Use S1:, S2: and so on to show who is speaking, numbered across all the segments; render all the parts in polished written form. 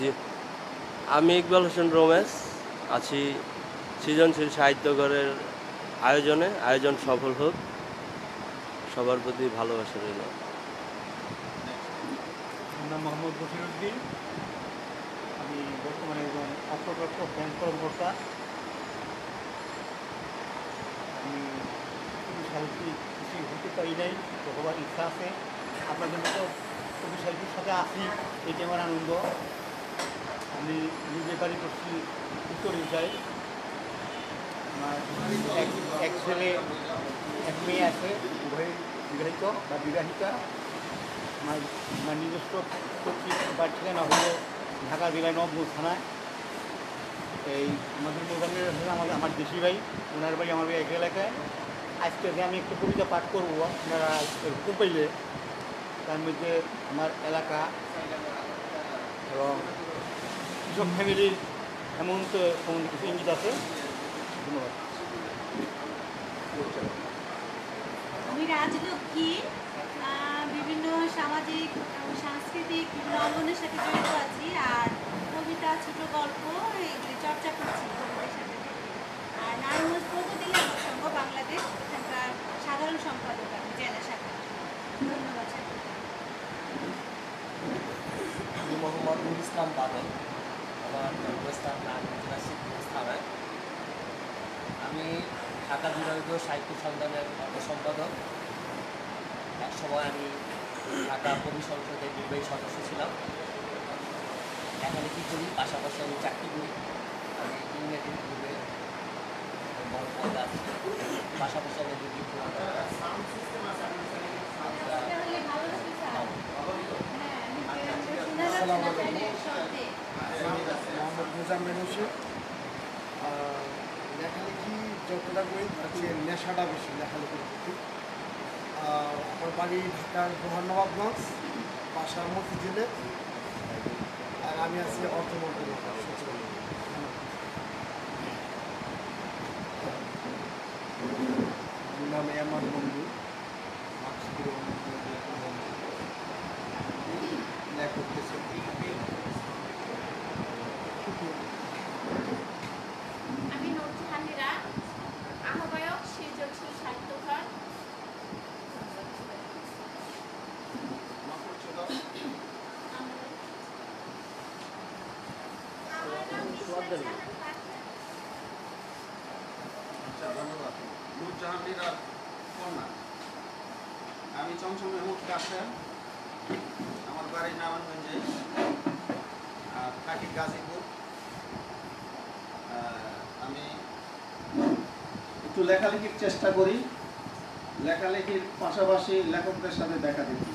S1: জি, আমি ইকবাল হোসেন রমেশ আছি সৃজনশীল সাহিত্যঘরের আয়োজন সফল হোক, সবার প্রতি ভালোবাসা রইল।
S2: আমার নাম মোহাম্মদ বশিরউদ্দিন। আমি বর্তমানে একজন অপ্রপ্রাপ্ত ব্যাংক কর্মকর্তা। আমি সাহিত্যিক কিছু হতে পারি নাই, তো হবার ইচ্ছা আছে। আপনাদের মতো কবি সাহিত্যের সাথে আছি, এটি আমার আনন্দ। আমি নিজে বাড়ি করছি উত্তর ইউজায়। আমার এক ছেলে এক মেয়ে আছে, উভয় বিবাহিত বা বিবাহিতা। আমার নিজস্ব বাড়ির ঠিকানা হলো ঢাকা জেলায় নবগঞ্জ থানায়। এই আমাদের মোজাম্মেল হোসেন আমার দেশি ভাই, ওনার বাড়ি আমার এক এলাকায়। আজকে যে আমি একটু কবিতা পাঠ করবো, আপনারা হুকুম পাইলে তার মধ্যে আমার এলাকা এবং কৃষক ফ্যামিলির হেমন্ত সম্বন্ধে কিছু ইঙ্গিত আছে। ধন্যবাদ।
S3: আমি রাজলক্ষ্মী, বিভিন্ন সামাজিক এবং সাংস্কৃতিক বিভিন্ন অঙ্গনের সাথে জড়িত আছি, আর কবিতা, ছোট গল্প এইগুলি চর্চা করছি কবিতার সাথে। আর নারায়ণগঞ্জ প্রগতি লেখক সংঘ বাংলাদেশ, এখানকার সাধারণ সম্পাদক আমি জেলা শাখা। ধন্যবাদ।
S4: আমি মোহাম্মদ নুর ইসলাম বাদল, আমার জন্মস্থান নারায়ণগঞ্জ জেলা সিদ্ধগঞ্জ থানায়। আমি ঢাকা বিভাগীয় সাহিত্য সন্ধানের সম্পাদক। এক সময় আমি ঢাকা কবি সংসদের নির্বাহী সদস্য ছিলাম। লেখালেখি করি, পাশাপাশি আমি চাকরি করি। আমি ইংরেজি গ্রুপে পদে আছি, পাশাপাশি আমি ডিগ্রি
S5: মোহাম্মদ মোজাম্মেল হোসেন। লেখালেখি যতটা করি তার চেয়ে নেশাটা বেশি লেখালেখির প্রতি। আমার বাড়ি ঢাকার নবাবগঞ্জ, বাসা মতিঝিলে, আর আমি আছি অর্থ মন্ত্রণালয়ের সচিব। আমার নাম এমার বন্ধু, লেখক।
S6: আমি নূরজাহান মীরা, আহ্বায়ক সৃজনশীল সাহিত্যঘর।
S7: ধন্যবাদ। নূরজাহান মীরার কন্যা। আমি চমচম মেহমুদ কাশেম, আমার বাড়ি নারায়ণগঞ্জে, আর থাকি গাজীপুর। আমি একটু লেখালেখির চেষ্টা করি, লেখালেখির পাশাপাশি লেখকদের সাথে দেখা দেখি।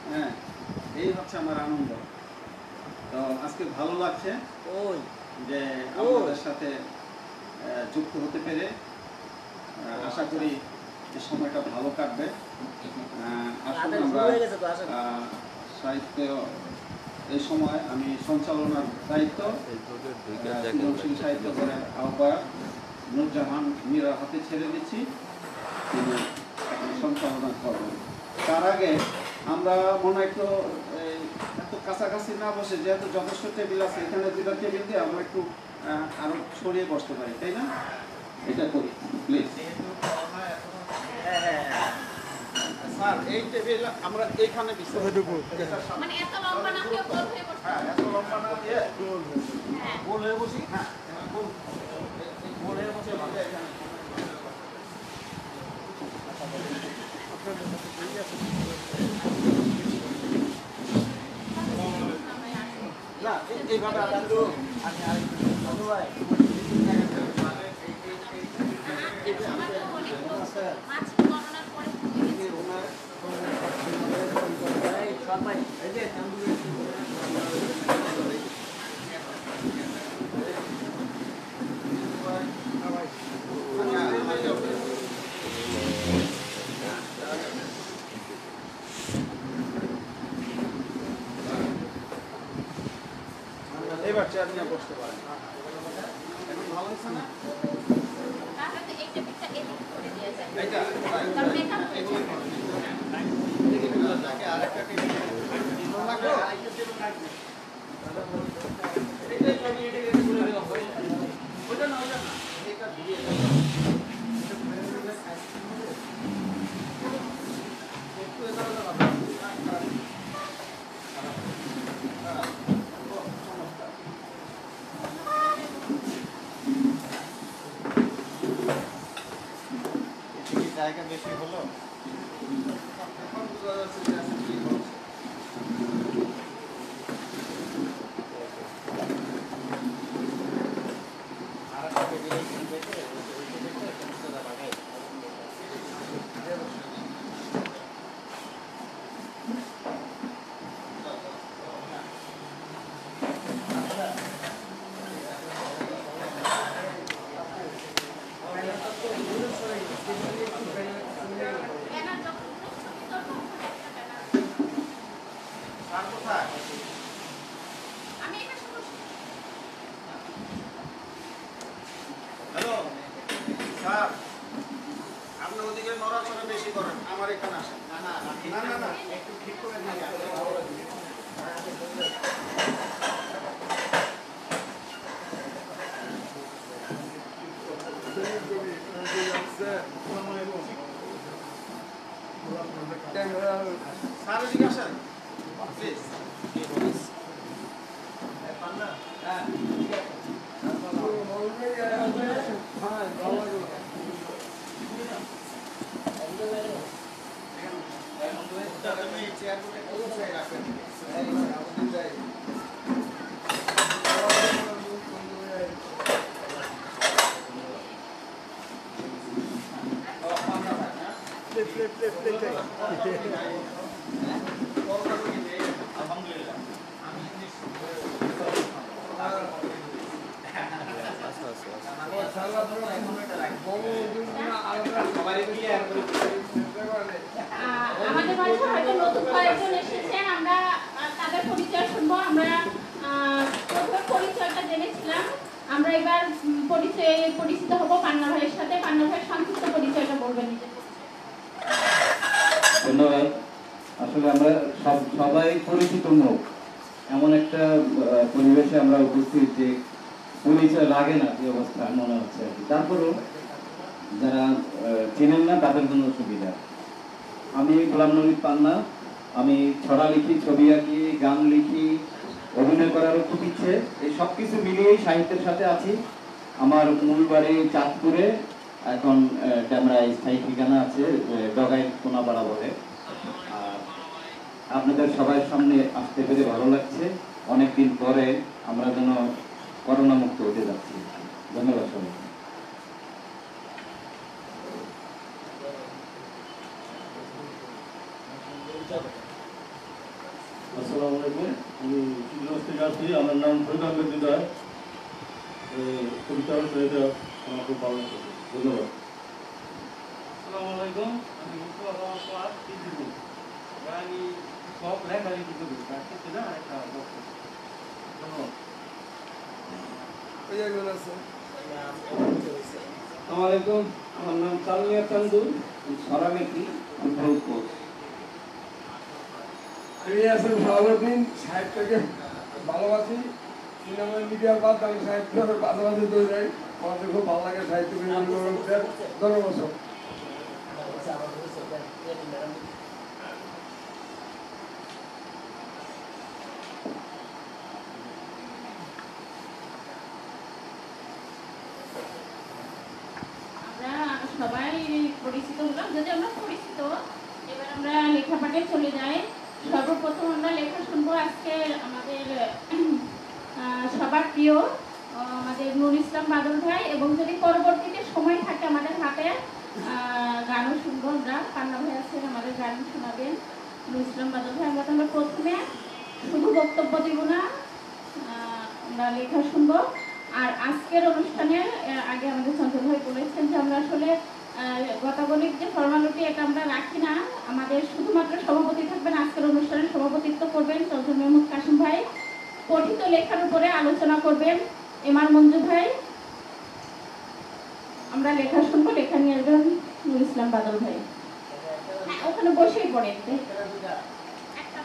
S7: হ্যাঁ, এই হচ্ছে আমার আনন্দ। তো আজকে ভালো লাগছে যে আপনাদের সাথে যুক্ত হতে পেরে। আশা করি যে সময়টা ভালো কাটবে। আসলে আমরা সাহিত্য এই সময় আমি সঞ্চালনার দায়িত্ব সৃজনশীল সাহিত্যঘরের আহ্বায়ক নূরজাহান মীরার হাতে ছেড়ে দিচ্ছি, তিনি সঞ্চালনা করবেন। তার আগে আমরা মনে একটু এত কাছাকাছি না বসে, যেহেতু যথেষ্ট টেবিল আছে, এখানে দুটো টেবিল দিয়ে আমরা একটু আরো ছড়িয়ে বসতে পারি, তাই না? এটা করি প্লিজ। স্যার, এই টেবিল আমরা এইখানে
S6: মানে এত লম্বা না হয়ে গোল হয়ে বসে।
S7: হ্যাঁ, এত লম্বা না দিয়ে গোল হয়ে বসি। হ্যাঁ, গোল হয়ে বসে ভালো। এখানে না, এইভাবে আমি এবার চেয়ার নিয়ে বসতে পারেন। ভালো হয়েছে না? আরেকটা
S2: জায়গা বেশি হলো
S7: এখন বোঝা যাচ্ছে যে আসলে কি হচ্ছে।
S6: ব্যানার যখন ছবি তখন
S7: আর কোথায়?
S6: আমি এখানে বসে
S7: হ্যালো স্যার, আপনি ওদিকে নড়াচড়া বেশি করেন, আমার এখানে আসেন।
S2: না না
S7: না না না,
S2: একটু ঠিক করে দিই
S7: স্যার ওদিকে আসেন প্লিজ। তুমি চেয়ারগুলো একটু গুছিয়ে রাখবেন।
S6: আমাদের মাঝে হয়তো নতুন কয়েকজন এসেছেন, আমরা তাদের পরিচয় শুনবো। আমরা প্রথমে পরিচয়টা জেনেছিলাম, আমরা এবার পরিচিত হব পান্না ভাইয়ের সাথে। পান্না ভাই সংক্ষিপ্ত পরিচয়টা বলবেন নিজের।
S8: ধন্যবাদ। আসলে আমরা সবাই পরিচিত মুখ, এমন একটা পরিবেশে আমরা উপস্থিত যে পরিচয় লাগে না, যে অবস্থা মনে হচ্ছে আর কি। তারপরেও যারা চেনেন না তাদের জন্য সুবিধা। আমি গোলাম নবী পান্না, আমি ছড়া লিখি, ছবি আঁকি, গান লিখি, অভিনয় করারও খুব ইচ্ছে। এই সব কিছু মিলিয়েই সাহিত্যের সাথে আছি। আমার মূল বাড়ি চাঁদপুরে, এখন ড্যামরায় স্থায়ী ঠিকানা আছে, ডগাই কোনাপাড়া বলে। আর আপনাদের সবার সামনে আসতে পেরে ভালো লাগছে। অনেকদিন পরে আমরা যেন করোনা মুক্ত হতে যাচ্ছি। ধন্যবাদ সবাই।
S9: আসসালামু আলাইকুম, আমি শিবগঞ্জ থেকে আসছি। আমার নাম ফরিদ আহমেদ হৃদয়। কবিতা এটা আমার খুব ভালো লাগে। ধন্যবাদ।
S10: আসসালামু আলাইকুম, আমি মুস্তফা রহমান সোহাগ, টিজিবুল। আমি সব লেখালেখি করি, প্র্যাকটিসে না একটা বক্তব্য। ধন্যবাদ।
S8: আসসালামু আলাইকুম, আমার নাম কালমিয়া চান্দু, ছড়া লিখি, ফুটবল কোচ।
S11: আমি আছেন শাহাবুদ্দিন, সাহিত্যকে ভালোবাসি। সিনেমা মিডিয়ার বাদ আমি সাহিত্যের পাশাপাশি তৈরি যাই। আমাদের খুব ভালো লাগে সাহিত্য ধন্যবাদ।
S6: আমরা সবাই পরিচিত হলাম, যদি আমরা পরিচিত। এবার আমরা লেখাপাঠে চলে যাই। সর্বপ্রথম আমরা লেখা শুনবো আজকে আমাদের সবার প্রিয় আমাদের নুর ইসলাম বাদল ভাই, এবং যদি পরবর্তীতে সময় থাকে আমাদের হাতে গানও শুনবো আমরা। পান্না ভাই আছেন, আমাদের গান শোনাবেন নুর ইসলাম বাদল ভাই। আমরা প্রথমে শুধু বক্তব্য দিব না, আমরা লেখা শুনবো। আর আজকের অনুষ্ঠানে আগে আমাদের চঞ্চল ভাই বলেছেন যে আমরা আসলে গতাগলিক যে ফর্মালিটি এটা আমরা রাখি না। আমাদের শুধুমাত্র সভাপতি থাকবেন, আজকের অনুষ্ঠানের সভাপতিত্ব করবেন চঞ্চল মেহমুদ কাসিম ভাই। পঠিত লেখার উপরে আলোচনা করবেন এমআর মঞ্জু ভাই। আমরা লেখা শুনবো, লেখা নিয়ে আসবেন নুর ইসলাম বাদল ভাই। হ্যাঁ, ওখানে বসেই পড়েন।
S7: একটা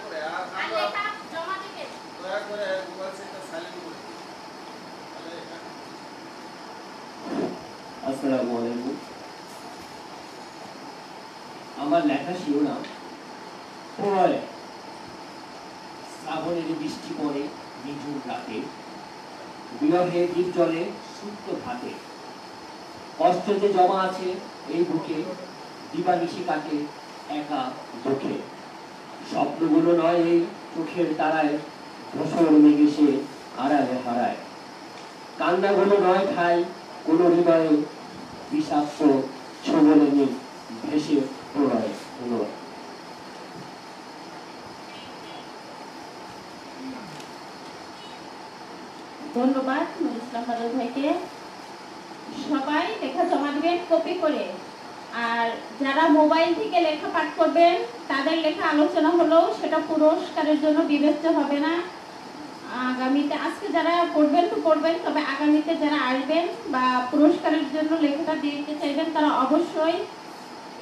S7: করে আর লেখা জমা দিবেন।
S12: আসসালামু আলাইকুম। আমার লেখা শিরোনাম প্রলয়। শ্রাবণের বৃষ্টি পড়ে নিঝুম রাতে, বিরহে নির্জনে সুপ্ত ঘাটে, কষ্ট যে জমা আছে এই বুকে, দিবানিশি কাটে একা দুঃখে। স্বপ্নগুলো নয় এই চোখের তারায়, ধূসর মেঘে সে আড়ালে হারায়। কান্নাগুলো নয় ঠাই কোন হৃদয়ে, বিষাক্ত ছোবলে নেই ভেসে প্রলয়। ধন্যবাদ।
S6: ধন্যবাদ নুরুল ইসলাম বাদল ভাইকে। সবাই লেখা জমা দিবেন কপি করে, আর যারা মোবাইল থেকে লেখা পাঠ করবেন তাদের লেখা আলোচনা হলেও সেটা পুরস্কারের জন্য বিবেচ্য হবে না। আগামীতে আজকে যারা পড়বেন তো পড়বেন, তবে আগামীতে যারা আসবেন বা পুরস্কারের জন্য লেখাটা দিতে চাইবেন তারা অবশ্যই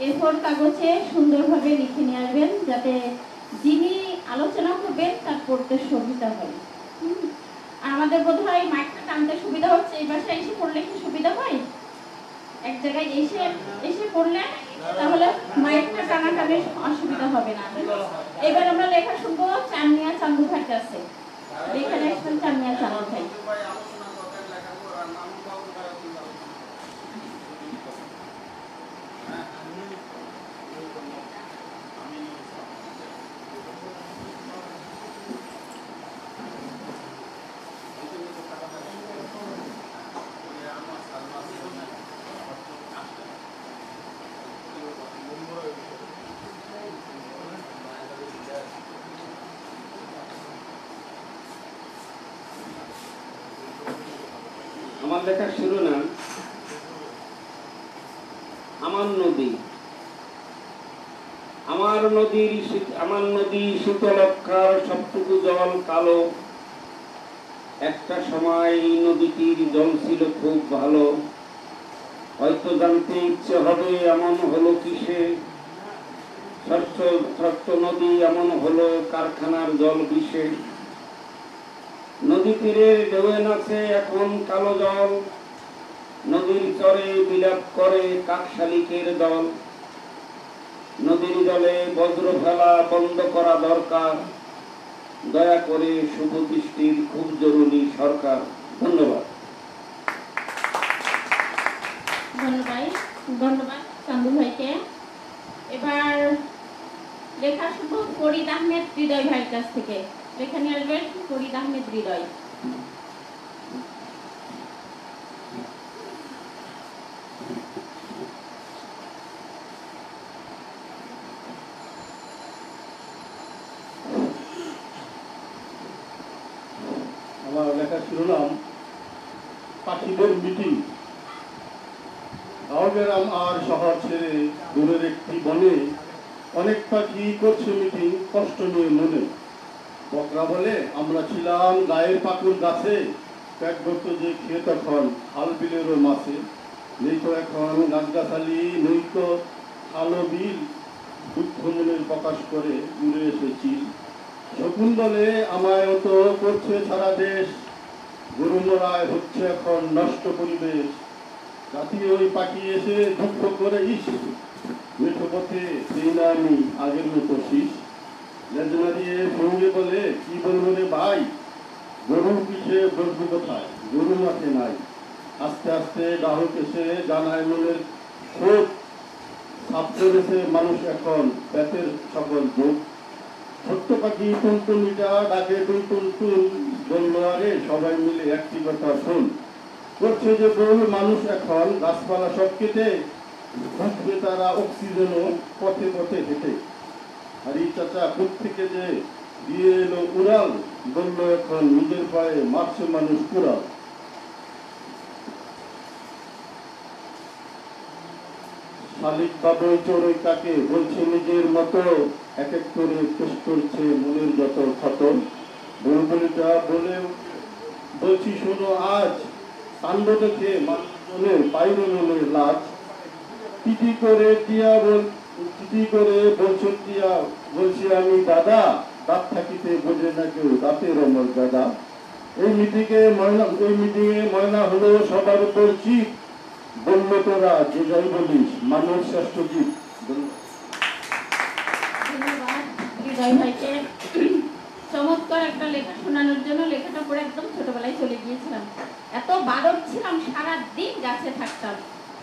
S6: A4 কাগজে সুন্দরভাবে লিখে নিয়ে আসবেন, যাতে যিনি আলোচনা করবেন তার পড়তে সুবিধা হয়। আমাদের বোধহয় মাইকটা টানতে সুবিধা হচ্ছে, এই বাসায় এসে পড়লে কি সুবিধা হয়? এক জায়গায় এসে পড়লে তাহলে মাইকটা টানাটানি অসুবিধা হবে না। এবার আমরা লেখা শুনবো চানমিয়া চান্দু ভাইয়ের কাছে। এখানে আসবেন চানমিয়া চান্দু ভাই।
S7: আমার লেখার শিরোনাম আমার নদী। আমার নদী শীতলক্ষার সবটুকু জল কালো। একটা সময় এই নদীটির জল ছিল খুব ভালো। হয়তো জানতে ইচ্ছে হবে এমন হলো কিসে, ছোট্ট নদী এমন হলো কারখানার জল বিষে। নদী তীরের ঢেউয়ে নাচে এখন কালো জল, নদীর চরে বিলাপ করে কাকশালিকের দল। নদীর জলে বজ্র ফেলা বন্ধ করা দরকার, দয়া করে শুভ দৃষ্টির খুব জরুরি সরকার। ধন্যবাদ।
S6: ধন্যবাদ চান্দু ভাইকে। এবার লেখা শুধু ফরিদ আহমেদ হৃদয় ভাইয়ের কাছ থেকে। এখানে আসবেন ফরিদ আহমেদ হৃদয়।
S9: আমার লেখার শিরোনাম পাখিদের মিটিং। গাঁও গ্রাম আর শহর ছেড়ে দূরের একটি বনে অনেক পাখি করছে মিটিং কষ্ট নিয়ে মনে। বকরা বলে আমরা ছিলাম গায়ের পাকুর গাছে, প্যাক করতো যে খেয়ে তখন খাল বিলেরও মাছে। নেই তো এখন গাছগাছালি, নেই তো খালো বিল, দুঃখ মনের প্রকাশ করে উড়ে এসেছি। শকুন বলে আমায় তো করছে সারা দেশ, গরু মরায় হচ্ছে এখন নষ্ট পরিবেশ। রাতে ওই পাখি এসে দুঃখ করে ইস, মেঠো পথে দিই না আমি আগের মতো শীষ। লেজনা দিয়ে সঙ্গে বলে কি বলবো রে ভাই, গরুর পিছে বসবো কোথায়, গরু মাঠে নাই। আস্তে আস্তে গ্রাহক এসে জানায় মনের ক্ষোভ, সাপ করেছে মানুষ এখন ব্যাতের সকল যোগ। ছোট্ট পাখি টুনটুনিটা ডাকে টুন টুন টুন, বললো আরে সবাই মিলে একটি কথা শোন। করছে যে বহু মানুষ এখন গাছপালা সব কেটে, খুঁজবে তারা অক্সিজেনও পথে পথে হেঁটে। আর এই চাচা কোত্থেকে যে দিয়ে এলো উড়াল, বললো এখন নিজের পায়ে মারছে মানুষ কুড়াল। শালিক বাবু চড়ুই তাকে বলছে নিজের মতো, এক এক করে শেষ করছে মনের যত ক্ষত। বুলবুলিটা বলে বলছি শোনো আজ, কাণ্ড দেখে মানুষজনের পাইল মনের লাজ। চিঠি করে বলছো টিয়া, বলছি আমি দাদা, দাঁত থাকিতে বোঝে না কেউ দাঁতের অমর দাদা। এই মিটিংয়ে ময়না হলো সবার উপর চিত, বললে তোরা যে যাই বলিস মানব শ্রেষ্ঠ জীব।
S6: ধন্যবাদ হৃদয় ভাইকে চমৎকার একটা লেখা শোনানোর জন্য। লেখাটা পড়ে একদম ছোটবেলায় চলে গিয়েছিলাম। এত বাদর ছিলাম, সারাদিন গাছে থাকতাম,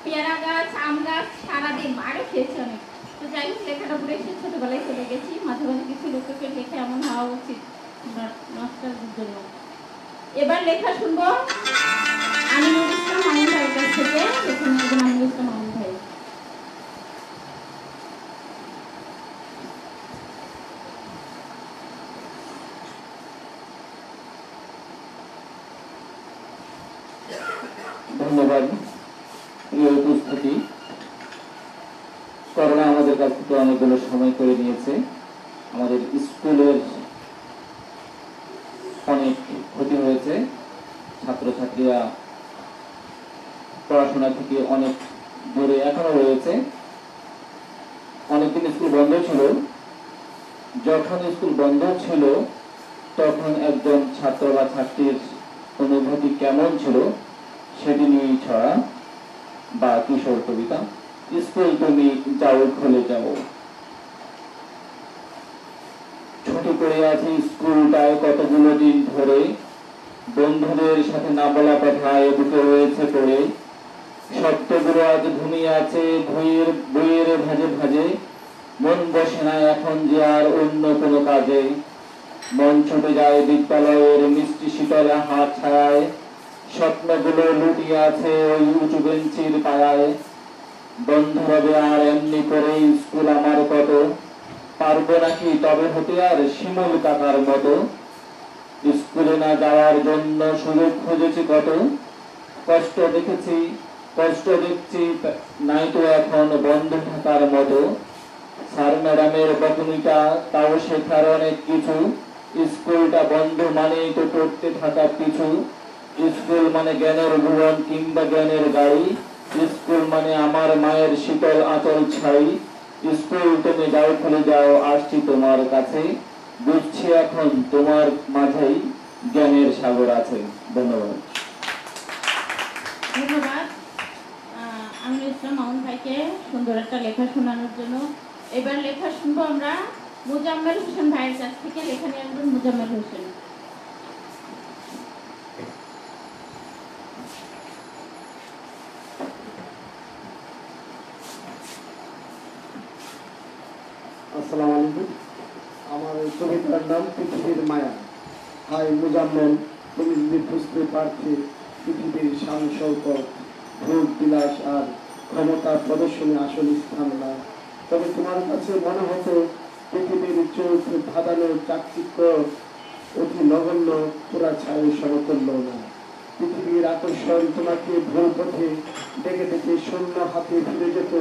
S6: পেয়ারা গাছ, আম গাছ, সারাদিন মারও খেয়েছি অনেক। তো যাই হোক, লেখাটা পড়ে এসে ছোটবেলায় চলে গেছি। মাঝে মাঝে কিছু লেখকের লেখা এমন হওয়া উচিত নষ্টালজির জন্য। এবার লেখা শুনবো আমিনুল ইসলাম মামুন ভাইয়ের কাছ থেকে। এখানে একজন আমিনুল ইসলাম মামুন ভাই।
S8: ধন্যবাদ। প্রিয় উপস্থিতি, করোনা আমাদের কাছ থেকে অনেকগুলো সময় করে নিয়েছে। আমাদের স্কুলের অনেক ক্ষতি হয়েছে। ছাত্রছাত্রীরা পড়াশোনা থেকে অনেক দূরে এখনো রয়েছে। অনেকদিন স্কুল বন্ধ ছিল। যখন স্কুল বন্ধ ছিল তখন একজন ছাত্র বা ছাত্রীর অনুভূতি কেমন ছিল সেটি নিয়েই ছড়া বা কিশোর কবিতা। স্কুল তুমি যাও খুলে যাও, ছুটি পড়ে আছে স্কুলটায় কতগুলো দিন ধরে, বন্ধুদের সাথে না বলা কথায় বুকে রয়েছে পড়ে, শব্দগুলো আজ ঘুমিয়ে আছে বইয়ের ভাজে ভাজে, মন বসে না এখন যে আর অন্য কোনো কাজে, মন ছুটে যায় বিদ্যালয়ের মিষ্টি শীতল হাত ছায়ায়, স্বপ্নগুলো লুটিয়ে আছে ওই উঁচু বেঞ্চির পায়ায়, বন্ধ হবে আর এমনি করে স্কুল আমার কত, পারবো নাকি তবে হতে আর শিমুল কাকার মতো, স্কুলে না যাওয়ার জন্য সুযোগ খুঁজেছি কত, কষ্ট দেখেছি কষ্ট দেখছি নাই তো এখন বন্ধ থাকার মতো, স্যার ম্যাডামের বকুনিটা তাও শেখার অনেক কিছু, স্কুলটা বন্ধ মানেই তো পড়তে থাকা কিছু, স্কুল মানে জ্ঞানের ভুবন কিংবা জ্ঞানের গাড়ি, স্কুল মানে আমার মায়ের শীতল আঁচল ছাই, স্কুল তুমি যাও খুলে যাও আসছি তোমার কাছে, বুঝছি এখন তোমার মাঝেই জ্ঞানের সাগর আছে। ধন্যবাদ।
S6: ধন্যবাদ আমিনুল ইসলাম মামুন ভাইকে সুন্দর একটা লেখা শোনানোর জন্য। এবার লেখা শুনবো আমরা মুজাম্মেল হোসেন ভাইয়ের কাছ থেকে। লেখা নিয়ে আসবেন মুজাম্মেল হোসেন।
S5: আসসালামু আলাইকুম। আমার এই কবিতার নাম পৃথিবীর মায়া। হাই মুজাম্মেল, তুমি যদি বুঝতে পারতে পৃথিবীর শান শৌকত, ভোগ বিলাস আর ক্ষমতার প্রদর্শনী আসল স্থান না, তবে তোমার কাছে মনে হতো পৃথিবীর চোখ ধাঁধানো চাকচিক্য অতি নগণ্য পুরা ছায় সমতুল্য না। পৃথিবীর আকর্ষণ তোমাকে ভুল পথে ডেকে ডেকে শূন্য হাতে ফিরে যেত,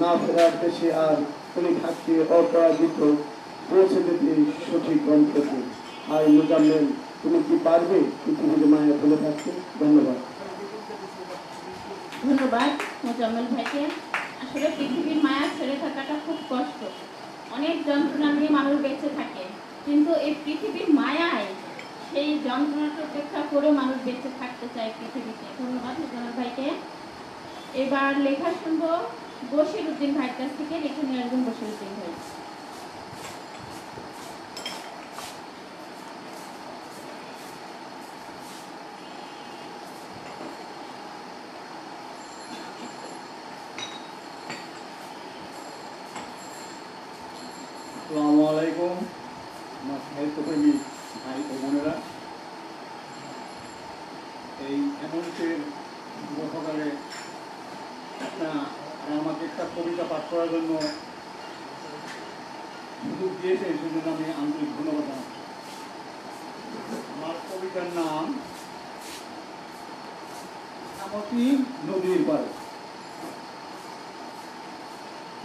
S5: না ফেরার দেশে আর তুমি থাকতে অপরাজিত, পৌঁছে যেতে সঠিক গন্তব্যে। হাই মুজাম্মেল, তুমি কি পারবে পৃথিবীর মায়া ভুলে থাকতে? ধন্যবাদ।
S6: ধন্যবাদ মুজাম্মেল ভাইকে। আসলে পৃথিবীর মায়া ছেড়ে থাকাটা খুব কষ্ট। অনেক যন্ত্রণা নিয়ে মানুষ বেঁচে থাকে, কিন্তু এই পৃথিবীর মায়ায় সেই যন্ত্রণাটা উপেক্ষা করে মানুষ বেঁচে থাকতে চায় পৃথিবীতে। ধন্যবাদ মুজাম্মেল ভাইকে। এবার লেখা শুনবো বশির উদ্দিন ভাইয়ের কাছ থেকে। লেখা নিয়ে আসবেন বশির উদ্দিন ভাই।
S2: আসসালামু আলাইকুম আমার সাহিত্যপ্রেমী ভাই ও বোনেরা। এই এমনটির সকালে আমাকে একটা কবিতা পাঠ করার জন্য সুযোগ দিয়েছে, এই জন্য আমি আন্তরিক ধন্যবাদ জানাচ্ছি। আমার কবিতার নাম ইছামতি নদীর পাড়ে।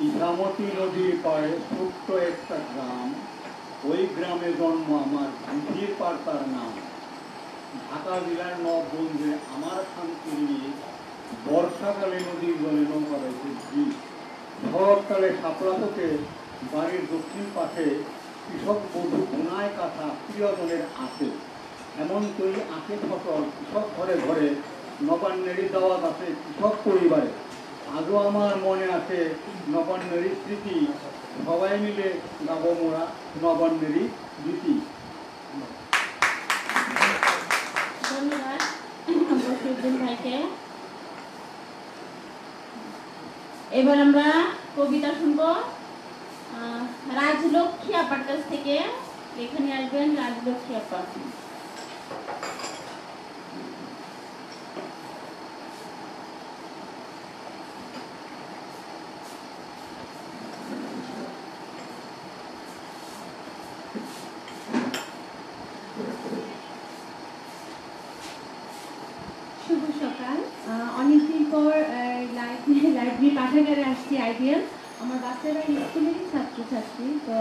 S2: ইছামতি নদীর পাড়ে ছোট্ট একটা গ্রাম, ওই গ্রামে জন্ম আমার, দিঘির পাড় তার নাম। ঢাকা জেলার নবগঞ্জে আমার শান্তির নিয়ে বর্ষাকালে নদীর জলে নৌকা রয়েছে ব্রিজ। শরৎকালে শাপলাতকে বাড়ির দক্ষিণ পাশে কৃষক বধূ বোনায় কাঁথা প্রিয়জনের আঁকে। এমন তৈরি আঁকে ফসল কৃষক ঘরে ঘরে
S13: নবান্নেরই দাওয়াত আছে কৃষক পরিবারে। আজও আমার মনে আছে নবান্নেরই স্মৃতি, সবাই মিলে গাবো মোরা নবান্নেরই গীতি।
S6: ধন্যবাদ বশিরউদ্দিন ভাইকে। এবার আমরা কবিতা শুনবো রাজলক্ষ্মী আপার কাছ থেকে। এখানে আসবেন রাজলক্ষ্মী আপা।
S14: শুভ সকাল। অনেকদিন পর লাইব্রেরি পাঠাগারে আসছি আইডিয়াল। আমার বাচ্চারা স্কুলেরই ছাত্রছাত্রী, তো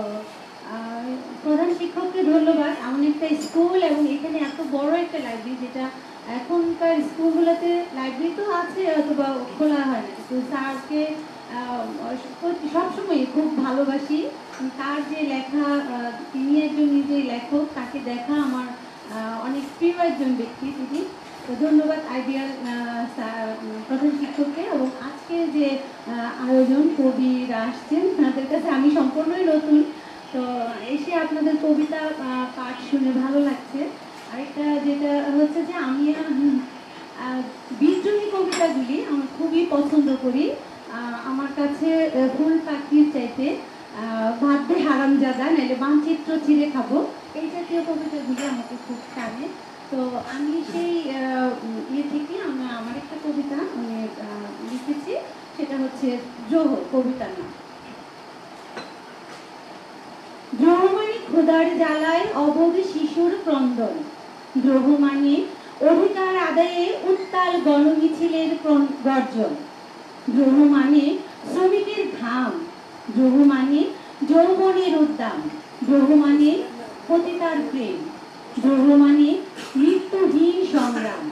S14: প্রধান শিক্ষককে ধন্যবাদ। এমন একটা স্কুল এবং এখানে এত বড় একটা লাইব্রেরি, যেটা এখনকার স্কুলগুলোতে লাইব্রেরি তো আছে অথবা খোলা হয় না, তো স্যারকে সবসময় খুব ভালোবাসি। তার যে লেখা, তিনি একজন নিজে লেখক, তাকে দেখা আমার অনেক প্রিয় একজন ব্যক্তি তিনি। তো ধন্যবাদ আইডিয়াল প্রধান শিক্ষককে। এবং আজকে যে আয়োজন, কবিরা আসছেন, তাদের কাছে আমি সম্পূর্ণই নতুন, তো এসে আপনাদের কবিতা পাঠ শুনে ভালো লাগছে। আরেকটা যেটা হচ্ছে যে আমি বিদ্রোহী কবিতাগুলি আমার খুবই পছন্দ করি। আমার কাছে ফুল পাখির চাইতে ভাববে হারামজাদা, নাহলে মানচিত্র ছিঁড়ে খাবো, এই জাতীয় কবিতাগুলি আমাকে খুব টানে। তো আমি সেই ইয়ে থেকে আমার একটা কবিতা লিখেছি, সেটা হচ্ছে দ্রোহ কবিতার নাম। দ্রোহ মানে ক্ষুধার জ্বালায় অবোধ শিশুর ক্রন্দন, দ্রোহ মানে অধিকার আদায়ে উত্তাল গণমিছিলের গর্জন, দ্রোহ মানে শ্রমিকের ঘাম, দ্রোহ মানে যৌবনের উদ্দাম, দ্রোহ মানে পতিতার প্রেম, দ্রোহ মানে মৃত্যুহীন সংগ্রাম,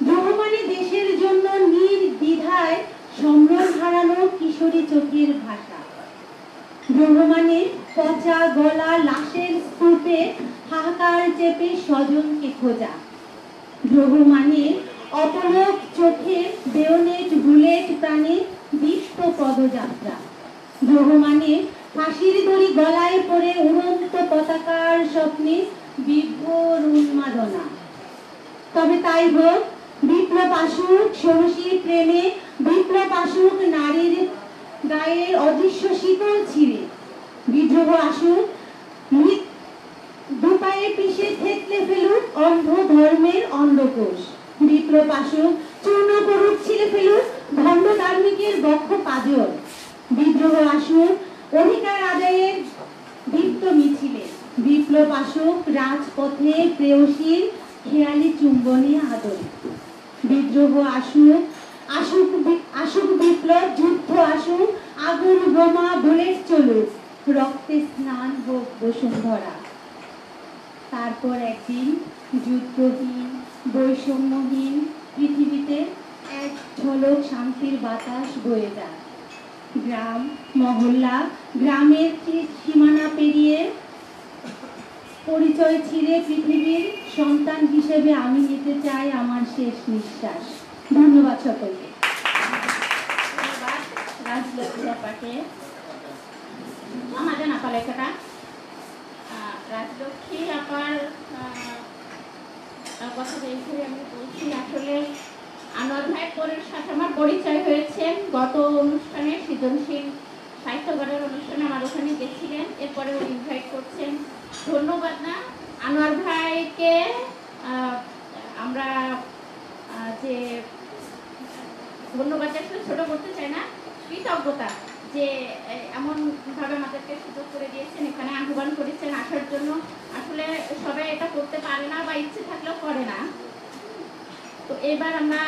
S14: দ্রোহ মানে দেশের জন্য নির্দ্বিধায় সম্ভ্রম হারানো কিশোরী চোখের ভাষা, দ্রোহ মানে পচা গলা লাশের স্তূপে হাহাকার চেপে স্বজনকে খোঁজা, দ্রোহ মানে অপলক চোখে বেয়োনেট বুলেট প্রাণে বিষ্ট পদযাত্রা, দ্রোহ মানে ফাঁসির দড়ি গলায় পড়ে উড়ন্ত পতাকার স্বপ্নে বিভোর উন্মাদনা। তবে তাই হোক, বিপ্লব আসুক ষোড়শী প্রেমে, বিপ্লব আসুক নারীর গায়ের অদৃশ্য শীতল ছিঁড়ে, বিদ্রোহ আসুক দুপায়ে পিষে থেতলে ফেলুক অন্ধ ধর্মের অন্ধকোষ, বিপ্লব আসুক চূর্ণ করুক ছিলে ফেলুক ভণ্ড ধার্মিকের বক্ষ পাজর, বিদ্রোহ আসুক অধিকার আদায়ের দীপ্ত মিছিলে, বিপ্লব আসুক রাজপথে প্রেয়সীর খেয়ালি চুম্বনে আদরে, বিদ্রোহ আসুক আসুক বিপ্লব যুদ্ধ আসুক আগুন বোমা বুলেট চলুক রক্তে স্নান হোক বসুন্ধরা। তারপর একদিন যুদ্ধহীন বৈষম্যহীন পৃথিবীতে এক ঝলক শান্তির বাতাস বয়ে যায়। গ্রাম মহল্লা গ্রামের সীমানা পেরিয়ে পরিচয় ছিঁড়ে পৃথিবীর সন্তান হিসেবে আমি নিতে চাই আমার শেষ নিঃশ্বাস। ধন্যবাদ সকলকে।
S6: রাজলক্ষ্মী আপাকে। আমাদের আপা লেখাটা রাজলক্ষ্মী আপার কথা এইভাবে আমি বলছি। আসলে আনোয়ার ভাইয়ের সাথে আমার পরিচয় হয়েছে গত অনুষ্ঠানে, সৃজনশীল সাহিত্যগারের অনুষ্ঠানে আমার ওখানে গেছিলেন, এরপরে উনি ইনভাইট করছেন। ধন্যবাদ না আনোয়ার ভাইকে, আমরা যে ধন্যবাদ আসলে ছোট করতে চাই না, কৃতজ্ঞতা যে এমনভাবে আমাদেরকে সুযোগ করে দিয়েছেন, এখানে আহ্বান করেছেন আসার জন্য। আসলে সবাই এটা করতে পারে না বা ইচ্ছে থাকলেও করে না। তো এবার আমরা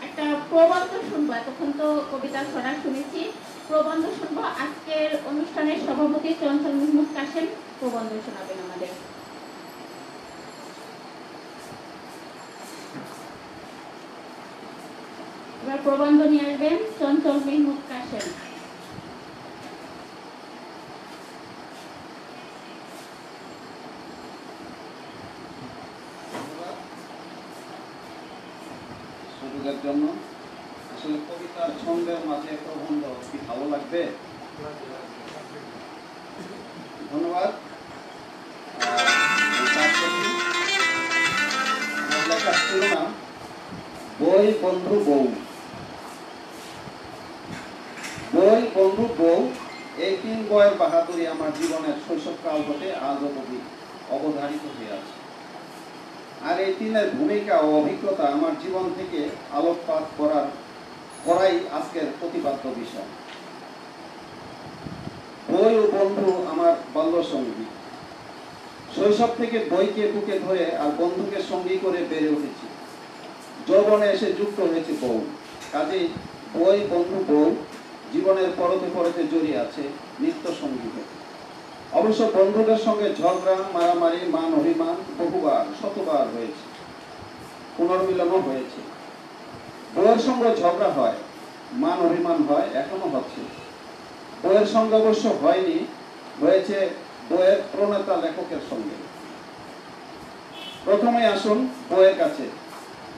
S6: একটা প্রবন্ধ শুনবো। এতক্ষণ তো কবিতা ছড়া শুনেছি, প্রবন্ধ শুনবো। আজকের অনুষ্ঠানের সভাপতি চঞ্চল মাহমুদ কাশেম প্রবন্ধ শোনাবেন আমাদের। এবার প্রবন্ধ নিয়ে আসবেন চঞ্চল মাহমুদ কাশেম।
S7: সুযোগের জন্য। আসলে কবিতার ছন্দের মাঝে প্রবন্ধ কি ভালো লাগবে? ধন্যবাদ। লেখার শিরোনাম বই বন্ধু বউ। বই বন্ধু বউ, এই 3 বইয়ের বাহাদুরি আমার জীবনের শৈশবকাল হতে আজ অবধি অবধারিত হয়ে আছে। আর এই 3-এর ভূমিকা ও অভিজ্ঞতা আমার জীবন থেকে আলোকপাত করাই আজকের প্রতিপাদ্য বিষয়। বই ও বন্ধু আমার বাল্য সঙ্গী। শৈশব থেকে বইকে বুকে ধরে আর বন্ধুকে সঙ্গী করে বেড়ে উঠেছি। যৌবনে এসে যুক্ত হয়েছে বউ। কাজেই বই বন্ধু বউ জীবনের পরতে পরতে জড়িয়ে আছে নিত্য সঙ্গী হয়ে। অবশ্য বন্ধুদের সঙ্গে ঝগড়া, মারামারি, মান অভিমান বহুবার, শতবার হয়েছে, পুনর্মিলনও হয়েছে। বউয়ের সঙ্গে ঝগড়া হয়, মান অভিমান হয়, এখনো হচ্ছে। বইয়ের সঙ্গে অবশ্য হয়নি, হয়েছে বইয়ের প্রণেতা লেখকের সঙ্গে। প্রথমে আসুন বইয়ের কাছে।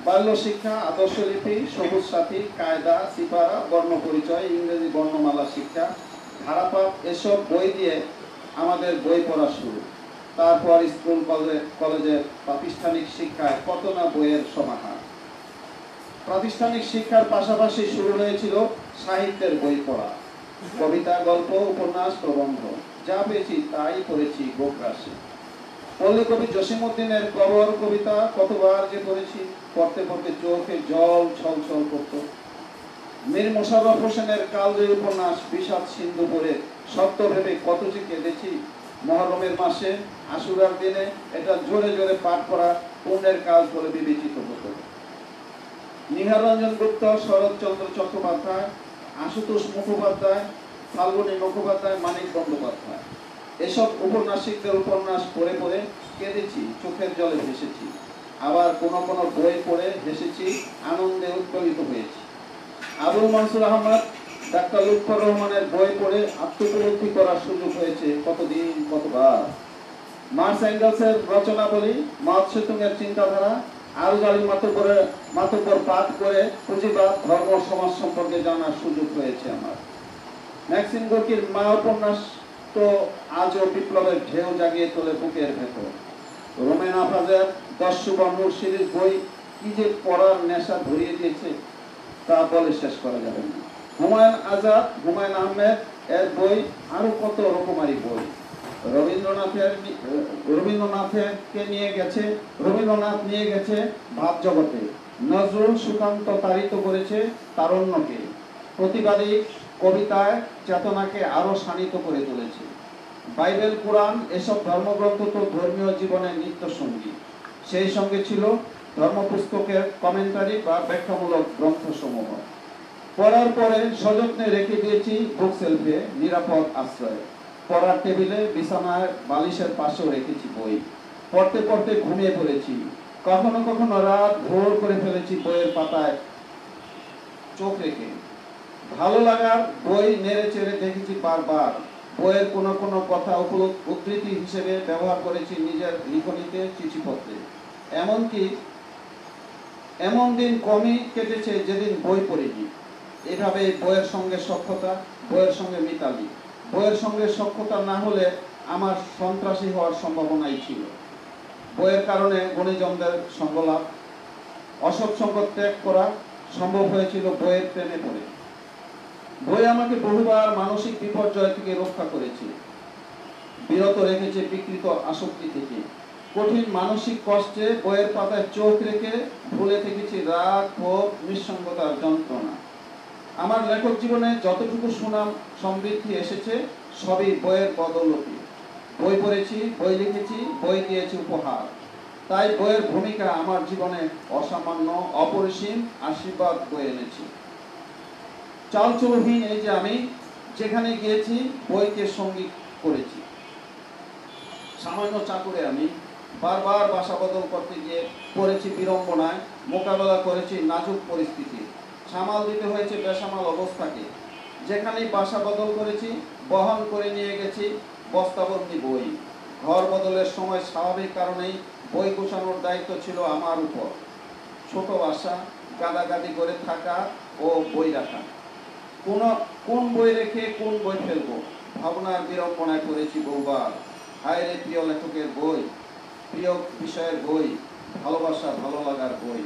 S7: বাল্য শিক্ষা, আদর্শলিপি, সবুজ সাথী, কায়দা, সিপারা, বর্ণ পরিচয়, ইংরেজি বর্ণমালা শিক্ষা, ধারাপাত, এসব বই দিয়ে আমাদের বই পড়া শুরু। তারপর স্কুল কলেজের প্রাতিষ্ঠানিক শিক্ষায় কত না বইয়ের সমাহার। প্রাতিষ্ঠানিক শিক্ষার পাশাপাশি শুরু হয়েছিল সাহিত্যের বই পড়া। কবিতা, গল্প, উপন্যাস, প্রবন্ধ যা পেয়েছি তাই পড়েছি গোগ্রাসে। পল্লী কবি জসিমউদ্দিনের কবর কবিতা কতবার যে পড়েছি, পড়তে পড়তে চোখে জল ছলছল করত। মীর মোশাররফ হোসেনের কালজয়ী উপন্যাস বিষাদ সিন্ধু পড়ে সত্য ভেবে কত যে কেঁদেছি। মহরমের মাসে, আশুরার দিনে এটা জোরে জোরে পাঠ করা পুণ্যের কাজ বলে বিবেচিত হতো। নিহার রঞ্জন গুপ্ত, শরৎচন্দ্র চট্টোপাধ্যায়, আশুতোষ মুখোপাধ্যায়, ফাল্গুনী মুখোপাধ্যায়, মানিক বন্দ্যোপাধ্যায় এসব উপন্যাসিকদের উপন্যাস পড়ে পড়ে কেঁদেছি, চোখের জলে ভেসেছি। আবার কোনো কোনো বই পড়ে হেসেছি, আনন্দে উদ্বেলিত হয়েছি। আবুল মনসুর আহমদ, ডাক্তার লুৎফর রহমানের বই পড়ে আত্মোপলব্ধি করার সুযোগ হয়েছে কতদিন, কতবার। মার্কস এঙ্গেলসের রচনাবলী, মাও সেতুংয়ের চিন্তাধারা, আল-গালি মাতব্বর পাঠ করে পুঁজিবাদ, ধর্ম, সমাজ সম্পর্কে জানার সুযোগ হয়েছে আমার। ম্যাক্সিম গোর্কির মা উপন্যাস তো আজও বিপ্লবের ঢেউ জাগিয়ে তোলে বুকের ভেতর। রোমেন আফাজের 10 সুবর্ণর সিরিজ বই কি যে পড়ার নেশা ধরিয়ে দিয়েছে তা বলে শেষ করা যাবে না। হুমায়ুন আজাদ, হুমায়ুন আহমেদ এর বই, আরো কত রকমারি বই। রবীন্দ্রনাথ নিয়ে গেছে ভাব জগতে। নজরুল সুকান্ত তাড়িত করেছে তারুণ্যকে। প্রতিবাদী কবিতায় চেতনাকে আরো শানিত করে তুলেছে। বাইবেল, কোরআন এসব ধর্মগ্রন্থ তো ধর্মীয় জীবনের নিত্য সঙ্গী। সেই সঙ্গে ছিল ধর্মপুস্তকের কমেন্টারি বা ব্যাখ্যামূলক গ্রন্থসমূহ। পড়ার পরে সযত্নে রেখে দিয়েছি বুক সেলফে, নিরাপদ আশ্রয়ে। পড়ার টেবিলে, বিছানায়, বালিশের পাশেও রেখেছি বই। পড়তে পড়তে ঘুমিয়ে পড়েছি। কখনো কখনো রাত ভোর করে ফেলেছি বইয়ের পাতায় চোখ রেখে। ভালো লাগার বই নেড়ে চেড়ে দেখেছি বারবার। বইয়ের কোনো কোনো কথা উদ্ধৃতি হিসেবে ব্যবহার করেছি নিজের লিখনীতে, চিঠিপত্রে। এমনকি এমন দিন কমই কেটেছে যেদিন বই পড়িনি। এভাবে বইয়ের সঙ্গে সখ্যতা, বইয়ের সঙ্গে মিতালি। বইয়ের সঙ্গে সখ্যতা না হলে আমার সন্ত্রাসী হওয়ার সম্ভাবনাই ছিল। বইয়ের কারণে গুণীজনদের সঙ্গলাভ, অসৎসঙ্গ ত্যাগ করা সম্ভব হয়েছিল বইয়ের প্রেমে পড়ে। বই আমাকে বহুবার মানসিক বিপর্যয় থেকে রক্ষা করেছে, বিরত রেখেছে বিকৃত আসক্তি থেকে। কঠিন মানসিক কষ্টে বইয়ের পাতায় চোখ রেখে ভুলে থেকেছি রাগ, ক্ষোভ, নিঃসঙ্গতার যন্ত্রণা। আমার লেখক জীবনে যতটুকু সুনাম সমৃদ্ধি এসেছে সবই বইয়ের বদৌলতে। বই পড়েছি, বই লিখেছি, বই দিয়েছি উপহার। তাই বইয়ের ভূমিকা আমার জীবনে অসামান্য, অপরিসীম আশীর্বাদ বয়ে এনেছি। চালচুলোহীন এই যে আমি, যেখানে গিয়েছি বইকে সঙ্গী করেছি। সামান্য চাকুরে আমি, বারবার বাসা বদল করতে গিয়ে পড়েছি বিড়ম্বনায়, মোকাবেলা করেছি নাজুক পরিস্থিতি, সামাল দিতে হয়েছে বেসামাল অবস্থাকে। যেখানেই বাসা বদল করেছি বহন করে নিয়ে গেছি বস্তাবন্দি বই। ঘর বদলের সময় স্বাভাবিক কারণেই বই গোছানোর দায়িত্ব ছিল আমার উপর। ছোট বাসা, গাদাগাদি করে থাকা ও বই রাখা। কোন বই রেখে কোন বই ফেলবো ভাবনার বিড়ম্বনায় পড়েছি বহুবার। হায় রে প্রিয় লেখকের বই, প্রিয় বিষয়ের বই, ভালোবাসা ভালো লাগার বই।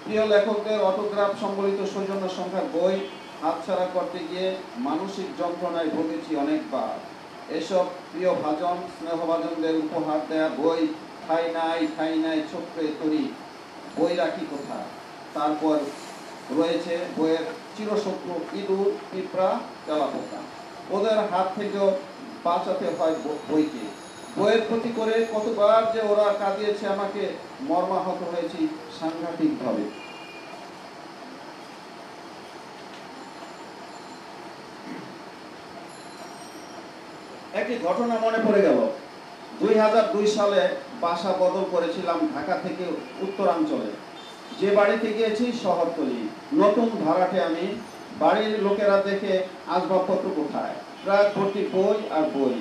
S7: প্রিয় লেখকদের অটোগ্রাফ সম্বলিত সৌজন্য সংখ্যার বই হাতছাড়া করতে গিয়ে মানসিক যন্ত্রণায় ভুগেছি অনেকবার। এসব প্রিয় ভাজন স্নেহভাজনদের উপহার দেয়া বই ঠাই নাই ছোট্ট তরি, বই রাখি কোথা। তারপর রয়েছে বইয়ের চিরশত্রু ইঁদুর, পিঁপড়া, তেলাপোকা। ওদের হাত থেকেও বাঁচাতে হয় বইকে। বইয়ের ক্ষতি করে কতবার যে ওরা কাঁদিয়েছে আমাকে, মর্মাহত হয়েছি সাংঘাতিকভাবে। একটি ঘটনা মনে পড়ে গেল। 2002 সালে বাসা বদল করেছিলাম ঢাকা থেকে উত্তরাঞ্চলে। যে বাড়িতে গিয়েছি শহরতলি। নতুন ভাড়াটে আমি। বাড়ির লোকেরা দেখে আসবাবপত্র কোথায়, প্রায় ভর্তি বই আর বই।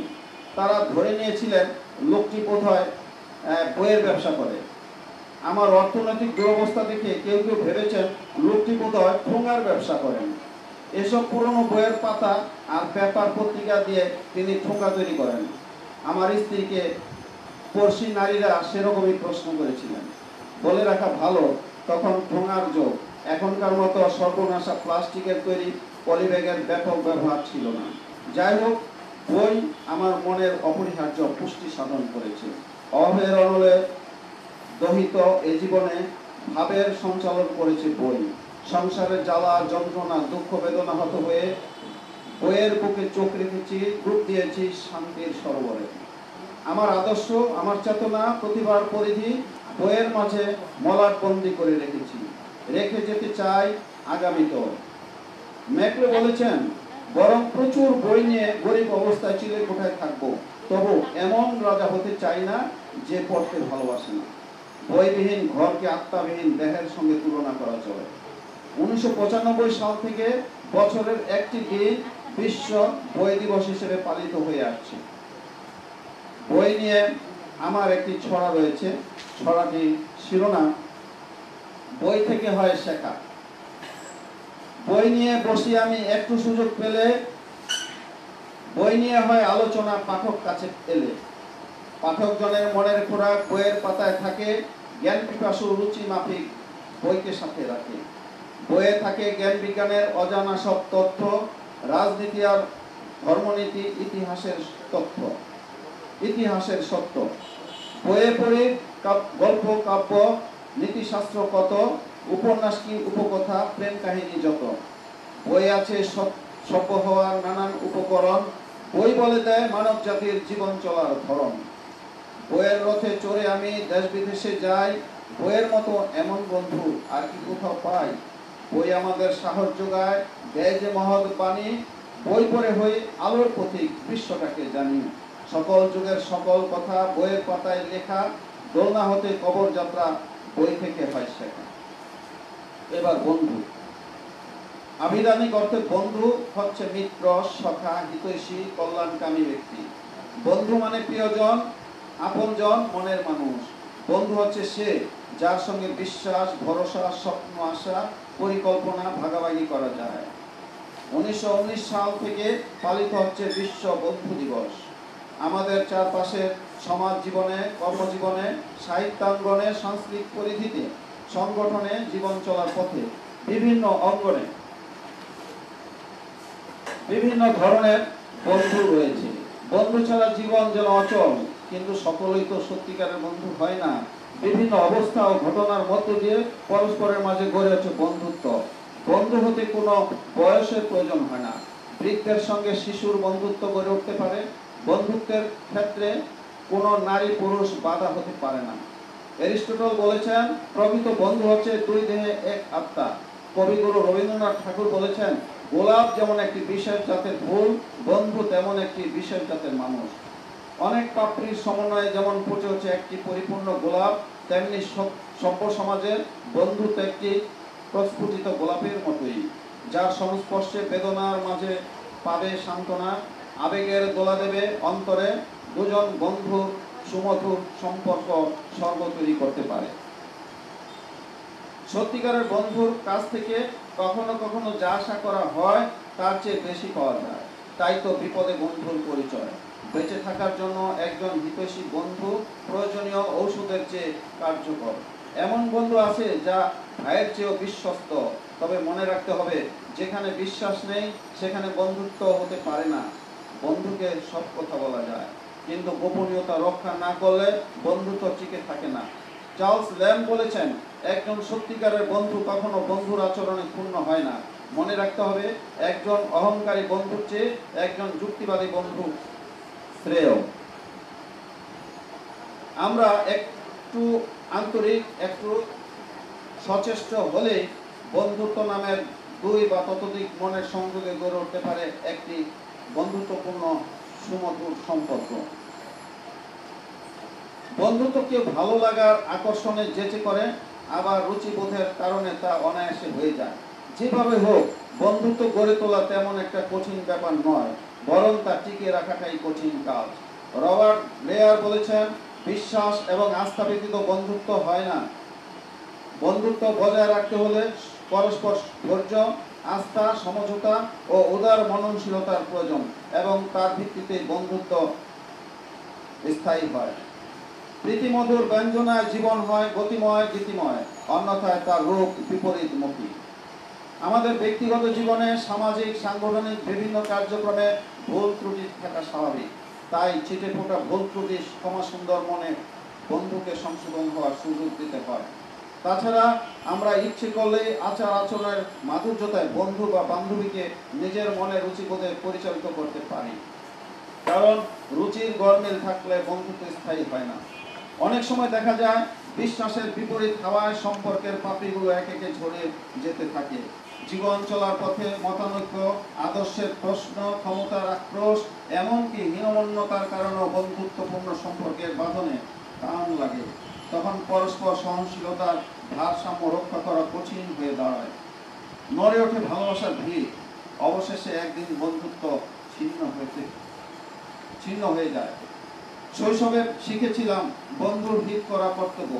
S7: তারা ধরে নিয়েছিলেন লোকটি বোধহয় বইয়ের ব্যবসা করে। আমার অর্থনৈতিক দুরবস্থা দেখে কেউ কেউ ভেবেছেন লোকটি বোধহয় ঠোঙার ব্যবসা করেন। এসব পুরনো বইয়ের পাতা আর পেপার পত্রিকা দিয়ে তিনি ঠোঙা তৈরি করেন। আমার স্ত্রীকে পড়শি নারীরা সেরকমই প্রশ্ন করেছিলেন। বলে রাখা ভালো, তখন ঠোঙার যোগ। এখনকার মতো সর্বনাশা প্লাস্টিকের তৈরি পলিব্যাগের ব্যাপক ব্যবহার ছিল না। যাই হোক, বই আমার মনের অপরিহার্য পুষ্টি সাধন করেছে। অভাবের অনলে দহিত এ জীবনে ভাবের সঞ্চালন করেছে বই। সংসারের জ্বালা যন্ত্রণা দুঃখ বেদনা হত হয়ে বইয়ের বুকে চোখ রেখেছি, ডুব দিয়েছি শান্তির সরোবরে। আমার আদর্শ, আমার চেতনা, প্রতিভার পরিধি বইয়ের মাঝে মলাটবন্দি করে রেখেছি, রেখে যেতে চাই আগামীতেও। ম্যাকলে বলেছেন, বরং প্রচুর বই নিয়ে গরিব অবস্থায় চিলে কোঠায় থাকবো, তবু এমন রাজা হতে চাই না যে পড়তে ভালোবাসে না। বইবিহীন ঘরকে আত্মাবিহীন দেহের সঙ্গে তুলনা করা চলে। 1995 সাল থেকে বছরের একটি দিন বিশ্ব বই দিবস হিসেবে পালিত হয়ে আসছে। বই নিয়ে আমার একটি ছড়া রয়েছে। ছড়াটি শিরোনাম, বই থেকে হয় শেখা। বই নিয়ে বসি আমি একটু সুযোগ পেলে, বই নিয়ে হয় আলোচনা পাঠক কাছে এলে। পাঠকজনের মনের খোরাক বইয়ের পাতায় থাকে, জ্ঞান পিপাসু রুচি মাফিক বইকে সাথে রাখে। বইয়ে থাকে জ্ঞান বিজ্ঞানের অজানা সব তথ্য, রাজনীতি আর ধর্মনীতি, ইতিহাসের তথ্য, ইতিহাসের সত্য। বইয়ে পড়ি গল্প, কাব্য, নীতিশাস্ত্র কত, উপন্যাস কি উপকথা, প্রেম কাহিনী যত। বই আছে সভ্য হওয়ার নানান উপকরণ, বই বলে দেয় মানব জাতির জীবন চলার ধরন। বইয়ের রথে চড়ে আমি দেশ বিদেশে যাই, বইয়ের মতো এমন বন্ধু আর কি কোথাও পাই। বই আমাদের সাহস যোগায়, দেয় যে মহৎ বাণী, বই পড়ে হই আলোর পথিক, বিশ্বটাকে জানি। সকল যুগের সকল কথা বইয়ের পাতায় লেখা, দোলনা হতে কবর যাত্রা বই থেকে হয় শেখা। এবার বন্ধু। আভিধানিক অর্থে বন্ধু হচ্ছে মিত্র, সখা, হিতৈষী, কল্যাণকামী ব্যক্তি। বন্ধু মানে প্রিয়জন, আপনজন, মনের মানুষ। বন্ধু হচ্ছে সে যার সঙ্গে বিশ্বাস, ভরসা, স্বপ্ন, আশা, পরিকল্পনা ভাগাভাগি করা যায়। 1919 সাল থেকে পালিত হচ্ছে বিশ্ব বন্ধু দিবস। আমাদের চারপাশের সমাজ জীবনে, কর্মজীবনে, সাহিত্যাঙ্গনে, সাংস্কৃতিক পরিধিতে, সংগঠনে, জীবন চলার পথে বিভিন্ন অঙ্গনে বিভিন্ন ধরনের বন্ধু রয়েছে। বন্ধু ছাড়া জীবন যেন অচল, কিন্তু সকলেই তো সত্যিকারের বন্ধু হয় না। বিভিন্ন অবস্থা ও ঘটনার মধ্য দিয়ে পরস্পরের মাঝে গড়ে ওঠে বন্ধুত্ব। বন্ধু হতে কোনো বয়সের প্রয়োজন হয় না। বৃদ্ধের সঙ্গে শিশুর বন্ধুত্ব গড়ে উঠতে পারে। বন্ধুত্বের ক্ষেত্রে কোনো নারী পুরুষ বাধা হতে পারে না। অ্যারিস্টটল বলেছেন, প্রকৃত বন্ধু হচ্ছে দুই দেহে এক আত্মা। কবিগুরু রবীন্দ্রনাথ ঠাকুর বলেছেন, গোলাপ যেমন একটি বিশেষ জাতের ফুল, বন্ধু তেমন একটি বিশেষ জাতের মানুষ। অনেক পাপড়ির সমন্বয়ে যেমন ফুটে হচ্ছে একটি পরিপূর্ণ গোলাপ, তেমনি সভ্য সমাজের বন্ধুত্ব একটি প্রস্ফুটিত গোলাপের মতোই, যার সংস্পর্শে বেদনার মাঝে পাবে সান্ত্বনা, আবেগের দোলা দেবে অন্তরে। দুজন বন্ধুর সুমধুর সম্পর্ক স্বর্গ তৈরি করতে পারে। সত্যিকারের বন্ধুর কাছ থেকে কখনো কখনো যা আশা করা হয় তার চেয়ে বেশি পাওয়া যায়। তাই তো বিপদে বন্ধুর পরিচয়। বেঁচে থাকার জন্য একজন হিতৈষী বন্ধু প্রয়োজনীয় ঔষধের চেয়ে কার্যকর। এমন বন্ধু আছে যা ভাইয়ের চেয়েও বিশ্বস্ত। তবে মনে রাখতে হবে, যেখানে বিশ্বাস নেই সেখানে বন্ধুত্ব হতে পারে না। বন্ধুকে সব কথা বলা যায়, কিন্তু গোপনীয়তা রক্ষা না করলে বন্ধুত্ব টিকে থাকে না। চার্লস ল্যাম্ব বলেছেন, একজন সত্যিকারের বন্ধু কখনো বন্ধুর আচরণে ক্ষুণ্ণ হয় না। মনে রাখতে হবে, একজন অহংকারী বন্ধুর চেয়ে একজন যুক্তিবাদী বন্ধু শ্রেয়। আমরা একটু আন্তরিক, একটু সচেষ্ট হলে বন্ধুত্ব নামের 2 বা ততোধিক মনের সংযোগে গড়ে উঠতে পারে একটি বন্ধুত্বপূর্ণ সুমধুর সম্পর্ক। বন্ধুত্বকে ভালো লাগার আকর্ষণে যেচে করে, আবার রুচিবোধের কারণে তা অনায়াসে হয়ে যায়। যেভাবে হোক, বন্ধুত্ব গড়ে তোলা তেমন একটা কঠিন ব্যাপার নয়, বরং তা টিকিয়ে রাখাটাই কঠিন কাজ। রবার্ট ব্লেয়ার বলেছেন, বিশ্বাস এবং আস্থা ব্যতীত বন্ধুত্ব হয় না। বন্ধুত্ব বজায় রাখতে হলে পরস্পর ধৈর্য, আস্থা, সমঝোতা ও উদার মননশীলতার প্রয়োজন, এবং তার ভিত্তিতে বন্ধুত্ব স্থায়ী হয়। প্রীতিমধুর ব্যঞ্জনায় জীবন হয় গতিময়, গীতিময়, অন্যথায় তার রূপ বিপরীতমুখী। আমাদের ব্যক্তিগত জীবনে, সামাজিক, সাংগঠনিক বিভিন্ন কার্যক্রমে ভুল ত্রুটি থাকা স্বাভাবিক। তাই ছিটে ফোটা ভুল ত্রুটি ক্ষমা সুন্দর মনে বন্ধুকে সংশোধন হওয়ার সুযোগ দিতে হয়। তাছাড়া আমরা ইচ্ছে করলে আচার আচরণের মাধুর্যতায় বন্ধু বা বান্ধবীকে নিজের মনে রুচিবোধে পরিচালিত করতে পারি। কারণ রুচির গরমিল থাকলে বন্ধুত্ব স্থায়ী হয় না। অনেক সময় দেখা যায় বিশ্বাসের বিপরীত হাওয়ায় সম্পর্কের পাপড়িগুলো এক একে ঝরে যেতে থাকে। জীবন চলার পথে মতানৈক্য, আদর্শের প্রশ্ন, ক্ষমতার আক্রোশ, এমনকি হীনমন্যতার কারণেও বন্ধুত্বপূর্ণ সম্পর্কের বাঁধনে টান লাগে। তখন পরস্পর সহনশীলতার ভারসাম্য রক্ষা করা কঠিন হয়ে দাঁড়ায়। নড়ে ওঠে ভালোবাসার ভিড়। অবশেষে একদিন বন্ধুত্ব ছিন্ন হয়ে যায়। শৈশবে শিখেছিলাম বন্ধুর হিত করা কর্তব্য।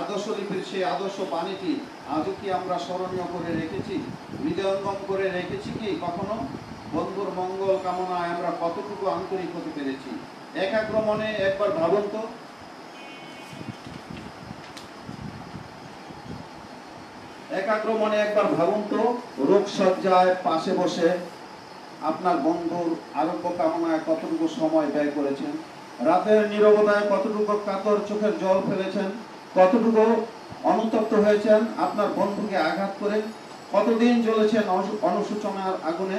S7: আদর্শ লিপির সেই আদর্শ বাণীটি আজও কি আমরা স্মরণীয় করে রেখেছি, হৃদয়ঙ্গম করে রেখেছি কি কখনো? বন্ধুর মঙ্গল কামনায় আমরা কতটুকু আন্তরিক হতে পেরেছি? একাগ্র মনে একবার ভাবুন তো, রোগসজ্জায় পাশে বসে আপনার বন্ধুর আরোগ্য কামনায় কতটুকু সময় ব্যয় করেছেন? রাতের নীরবতায় কতটুকু কাতর চোখের জল ফেলেছেন? কতটুকু অনুতপ্ত হয়েছেন আপনার বন্ধুকে আঘাত করে? কতদিন জ্বলেছেন অনুশোচনার আগুনে?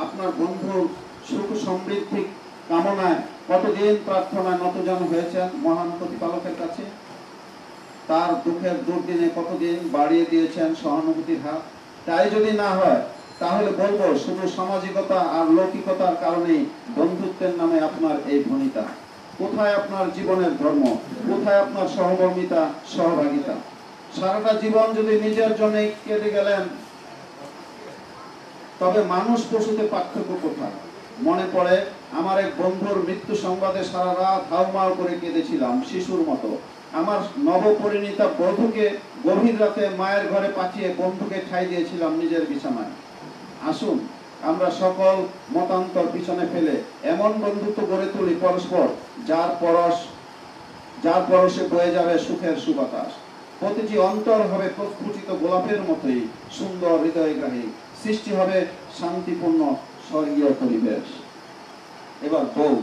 S7: আপনার বন্ধুর সুখ সমৃদ্ধি কামনায় কতদিন প্রার্থনায় নতজানু হয়েছেন মহান প্রতিপালকের কাছে? তার দুঃখের দুর্দিনে কতদিন বাড়িয়ে দিয়েছেন সহানুভূতির হাত? তাই যদি না হয়, তাহলে বলবো শুধু সামাজিকতা আর লৌকিকতার কারণেই বন্ধুত্বের নামে আপনার এই ভনিতা। কোথায় আপনার জীবনের ধর্ম? কোথায় আপনার সহমর্মিতা, সহভাগিতা? সারাটা জীবন যদি নিজের জন্য কেটে গেলেন, তবে মানুষ পশুতে পার্থক্য কোথায়? মনে পড়ে আমার এক বন্ধুর মৃত্যু সংবাদে সারা রাত হাউমাউ করে কেঁদেছিলাম শিশুর মতো। আমার নবপরিণীতা বধূকে গভীর রাতে মায়ের ঘরে পাঠিয়ে বন্ধুকে ঠাঁই দিয়েছিলাম নিজের বিছানায়। আসুন আমরা সকল মতান্তর পিছনে ফেলে এমন বন্ধুত্ব গড়ে তুলি পরস্পর, যার পরশে বয়ে যাবে সুখের সুবাতাস। প্রতিটি অন্তর হবে প্রস্ফুটিত গোলাপের মতোই সুন্দর হৃদয়গ্রাহী। সৃষ্টি হবে শান্তিপূর্ণ স্বর্গীয় পরিবেশ। এবার বউ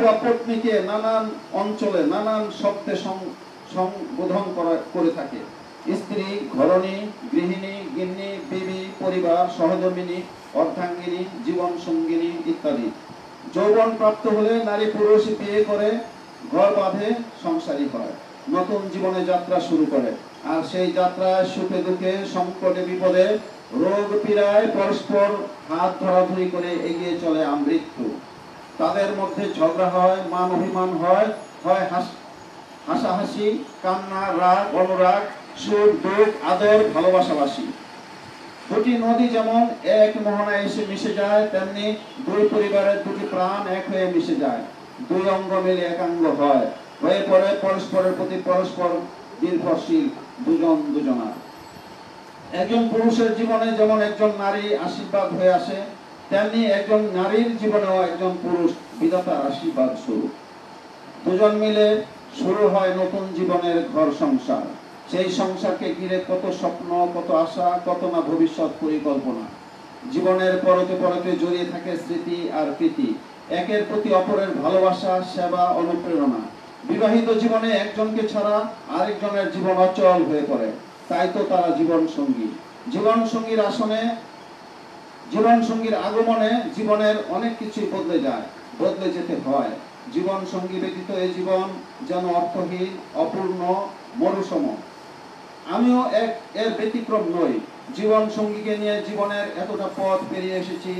S7: বা পত্নীকে নানান অঞ্চলে নানান শব্দে সম্বোধন করে থাকে। স্ত্রী, ঘরণী, গৃহিণী, গিন্নি, বিবি, পরিবার, সহধর্মিণী, অর্ধাঙ্গিনী, জীবন সঙ্গিনী ইত্যাদি। যৌবন প্রাপ্ত হলে নারী পুরুষ বিয়ে করে ঘর বাঁধে, সংসারী হয়, নতুন জীবনে যাত্রা শুরু করে। আর সেই যাত্রায় সুখে দুঃখে, সংকটে বিপদে, রোগ পীড়ায় পরস্পর হাত ধরাধরি করে এগিয়ে চলে আমৃত্যু। তাদের মধ্যে ঝগড়া হয়, মান অভিমান হয়, হাসাহাসি, কান্না, রাগ, অনুরাগ, সুখ দুঃখ, আদর, ভালোবাসাবাসি। দুটি নদী যেমন এক মোহনায় এসে মিশে যায়, তেমনি দুই পরিবারের দুটি প্রাণ এক হয়ে মিশে যায়। দুই অঙ্গ মিলে একাঙ্গ হয়ে পড়ে পরস্পরের প্রতি পরস্পর নির্ভরশীল, দুজন দুজনার। একজন পুরুষের জীবনে যেমন একজন নারী আশীর্বাদ হয়ে আসে, তেমনি একজন নারীর জীবনেও একজন পুরুষ বিধাতার আশীর্বাদ স্বরূপ। দুজন মিলে শুরু হয় নতুন জীবনের ঘর সংসার। সেই সংসারকে ঘিরে কত স্বপ্ন, কত আশা, কত না ভবিষ্যৎ পরিকল্পনা। জীবনের পরতে পরতে জড়িয়ে থাকে স্মৃতি আর প্রীতি, একের প্রতি অপরের ভালোবাসা, সেবা, অনুপ্রেরণা। বিবাহিত জীবনে একজনকে ছাড়া আরেকজনের জীবন অচল হয়ে পড়ে, তাই তো তারা জীবন সঙ্গী। জীবন সঙ্গীর আসনে, জীবন সঙ্গীর আগমনে জীবনের অনেক কিছুই বদলে যায়, বদলে যেতে হয়। জীবন সঙ্গী ব্যতীত এই জীবন যেন অর্থহীন, অপূর্ণ, মরুসম। আমিও এর ব্যতিক্রম নই। জীবন সঙ্গীকে নিয়ে জীবনের এতটা পথ পেরিয়ে এসেছি,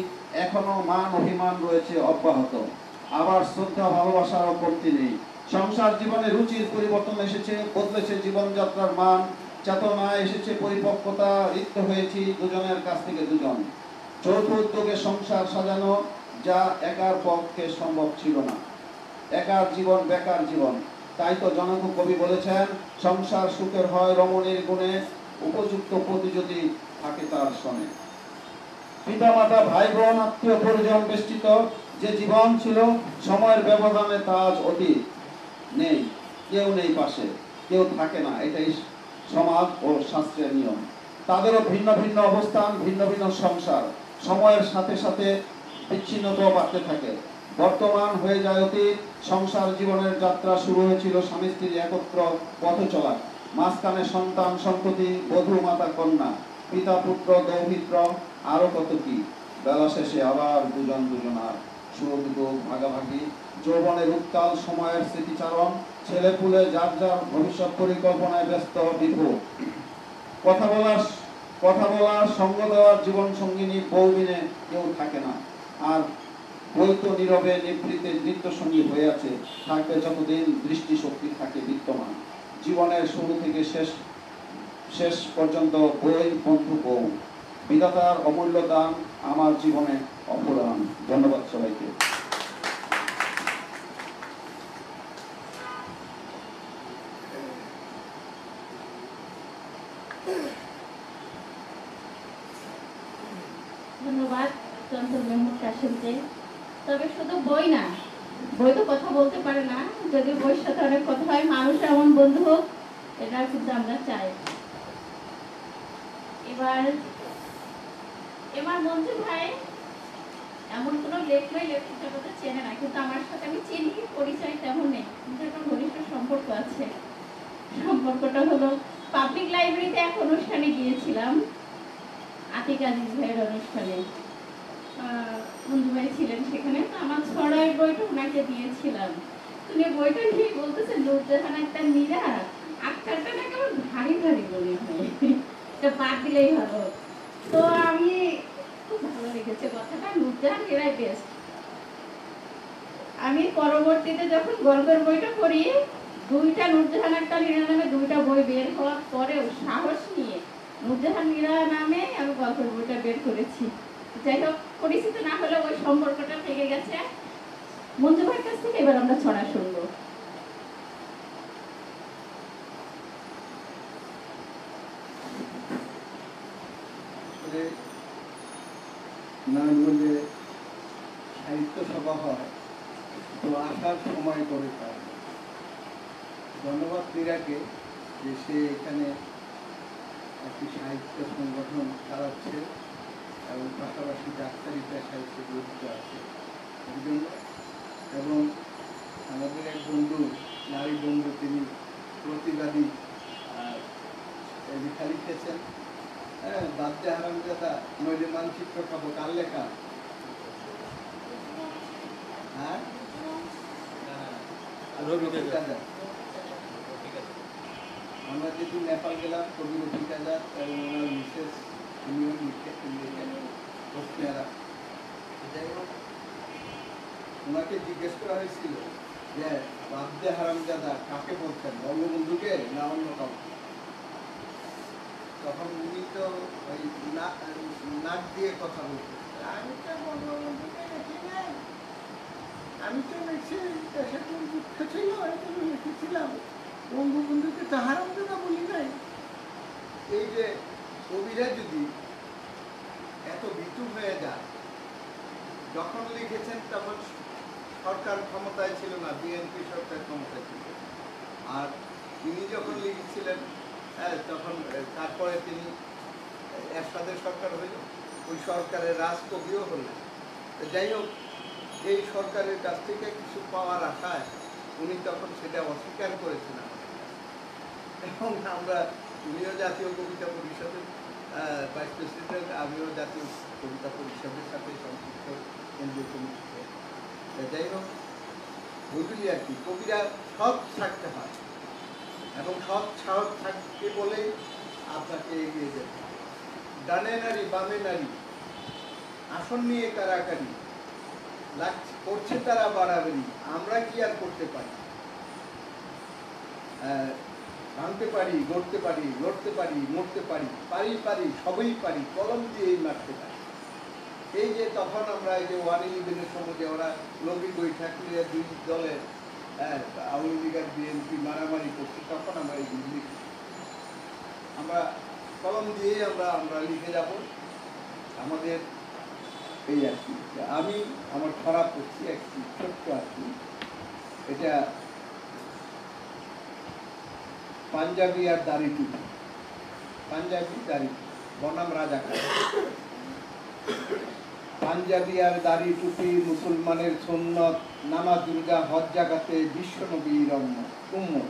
S7: এখনো মান অভিমান রয়েছে অব্যাহত, আবার শ্রদ্ধা ভালোবাসারও কমতি নেই। সংসার জীবনে রুচির পরিবর্তন এসেছে, বদলেছে জীবনযাত্রার মান, চেতনায় এসেছে পরিপক্কতা, রিক্ত হয়েছি দুজনের কাছ থেকে দুজন। যৌথ উদ্যোগে সংসার সাজানো যা একার পক্ষে সম্ভব ছিল না। একার জীবন বেকার জীবন। তাই তো জনক কবি বলেছেন, সংসার সুখের হয় রমণীর গুণে, উপযুক্ত পতি যদি থাকে তার সনে। পিতা মাতা, ভাই বোন, আত্মীয় পরিজন বেষ্টিত যে জীবন ছিল, সময়ের ব্যবধানে তা আজ অতীত। নেই, কেউ নেই পাশে, কেউ থাকে না, এটাই সমাজ ও শাস্ত্রের নিয়ম। তাদেরও ভিন্ন ভিন্ন অবস্থান, ভিন্ন ভিন্ন সংসার। সময়ের সাথে সাথে বিচ্ছিন্নতাও বাড়তে থাকে, বর্তমান হয়ে যায় অতীত। সংসার জীবনের যাত্রা শুরু হয়েছিল স্বামী স্ত্রীর একত্র পথ চলা, মাঝখানে সন্তান সন্ততি, বধূ মাতা কন্যা, পিতা পুত্র দৌহিত্র, আরো কত কি। বেলা শেষে আবার দুজন দুজনার, সুখ দুঃখ ভাগাভাগি, যৌবনের উত্তাল সময়ের স্মৃতিচারণ, ছেলে পুলে যার যার ভবিষ্যৎ পরিকল্পনায় ব্যস্ত বিভোর। কথা বলার সঙ্গ দেওয়ার জীবন সঙ্গিনী বউ বিনে কেউ থাকে না। আর বই তো নীরবে নিবৃত্তে নৃত্য সঙ্গী হয়ে আছে, থাকবে যতদিন দৃষ্টিশক্তি থাকে বিদ্যমান। জীবনের শুরু থেকে শেষ পর্যন্ত বই বন্ধু বউ। বিধাতার অমূল্য দান আমার জীবনে অপরাণ। ধন্যবাদ সবাইকে।
S6: ধন্যবাদ চঞ্চল মেহমুদ কাশেমকে। তবে শুধু বই না, বই তো কথা বলতে পারে না, যদি বইয়ের সাথে অনেক কথা হয়, মানুষ এমন বন্ধু হোক, এটা কিন্তু আমরা চাই। এবার মঞ্জু ভাই এমন কোনো লেখকই লেখকের কথা চেনে না, কিন্তু আমার সাথে আমি চিনি, পরিচয় তেমন নেই, কিন্তু একটা ঘনিষ্ঠ সম্পর্ক আছে। সম্পর্কটা হলো পাবলিক লাইব্রেরিতে এক অনুষ্ঠানে গিয়েছিলাম, আতিক আজিজ ভাইয়ের অনুষ্ঠানে। মঞ্জু ভাই ছিলেন সেখানে, তো আমার ছড়ার বইটা ওনাকে দিয়েছিলাম। উনি বইটা নিয়ে বলতেছে, নূরজাহান আক্তার মীরা আক্তারটা নাকি আমার ভারী ভারী মনে হয়, এটা বাদ দিলেই হলো। তো আমি খুব ভালো লেগেছে কথাটা, নূরজাহান মীরাই বেস্ট। আমি পরবর্তীতে যখন গল্পের বইটা পড়ি, দুইটা নূরজাহান আক্তার মীরা নামে দুইটা বই বের হওয়ার পরেও সাহস নিয়ে নূরজাহান মীরা নামে আমি গল্পের বইটা বের করেছি। যাই হোক, পরিচিত না হলে ওই সম্পর্কটা থেকে গেছে। মঞ্জু ভাইয়ের কাছ থেকে এবার আমরা ছড়া শুনবো।
S5: নারায়ণগঞ্জে সাহিত্য সভা হয়, তো আসার সময় করে তার ধন্যবাদ মীরাকে যে সে এখানে একটি সাহিত্য সংগঠন চালাচ্ছে এবং পাশাপাশি ডাক্তারি পেশায় সে জড়িত আছে। এবং আমাদের এক বন্ধু, নারী বন্ধু, তিনি প্রতিবাদী লেখা লিখেছেন, হ্যাঁ, বাদ্যা হারামজাদা নইলে মানচিত্র খাবো, কার লেখা? হ্যাঁ, আমরা যেদিন নেপাল গেলাম, কবি রফিক আজাদ এবং ওনার মিসেস, উনিও লিখেছেন হোসনিয়ারা। যাই হোক, ওনাকে জিজ্ঞেস করা হয়েছিল যে বাদ্যা হারামজাদা কাকে বলছেন, বঙ্গবন্ধুকে না অন্য কাউকে? তখন উনি তো ওই নাক দিয়ে কথা বলতেন, আমি তো বঙ্গবন্ধুকে দেখি নাই, আমি তো লিখছি দেশের কোন দুঃখ ছিল, এটা লিখেছিলাম, বঙ্গবন্ধুকে তো হারামজাদা বলি নাই।
S15: এই যে কবিরা যদি এত ভীতু হয়ে যায়, যখন লিখেছেন তখন সরকার ক্ষমতায় ছিল না, বিএনপি সরকার ক্ষমতায় ছিল। আর তিনি যখন লিখেছিলেন তখন তারপরে তিনি এরশাদের সরকার হইল, ওই সরকারের রাজকবিও হলেন। যাই হোক, এই সরকারের কাছ থেকে কিছু পাওয়ার আশায় উনি তখন সেটা অস্বীকার করেছেন। এবং আমরা, উনিও জাতীয় কবিতা পরিষদের ভাইস প্রেসিডেন্ট, আমিও জাতীয় কবিতা পরিষদের সাথে সংযুক্ত কেন্দ্রীয় কমিটিতে। যাই হোক, ওইগুলি আর কি, কবিরা সৎ থাকতে হয় এবং সৎ সাহস থাকতে বলেই আপনাকে এগিয়ে যেতে হয়। ডানে নারী বামে নারী, আসন নিয়ে কারাকারি করছে তারা বাড়াবাড়ি, আমরা কি আর করতে পারি? ভাঙতে পারি, গড়তে পারি, লড়তে পারি, মরতে পারি, পারি পারি সবই পারি, কলম দিয়েই মারতে পারি। এই যে তখন আমরা এই যে 111-এর সময় যে ওরা লবি বৈঠক নিয়ে দুই দলের আওয়ামী লীগ আর বিএনপি মারামারি করছি, তখন আমরা এইগুলি লিখি। আমরা কলম দিয়েই আমরা লিখে যাব আমাদের এই আর কি। আমি আমার খারাপ করছি একটি ছোট্ট আর কি, এটা পাঞ্জাবি আর দাড়ি টুপি, পাঞ্জাবি দাড়ি বনাম রাজাকার। পাঞ্জাবি আর দাড়ি টুপি মুসলমানের সুন্নত, নামাজ দুর্গা হজ জাগাতে বিশ্ব নবীর উম্মত।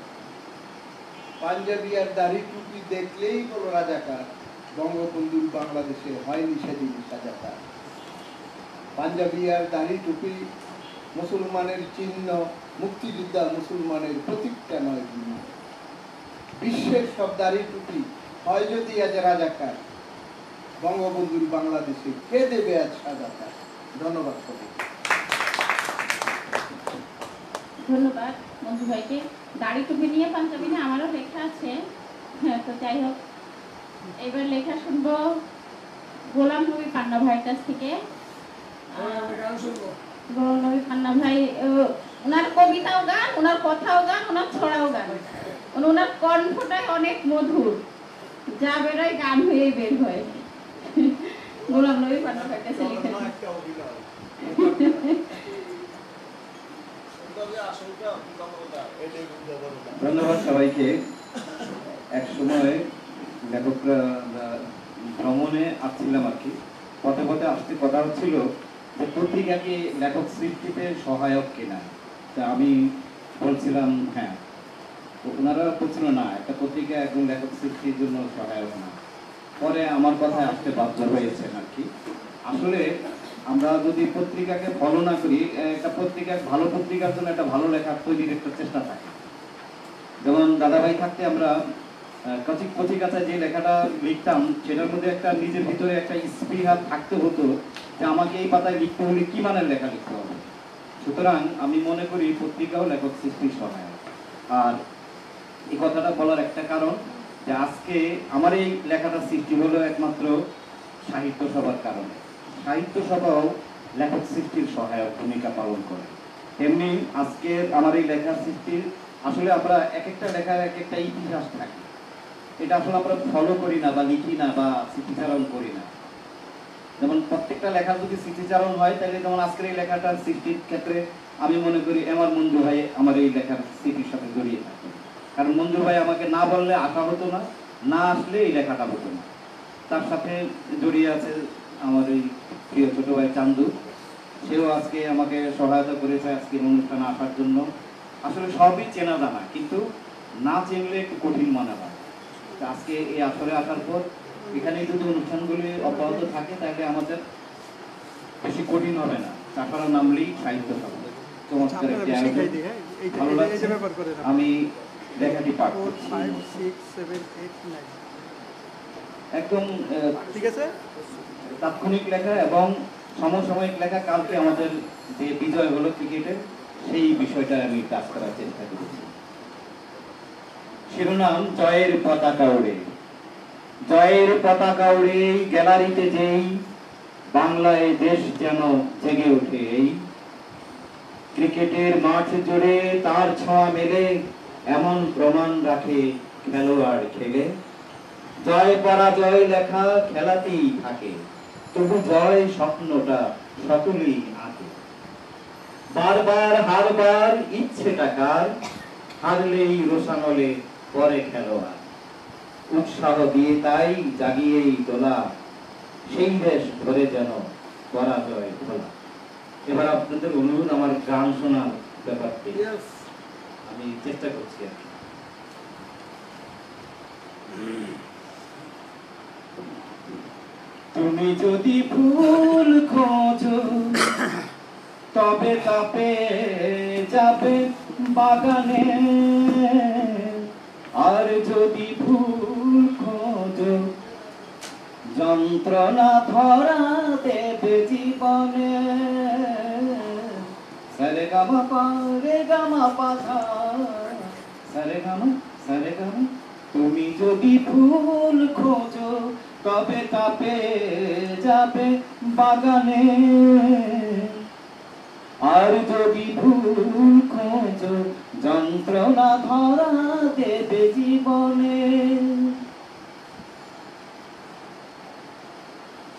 S15: পাঞ্জাবি আর দাড়ি টুপি দেখলেই বলো রাজাকার, বঙ্গবন্ধুর বাংলাদেশে হয়নি সেদিন সাজাকার। পাঞ্জাবি আর দাড়ি টুপি মুসলমানের চিহ্ন, মুক্তিযোদ্ধা মুসলমানের প্রতীকটা নয় ভিন্ন। বিশ্বের সব দাড়ি টুপি হয় যদি আজ রাজাকার, বঙ্গবন্ধুর বাংলাদেশে কে দেবে আজ সাজাকার? ধন্যবাদ সবাইকে।
S6: ধন্যবাদ মঞ্জু ভাইকে। দাড়ি টুপি নিয়ে পাঞ্জাবি নিয়ে আমারও লেখা আছে। হ্যাঁ, তো যাই হোক, এবার লেখা শুনবো গোলাম নবী পান্না ভাইয়ের কাছ থেকে। গোলাম নবী পান্না ভাই, ওনার কবিতাও গান, ওনার কথাও গান, ওনার ছড়াও গান, ওনার কণ্ঠটাই অনেক মধুর, যা বেরোয় গান হয়েই বের হয়। গোলাম নবী পান্না ভাইয়ের কাছে লিখেছেন।
S8: ধন্যবাদ সবাইকে। এক সময় লেখকরা ভ্রমণে আসছিলাম আর কি, পথে পথে আসতে কথা হচ্ছিল যে পত্রিকাকে লেখক সৃষ্টিতে সহায়ক কিনা। তা আমি বলছিলাম হ্যাঁ। ওনারা বলছিল না, একটা পত্রিকা একজন লেখক সৃষ্টির জন্য সহায়ক না। পরে আমার কথায় আসতে বাধ্য হয়েছেন আর কি। আসলে আমরা যদি পত্রিকাকে ফলো না করি, একটা পত্রিকা, ভালো পত্রিকার জন্য একটা ভালো লেখা তৈরির একটা চেষ্টা থাকে। যেমন দাদাভাই থাকতে আমরা কচিকাচায় যে লেখাটা লিখতাম, সেটার মধ্যে একটা নিজের ভিতরে একটা স্পৃহা থাকতে হতো যে আমাকে এই পাতায় লিখতে হলে কি মানের লেখা লিখতে হবে। সুতরাং আমি মনে করি পত্রিকাও লেখক সৃষ্টির সহায়ক। আর এই কথাটা বলার একটা কারণ যে আজকে আমার এই লেখাটা সৃষ্টি হলো একমাত্র সাহিত্য সভার কারণে। সাহিত্য সভাও লেখক সৃষ্টির সহায়ক ভূমিকা পালন করে। তেমনি আজকে আমার এই লেখার সৃষ্টির, আসলে আমরা এক একটা লেখার এক একটা ইতিহাস থাকে, এটা আসলে আমরা ফলো করি না বা লিখি না বা স্মৃতিচারণ করি না। যেমন প্রত্যেকটা লেখা যদি স্মৃতিচারণ হয়, তাহলে যেমন আজকের এই লেখাটার সৃষ্টির ক্ষেত্রে আমি মনে করি আমার মঞ্জু ভাই আমার এই লেখার স্মৃতির সাথে জড়িয়ে থাকে। কারণ মঞ্জু ভাই আমাকে না বললে আশা হতো না, না আসলে এই লেখাটা হতো না। তার সাথে জড়িয়ে আছে আমার এই প্রিয় ছোট ভাই চান্দু, সেও আজকে আমাকে সহায়তা করেছে আজকের অনুষ্ঠানে আসার জন্য। আসলে সবই চেনা জানা, কিন্তু না চিনলে একটু কঠিন মনে হয়। আজকে এই আসরে আসার পর এখানে যদি অনুষ্ঠানগুলি অব্যাহত থাকে, তাহলে আমাদের বেশি কঠিন হবে না। চাষারা নামলেই সাহিত্য সভা, চমৎকার একটি আয়োজন, ভালো লাগছে। আমি লেখাটি পাঠ করছি। একদম ঠিক আছে, তাৎক্ষণিক লেখা এবং সমসাময়িক লেখা। কালকে আমাদের যে বিজয় হলো ক্রিকেটের, সেই বিষয়টা আমি কাজ করার চেষ্টা করেছি। শিরোনাম জয়ের পতাকা উড়ে। জয়ের পতাকা উড়ে গ্যালারিতে যেই, বাংলায় দেশ যেন জেগে ওঠে। এই ক্রিকেটের মাঠ জুড়ে তার ছোঁয়া মেলে, এমন প্রমাণ রাখে খেলোয়াড় খেলে। জয় পরাজয় লেখা খেলাতেই থাকে, তবু জয় স্বপ্নটা সকলেই আঁকে। বারবার হারবার ইচ্ছে টাকার, হারলেই রোশানলে পরে খেলোয়াড়। উৎসাহ দিয়ে তাই জাগিয়েই তোলা, সেই দেশ ধরে যেন পরাজয় খোলা। এবার আপনাদের অনুরোধ আমার গান শোনার ব্যাপারটি আমি চেষ্টা করছি আর কি। তুমি যদি ফুল খোঁজো তবে তাপে যাবে বাগানে, আর যদি ফুল খোঁজো যন্ত্রণা ধরা দেবে জীবনে। সারে গামা পা রে গামা পা ধা, সারে গামা সারে গামা। তুমি যদি ফুল খোঁজো তবে তাপে যাবে বাগানে, আর যদি ফুল খোঁজো যন্ত্রণা ধরা দেবে জীবনে।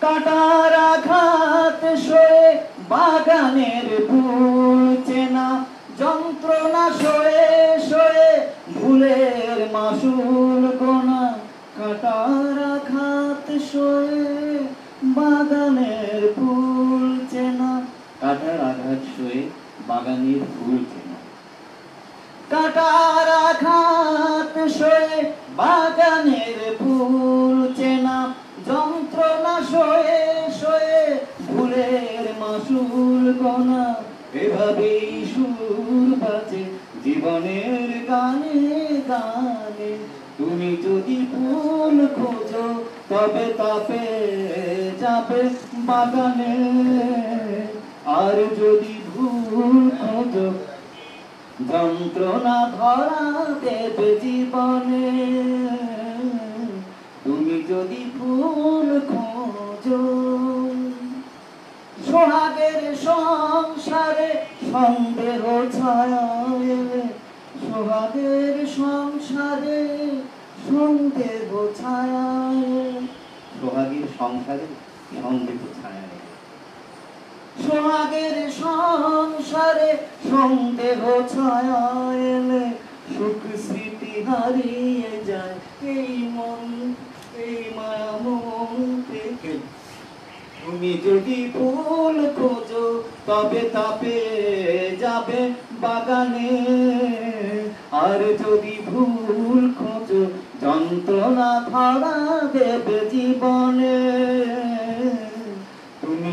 S8: কাটার আঘাত সয়ে বাগানের ফুল চেনা, যন্ত্রণা সয়ে সয়ে ভুলের মাসুল গোনা। কাটার আঘাত সয়ে বাগানের ফুল চেনা, কাটার আঘাত সয়ে বাগানের ফুল চেনা। কাটার আঘাত সয়ে বাগানের ফুল চেনা, যন্ত্রণা সয়ে সয়ে ভুলের মাসুল গোনা। এভাবেই সুর বাজে জীবনের গানে গানে। তুমি যদি ফুল খোঁজো তবে তাপে যাবে বাগানে, আর যদি ভুল খোঁজো যন্ত্রণা ধরা দেবে জীবনে। তুমি যদি ফুল খোঁজো সোহাগের সংসারে সন্দেহ ছায়া এলে, সোহাগের সংসারে সন্দেহ ছায়া এলে, সোহাগের সংসারে সন্দেহ ছায়া এলে। সোহাগের সংসারে সন্দেহ ছায়া এলে, সুখ স্মৃতি হারিয়ে যায় এই মন এই মায়া মন থেকে। তুমি যদি ফুল খোঁজো তবে তাপে যাবে বাগানে, আর যদি ভুল খোঁজো যন্ত্রণা ধরা দেবে জীবনে। তুমি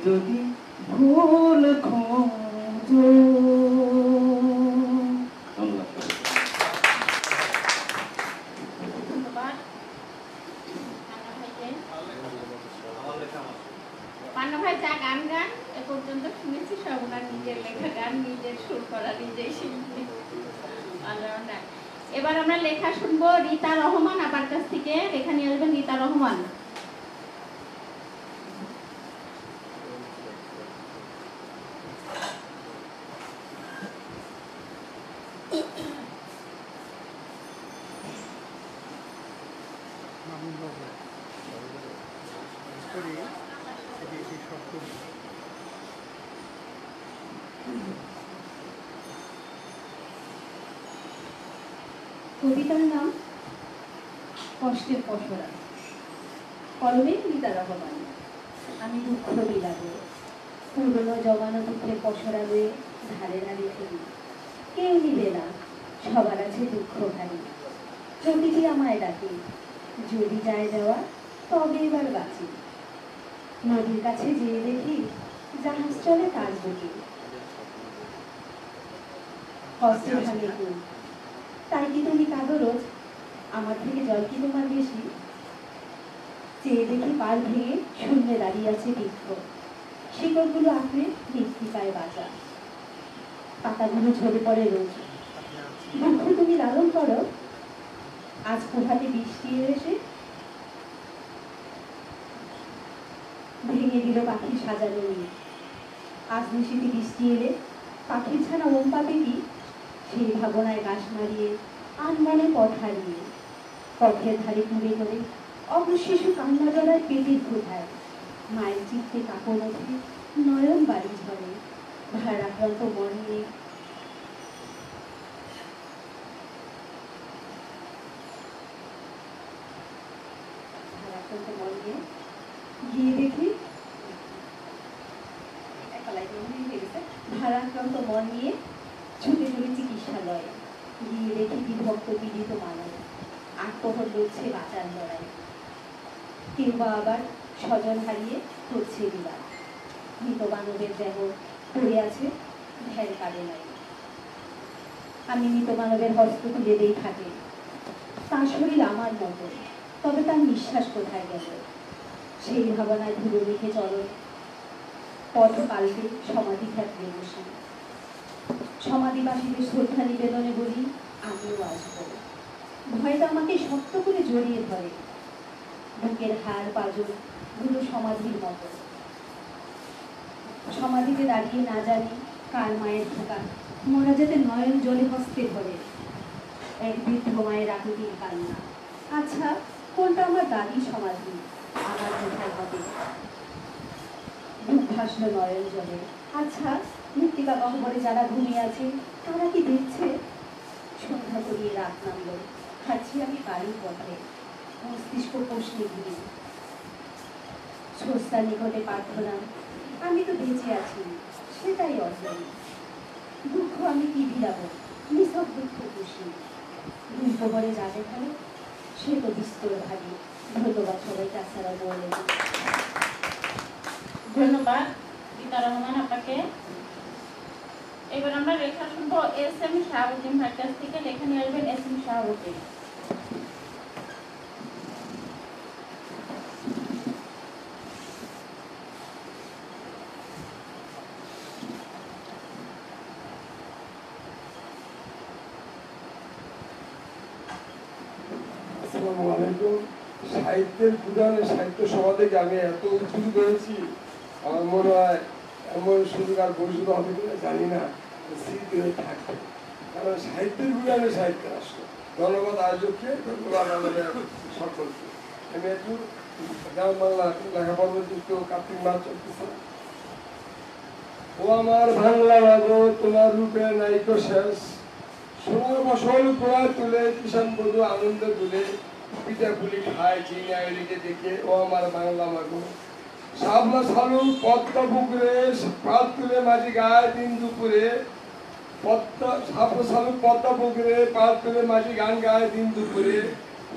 S8: যদি ভুল খোঁজো।
S6: পান্না ভাই যা গান গান এ পর্যন্ত শুনেছি সব ওনার নিজের লেখা গান, নিজের সুর করা, নিজেই শিল্পী। এবার আমরা লেখা শুনবো রীতা রহমান আপার কাছ থেকে। লেখা নিয়ে আসবেন রীতা রহমান।
S14: কবিতার নাম কষ্টের পসরা, কলমে রীতা রহমান। আমি দুঃখ বিলাবে পুরনো জমানো দুঃখের পসরা লয়ে ধারে ধারে ফেলি। কেউ নিবে না, সবার আছে দুঃখ ভারী। প্রকৃতি আমায় ডাকে, যদি যায় যাওয়া তবে এবার বাঁচি। নদীর কাছে যেয়ে দেখি জাহাজ চলে কাজ বুকে। কষ্টের ভাঙে কুল, তাই কি তুমি কাঁদো রোজ? আমার থেকে জল কি তোমার বেশি? চেয়ে দেখি পাল ভেঙে শূন্যে দাঁড়িয়ে আছে বৃক্ষ। শিকড়গুলো আঁকড়ে মৃত্তিকায় বাঁচা, পাতাগুলো ঝরে পড়ে রোজ। দুঃখ তুমি লালন করো, আজ প্রভাতে বৃষ্টি এসে ভেঙে দিল পাখির সাজানো নিয়ে। আজ নিশীথে বৃষ্টি এলে পাখির ছানা ওম পাবে কি? সেই ভাবনায় গাছ মারিয়ে আনমনে পথ হারিয়ে।
S16: পথের ধারে ঘুরে ঘুরে অগ্রশিশু কান্না জড়ায় পেটের ক্ষুধায় মায়ের চিত্তে কাপড় ওঠে নয়ন বাড়ি ঝরে ভারাক্রান্ত মন নিয়ে গিয়ে দেখি ভারাক্রান্ত মন নিয়ে ছুটে চলে চিকিৎসালয়ে গিয়ে দেখি বিভক্ত পীড়িত মানুষ আত্মহত্যা লড়ছে বাঁচার লড়াই কেউ বা আবার স্বজন হারিয়ে করছে বিবাদ মৃত মানবের দেহ পড়ে আছে ধ্যান কাটে নাই আমি মৃত মানবের হস্ত তুলে দিই থাকে তার শরীর আমার মতো তবে তার নিঃশ্বাস কোথায় গেল সেই ভাবনায় ধুলো রেখে চলো পথ পাল্টে সমাধি ক্ষেত্রে বসি সমাধিবাসীদের শ্রদ্ধা নিবেদনে বলি আমিও আসবো ভয়টা আমাকে শক্ত করে জড়িয়ে ধরে বুকের হাড় পাজর গুলো সমাধির মতো সমাধিতে দাঁড়িয়ে না জানি কার মায়ের ঢোকা মোরা যাতে নয়ন জলে হস্তে ধরে এক বৃদ্ধ মায়ের আকুতির কান্না আচ্ছা কোনটা আমার দাদি সমাধি আমার কোথায় হবে বুক ভাসল নয়ন জলে আচ্ছা মৃত্তিকা গহ্বরে যারা ঘুমিয়ে আছে তারা কি দেখছে সন্ধ্যা করিয়ে রাত নামল খাচ্ছি আমি বাড়ির পথে মস্তিষ্ক প্রশ্নে ঘুরি স্রষ্টার নিকটে প্রার্থনা আমি তো বেঁচে আছি সেটাই অর্জন দুঃখ আমি কি ভিড়াবো নিঃসব দুঃখ খুশি দুই প্রহরে যাবে ভালো সে তো বিস্তর ভাবি ধন্যবাদ সবাই তাছাড়া বলে
S6: ধন্যবাদ গীতা রহমান আপনাকে। এবার আমরা লেখা শুনবো এস এম শাহাবুদ্দিন ভাইয়ের কাছ থেকে। লেখা নিয়ে আসবেন এস এম শাহাবুদ্দিন।
S11: আসসালামু আলাইকুম। সাহিত্যের গুণানে সাহিত্য সভা থেকে আমি এত উৎফুল্ল করেছি আমার মনে হয় এমন সুযোগ আর ভবিষ্যৎ হবে কিনা জানি না, স্মৃতি হয়ে থাকবে, কারণ সাহিত্যের গুণানে সাহিত্য রাষ্ট্র। ধন্যবাদ আয়োজককে, ধন্যবাদ আমাদের সকলকে। আমি একটু গ্রাম বাংলা লেখাপড়া যুক্ত কার্তিক মাস চলতেছে। ও আমার বাংলা বাবু তোমার রূপে নাইকো শেষ, সোনার ফসল কুড়ায় তুলে কিষান বধু আনন্দ তুলে পিঠা পুলি খায় চিংড়িকে দেখে। ও আমার বাংলা মাগো শাপলা শালু পদ্মা পুকুরে পাত তুলে মাঝি গায়ে দিন দুপুরে, শাপলা শালু পদ্মা পুকুরে পাত তুলে মাঝি গান গায়ে দিন দুপুরে,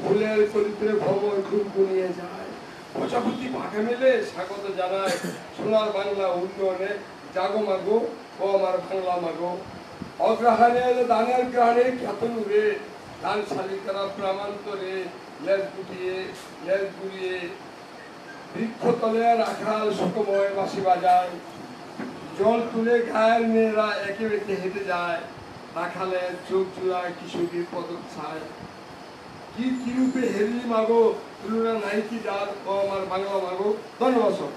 S11: ফুলের চরিত্রে ভ্রমণ গুনগুনিয়ে যায়, প্রজাপতি পাখা মেলে স্বাগত জানায় সোনার বাংলা উন্নয়নে। জাগো মাগো ও আমার বাংলা মাগো অগ্রহাণের দানের গ্রহণে খ্যাত নুরে, ধান শালিকারা প্রামান্তরে লেজ গুড়িয়ে বৃক্ষতলে রাখাল সুখময় বাঁশি বাজায়, জল তুলে গায়ের মেয়েরা একে বেঁকে হেঁটে যায়, রাখালের চোখ চূড়ায় কিশোরীর পদক ছায়। কি রূপে হেরি মাগো তুলনা নাই কি যার ও আমার বাংলা মাগো। ধন্যবাদ সব।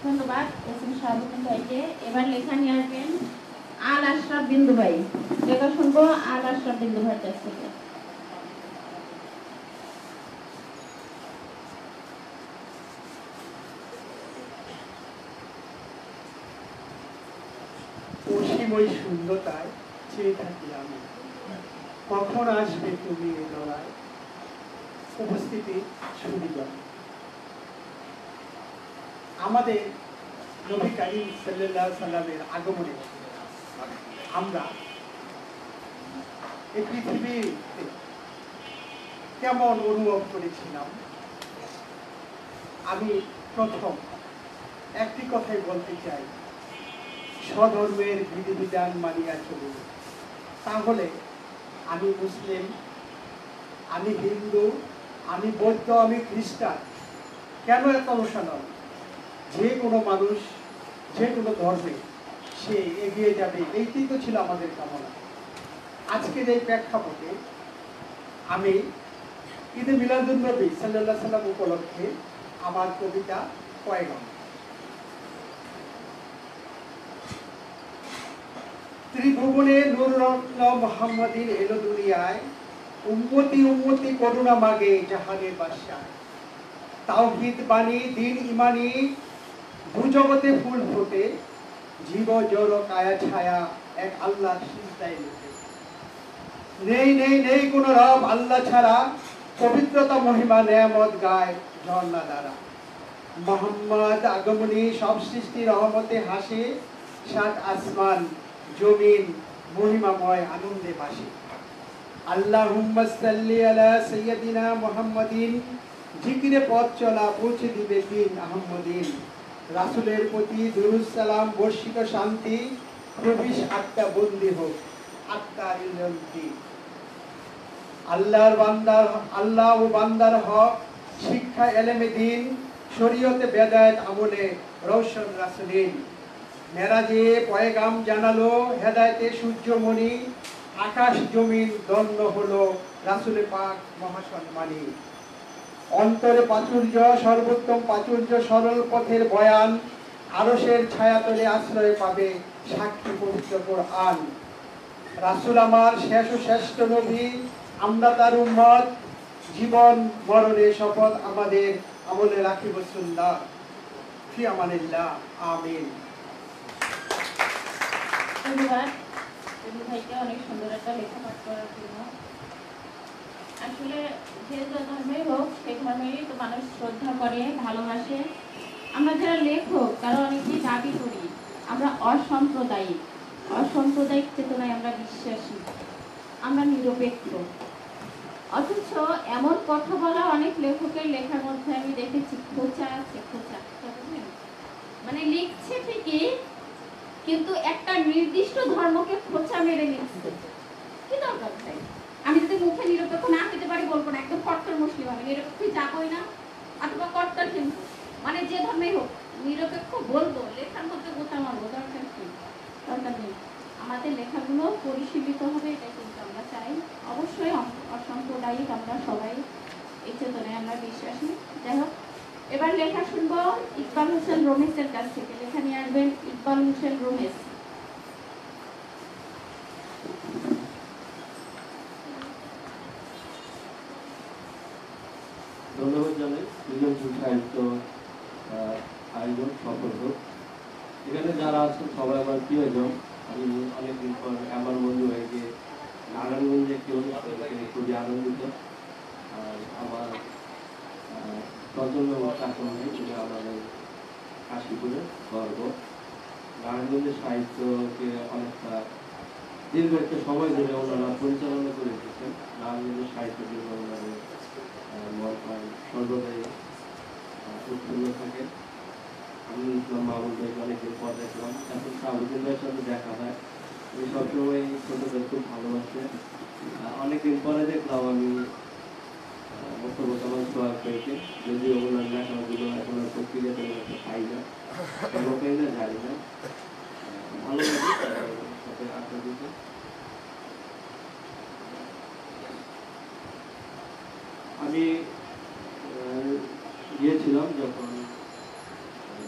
S6: ধন্যবাদ এস এম শাহাবুদ্দিন ভাইকে। এবার লেখা নিয়ে আসবেন আল আশরাফ বিন্দু ভাই। লেখা শুনবো আল আশরাফ বিন্দু ভাইয়ের কাছ থেকে।
S2: অসীময় শূন্যতায় চেয়ে থাকি আমি, কখন আসবে তুমি এ লড়াই, উপস্থিতি সুবিধা। আমাদের নবী কারীম সাল্লাল্লাহু আলাইহি সাল্লামের আগমনে আমরা এই পৃথিবীতে কেমন অনুভব করেছিলাম। আমি প্রথম একটি কথাই বলতে চাই, স্বধর্মের বিধিবিধান মানিয়া চলুন, তাহলে আমি মুসলিম, আমি হিন্দু, আমি বৌদ্ধ, আমি খ্রিস্টান, কেন এত অনুশীলন? যে কোনো মানুষ যে কোনো ধর্মে সে এগিয়ে যাবে, এইটাই তো ছিল আমাদের কামনা। আজকের এই প্রেক্ষাপটে আমি ঈদে মিলাদুন্নবী সাল্লাল্লাহু আলাইহি সাল্লাম উপলক্ষে আমার কবিতা পয়গাম।
S17: ত্রিভুবনে নুররত্ন মোহাম্মদিন এলো দুনিয়ায়, উম্মতি উম্মতি করুণা মাগে জাহানের বাদশাহ। তাওহীদ বাণী দিন ইমানি ভূজগতে ফুল ফোটে, জীব জড় কায়া ছায়া এক আল্লাহর সিজদায় লুটে। নেই নেই নেই কোন রব আল্লাহ ছাড়া, পবিত্রতা মহিমা নেয়ামত গায় ঝর্ণা দ্বারা। মোহাম্মদ আগমনী সব সৃষ্টি রহমতে হাসে, সাত আসমান জমিন মহিমাময় আনন্দে ভাসে। আল্লাহুম্মা সাল্লি আলা সাইয়্যিদিনা মুহাম্মাদিন, জিকিরে পথ চলা পৌঁছে দিবে দিন আহমদিন। রাসূলের প্রতি দুরূদ সালাম বর্ষিত শান্তি, প্রবিশ আত্মা বন্দী হোক আত্মার শান্তি। আল্লাহর বান্দার আল্লাহ ও বান্দার হক, শিক্ষা এলেমে দিন, শরীয়তে বেদায়েত আমলে রওশন রাসূলিন। মেরাজে পয়গাম জানালো হেদায়েতে সূর্যমণি, আকাশ জমিন দণ্ড হলো রাসূলে পাক মহাসম্মানী। অন্তরে প্রাচুর্য সর্বোত্তম প্রাচুর্য, সরল পথের বয়ান, আরশের ছায়াতলে আশ্রয় পাবে সাক্ষী পবিত্র কোরআন। রাসূল আমার শেষ ও শ্রেষ্ঠ নবী, আমরা তার উম্মত, জীবন মরণে শপথ আমাদের আমলে রাখিব সুন্নাত। ফি আমানিল্লাহ, আমিন।
S6: ধন্যবাদ রবি ভাইকে অনেক সুন্দর একটা লেখা পাঠ করার জন্য। আসলে যে ধর্মেই হোক সেই ধর্মেরই তো মানুষ শ্রদ্ধা করে, ভালোবাসে। আমরা যারা লেখক তারা অনেকেই দাবি করি আমরা অসাম্প্রদায়িক, অসাম্প্রদায়িক চেতনায় আমরা বিশ্বাসী, আমরা নিরপেক্ষ। অথচ এমন কথা বলা অনেক লেখকের লেখার মধ্যে আমি দেখেছি খোঁচা আছে, খোঁচা, মানে লিখছে ঠিকই কিন্তু একটা নির্দিষ্ট ধর্মকে খোঁচা মেরে লিখছে। কি দরকার ভাই? আমি যদি মুখে নিরপেক্ষ না হতে পারি বলবো না একদম কট্টর মুসলিম, আমি নিরপেক্ষ যাবই না, অথবা কট্টর হিন্দু, মানে যে ধর্মেই হোক নিরপেক্ষ বলবো, লেখার মধ্যে গোতা মারবো, দরকার কি? দরকার নেই। আমাদের লেখাগুলো পরিশীলিত হবে, এটা কিন্তু আমরা চাই। অবশ্যই অসাম্প্রদায়িক আমরা সবাই, এই চেতনায় আমরা বিশ্বাসী। যাই হোক, এবার লেখা শুনবো ইকবাল হোসেন রমেশের কাছ থেকে। লেখা নিয়ে আসবেন ইকবাল হোসেন রমেশ।
S18: ধন্যবাদ জানাই সৃজনশীল সাহিত্য আয়োজন সফল হোক। এখানে যারা আছেন সবাই আমার প্রিয়জন। আমি অনেকদিন পর আমার বন্ধু হয়ে নারায়ণগঞ্জে একটি অনুষ্ঠান থেকে খুবই আনন্দিত। আর আমার প্রজন্ম কাকন নেই, এটা আমাদের কাশীপুরের গর্ব। নারায়ণগঞ্জের সাহিত্যকে অনেকটা দীর্ঘ একটা সময় ধরে ওনারা পরিচালনা করে এসেছেন। নারায়ণগঞ্জের সাহিত্যের জন্য ওনাদের মন সর্বদাই উৎফুল্ল থাকে। আমি ইসলাম মাহমুদ ভাইকে অনেকদিন পর দেখলাম, এখন সাবুদ্দিন ভাইয়ের সাথে দেখা হয়। আমি সবসময় ছোটদের খুব ভালোবাসে। অনেকদিন পরে দেখলাম আমি মোস্তফা কামাল সোহাগ ভাইকে, যদিও ওনার লেখাগুলো এখন আর পত্রিকা তেমন একটা পাই না, কেন পাই না জানি না। ভালো লাগে সাথে আড্ডা দিতে। আমি গিয়েছিলাম যখন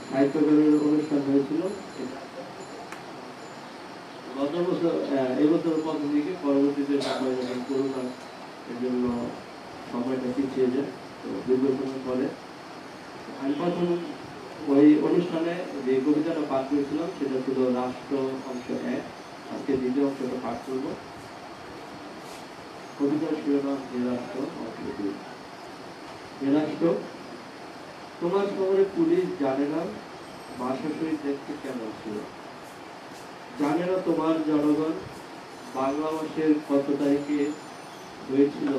S18: সাহিত্যকরণের অনুষ্ঠান হয়েছিল গত বছর, এবছর প্রথম দিকে, পরবর্তীতে সময় যখন করোনার এর জন্য সময়টা পিছিয়ে যায়, তো দীর্ঘ সময় পরে আমি প্রথম ওই অনুষ্ঠানে যে কবিতাটা পাঠ করেছিলাম সেটা ছিল রাষ্ট্র অংশ 1। আজকে দ্বিতীয় অংশটা পাঠ করবো। কবিতার শিরোনাম হে রাষ্ট্র অংশ 2। হে রাষ্ট্র, তোমার শহরে পুলিশ জানে না ভাষা শহীদ দেখতে কেমন ছিল, জানে না তোমার জনগণ বাংলা মাসের কত তারিখে হয়েছিল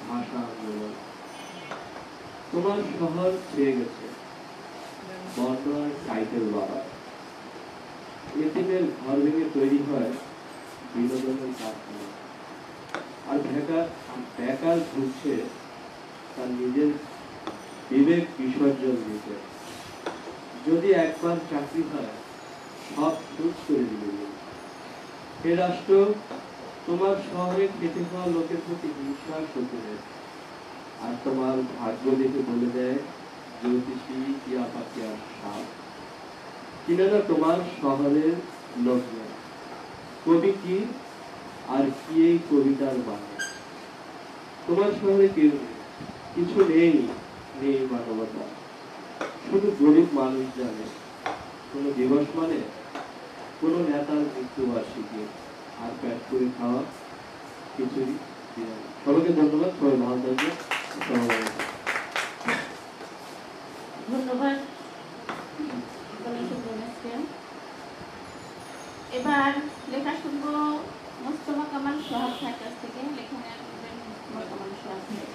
S18: ভাষা আন্দোলন। তোমার শহর ছেয়ে গেছে বর্ণার টাইটেল বাবা, এতিমের ঘর ভেঙে তৈরি হয় বিনোদনের কারখানা। আর বেকার ঘুরছে তার নিজের বিবেক বিসর্জন দিতে। যদি একবার চাকরি হয় সব সুদ করে দিবে। হে রাষ্ট্র, তোমার শহরে খেতে খাওয়া লোকের প্রতি হিংসা শত্রুরে, আর তোমার ভাগ্য দেখে বলে দেয় জ্যোতিষী টিয়া পাখি আর সাপ, কিনা না তোমার শহরের লোকজন। কবি কি আর কি এই কবিতার মানে? তোমার শহরে কেউ নেই, কিছু নেই, নেই মানবতা, শুধু গরিব মানুষ জানে কোনো দিবস মানে কোনো নেতার মৃত্যুবার্ষিকী, আর প্যাট করে খাওয়া কিছুই দিয়ে না। সবাইকে ধন্যবাদ, সবাই ভালো থাকবে।
S6: ধন্যবাদ। এবার লেখা শুনবো মোস্তফা কামাল সোহাগ ভাইয়ের কাছ থেকে। লেখা করবেন মোস্তফা কামাল সোহাগ ভাই।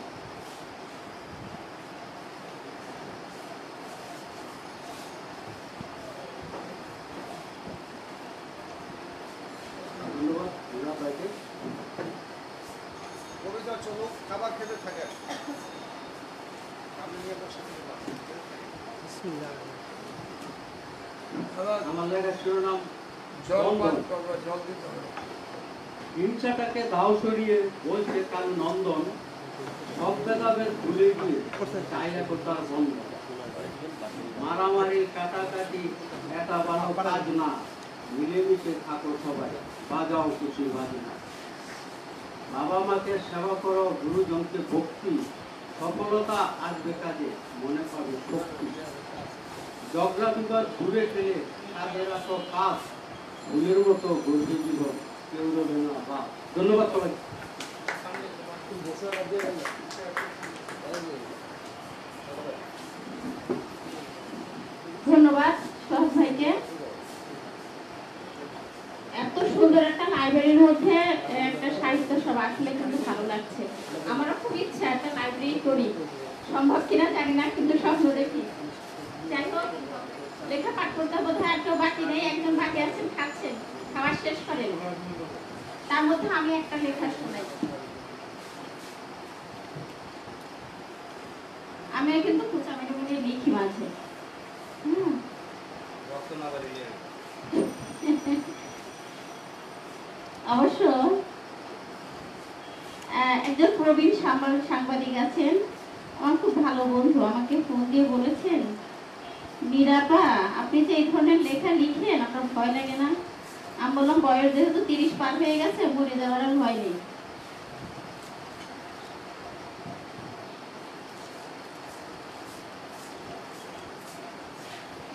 S7: ধন্যবাদ ভাইকে। কবিতা চলুক, খাবার খেতে থাকেন।
S10: আমার লেখার শিরোনাম হিংসাটাকে দাও সরিয়ে বলছে কাল নন্দন, সব ভেদাভেদ ভুলে গিয়ে চাইলে কোথার বন্ধ। মারামারি কাটাকাটি এটা বানাও কাজ না, মিলেমিশে থাকো সবাই, বাজাও খুশি বাজনা। বাবা মাকে সেবা করো, গুরুজনকে ভক্তি, সফলতা আসবে কাজে, মনে পাবে শক্তি। ঝগড়া বিবাদ দূরে ফেলে সাথে রাখো কাজ, ভুলের মতো গর্জে জীবন, কেউ রবে না বাপ। ধন্যবাদ সবাই।
S6: ধন্যবাদ সোহাগ ভাইকে। এত সুন্দর একটা লাইব্রেরির মধ্যে একটা সাহিত্য সভা, আসলে কিন্তু ভালো লাগছে। আমারও খুব ইচ্ছা একটা লাইব্রেরি করি, সম্ভব কিনা জানি না, কিন্তু স্বপ্ন দেখি। যাই হোক, লেখা পাঠ করতে বোধ হয় কেউ বাকি নেই, একজন বাকি আছেন, খাচ্ছেন, খাওয়া শেষ করেন। তার মধ্যে আমি একটা লেখা শোনাই। আমি কিন্তু কুচামেরি মিলিয়ে লিখি মাঝে। অবশ্য একজন প্রবীণ সাংবাদিক আছেন, আমার খুব ভালো বন্ধু, আমাকে ফোন দিয়ে বলেছেন, মীরাপা আপনি যে এই ধরনের লেখা লিখেন, আপনার ভয় লাগে না? আমি বললাম, বয়স যেহেতু 30 পার হয়ে গেছে, মরে যাওয়ার আর ভয় নেই।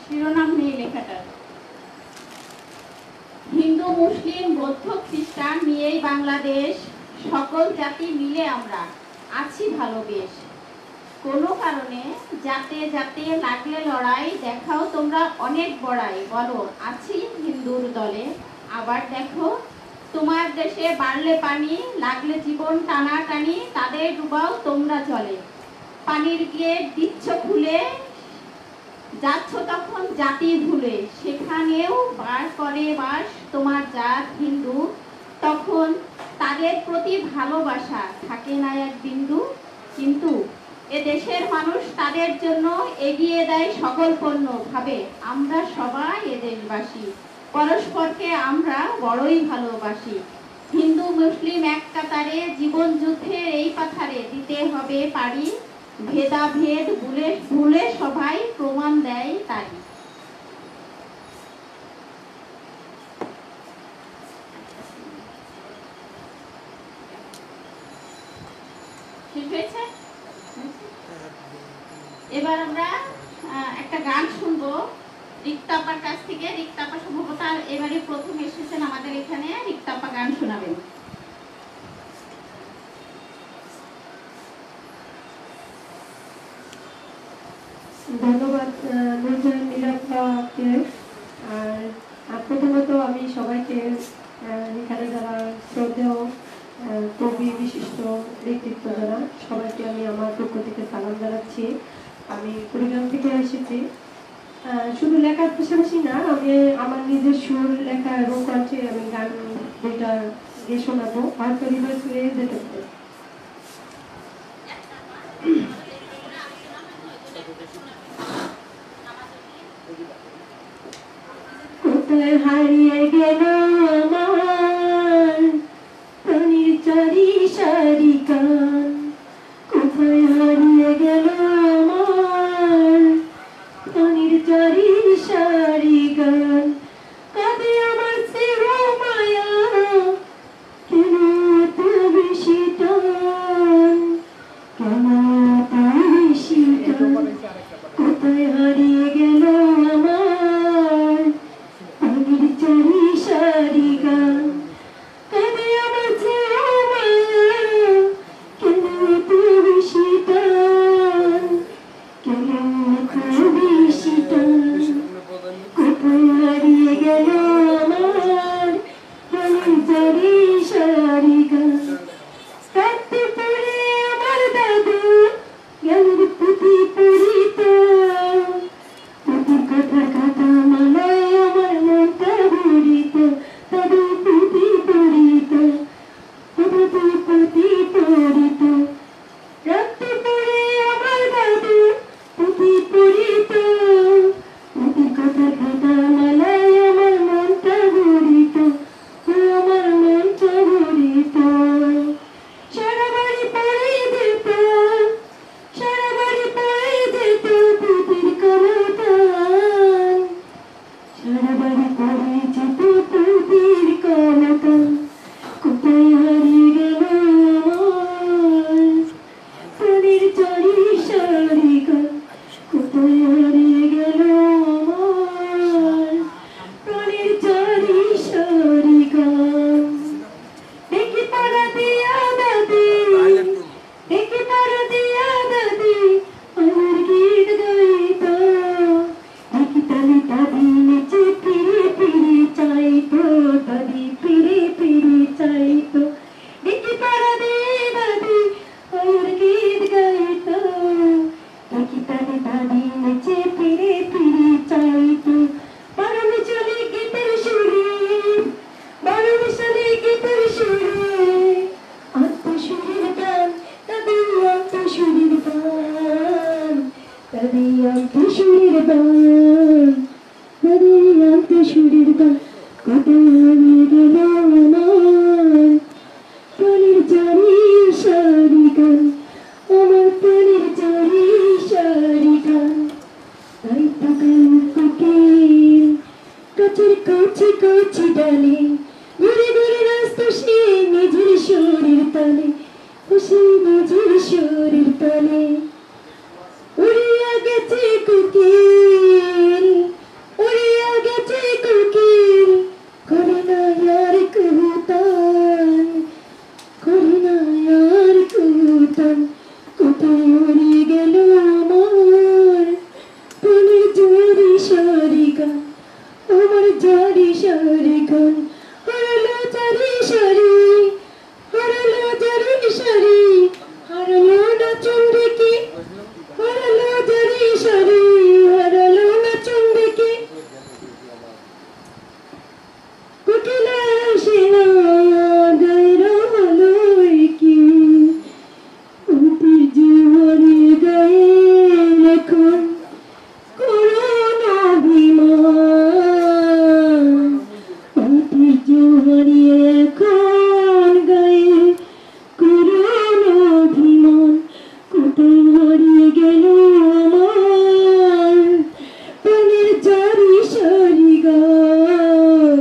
S6: শিরোনাম নেই লেখাটার। হিন্দু মুসলিম বৌদ্ধ খ্রিস্টান নিয়েই বাংলাদেশ, সকল জাতি মিলে আমরা আছি ভালো বেশ। কোনো কারণে যাতে যাতে লাগলে লড়াই, দেখাও তোমরা অনেক বড়াই, বলো আছি হিন্দুর দলে। আবার দেখো তোমার দেশে বাড়লে পানি, লাগলে জীবন টানা টানি, তাদের ডুবাও তোমরা জলে। পানির গেট দিচ্ছ খুলে, যাচ্ছ তখন জাতি ভুলে, সেখানেও বার করে বাস তোমার জাত হিন্দু, তখন তাদের প্রতি ভালোবাসা থাকে না এক বিন্দু। কিন্তু এ দেশের মানুষ তাদের জন্য এগিয়ে দেয় সকল পণ্য, ভাবে আমরা সবাই এ দেশবাসী, পরস্পরকে আমরা বড়ই ভালোবাসি। হিন্দু মুসলিম এক কাতারে, জীবন যুদ্ধের এই পাথারে দিতে হবে পারি, ভেদাভেদ ভুলে সবাই প্রমাণ দেয় তাই। শেষ হয়েছে? এবার আমরা একটা গান শুনবো রিক্তাপার কাছ থেকে। রিক্তাপা সম্ভবত এবারে প্রথম এসেছেন আমাদের এখানে, রিক্তাপা গান শোনাবেন।
S19: ধন্যবাদ নুরজাহান মীরাকে। আর প্রথমত আমি সবাইকে এখানে যারা শ্রদ্ধেয় কবি বিশিষ্ট ব্যক্তিত্ব যারা, সবাইকে আমি আমার পক্ষ থেকে সালাম জানাচ্ছি। আমি কুড়িগ্রাম থেকে এসেছি। শুধু লেখার পাশাপাশি না, আমি আমার নিজের সুর লেখা এবং কণ্ঠে আমি গান দুইটা গিয়ে শোনাবো, হয়তো হৃদয় ছুঁয়ে যেতে পারে। কোথায় হারিয়ে গেল আমার প্রাণীর চারি সারি গান, কোথায় হারিয়ে গেল আমার প্রাণীর চারি সারি গান, কাঁদে আমার স্নেহ মায়া সারি গান কাঁদে আমার মায়া কেন এত বেশি টান কেন এত বেশি টান কোথায় হারিয়ে গেল আমার প্রাণের জারি সারি গান কাঁদতে পড়ে আমার দাদু জ্ঞানের পুঁথি পড়িত পুঁথির কথা কাটা মালায় আমার মনটা ভরিত দাদু পুঁথি পড়িত দাদু পুঁথি পড়িত রাখতে পড়ে আমার দাদু পুঁথি পড়িত পুঁথির কথা কাটা মালায় আমার মনটা ভরিত আমার মনটা ভরিত সারা বাড়ি পড়ে যেত সারা বাড়ি পড়ে যেত পুঁথির কলতান সারা বাড়ি পড়ে যেত পুঁথির কলতান কোথায় হারিয়ে গেল আমার প্রাণের চারি সারি গান কোথায় হারিয়ে গেল আমার প্রাণের চারি সারি গান দেখি পাড়া দিয়া দাদি দেখি পাড়া দিয়া দাদি আমার গীত গাইত দেখি তালি দাদি নিচে ফিরে ফিরে চাইতো দাদি ফিরে ফিরে চাইতো দেখি পাড়া দিয়ে দাদি আমার গীত গাইত দেখি তালি দাদি নিচে ফিরে ফিরে চাইতো বারণ চলে গীতের সুরে বারণ চলে গীতের সুরে অন্তঃসুরের গান দাদি অন্তঃসুরের গান দাদি অন্তঃসুরের গান দাদি অন্তঃসুরের গান কোথায় হারিয়ে গেল আমার প্রাণের চারি সারি গান আমার প্রাণের চারি সারি গান তাই তো গান কোকিল গাছের কাছে কাছে ডালে ঘুরে ঘুরে রাস্তা সে নিজের শরীর তালে খুশি নিজের শরীর তালে উড়িয়া গেছে কোকিল উড়িয়া গেছে কোকিল করে না আর কবুতর করে না আর কবুতর কোথায় উড়িয়ে গেল আমার প্রাণের জারি সারি গান আমার জারি সারি গান হারালো জারি সারি হারালো জারি সারি হারালো না চন্দ্রিকে হারালো জারি সারি হারালো না চন্দ্রিকে কোকিলা আসে না গায়ের ভালোই কি অতির জীবনে গায়ে এখন করোনা অভিমান অতির জীবনে এখন গায়ে করোনা অভিমান কোথায় হারিয়ে গেল আমার প্রাণের জারি সারি গান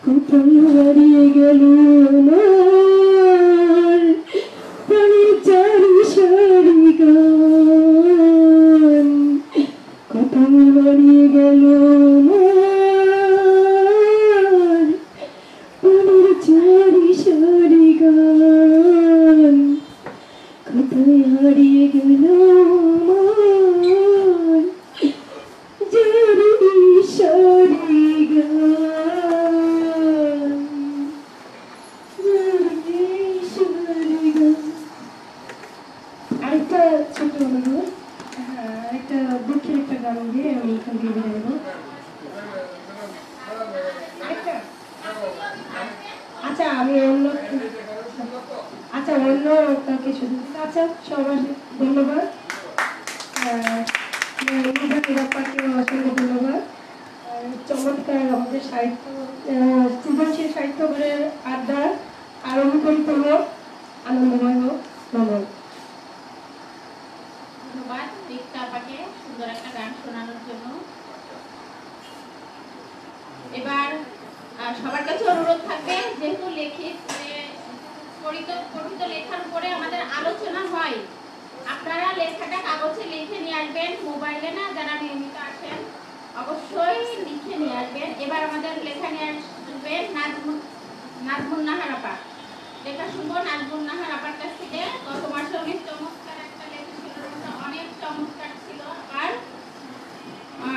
S19: কোথায় হারিয়ে গেল আমার প্রাণের জারি সারি গান কোথায় হারিয়ে গেল আমার প্রাণের জারি সারি গান কোথায় হারিয়ে গেল আমার জারি সারি গান জারি সারি গান আরেকটা ছোট অনুরোধ একটা দুঃখের একটা গান দিয়ে আমি এখান থেকে বেরিয়ে নেবো আচ্ছা আমি অন্য আচ্ছা অন্য কিছু আচ্ছা সবার ধন্যবাদ নিরাপত্তাকে অসংখ্য ধন্যবাদ চমৎকার আমাদের সাহিত্য সৃজনশীল সাহিত্য করে আড্ডা আরো মুখরিত হোক আনন্দময় হোক ধন্যবাদ
S6: ধন্যবাদ রিক্তা আপাকে সুন্দর একটা গান শোনানোর জন্য। এবার সবার কাছে অনুরোধ থাকবে, যেহেতু পঠিত লেখার উপরে আমাদের আলোচনা হয়, আপনারা লেখাটা কাগজে লিখে নিয়ে আসবেন, মোবাইলে না, যারা নিয়মিত আসেন অবশ্যই লিখে নিয়ে আসবেন। এবার আমাদের লেখা নিয়ে আসবে নাজমুন নাহার আপা। লেখা শুনবো নাজমুন নাহার আপার কাছ থেকে। গত মাসে অনেক চমৎকার একটা লেখা ছিল, অনেক চমৎকার ছিল। আর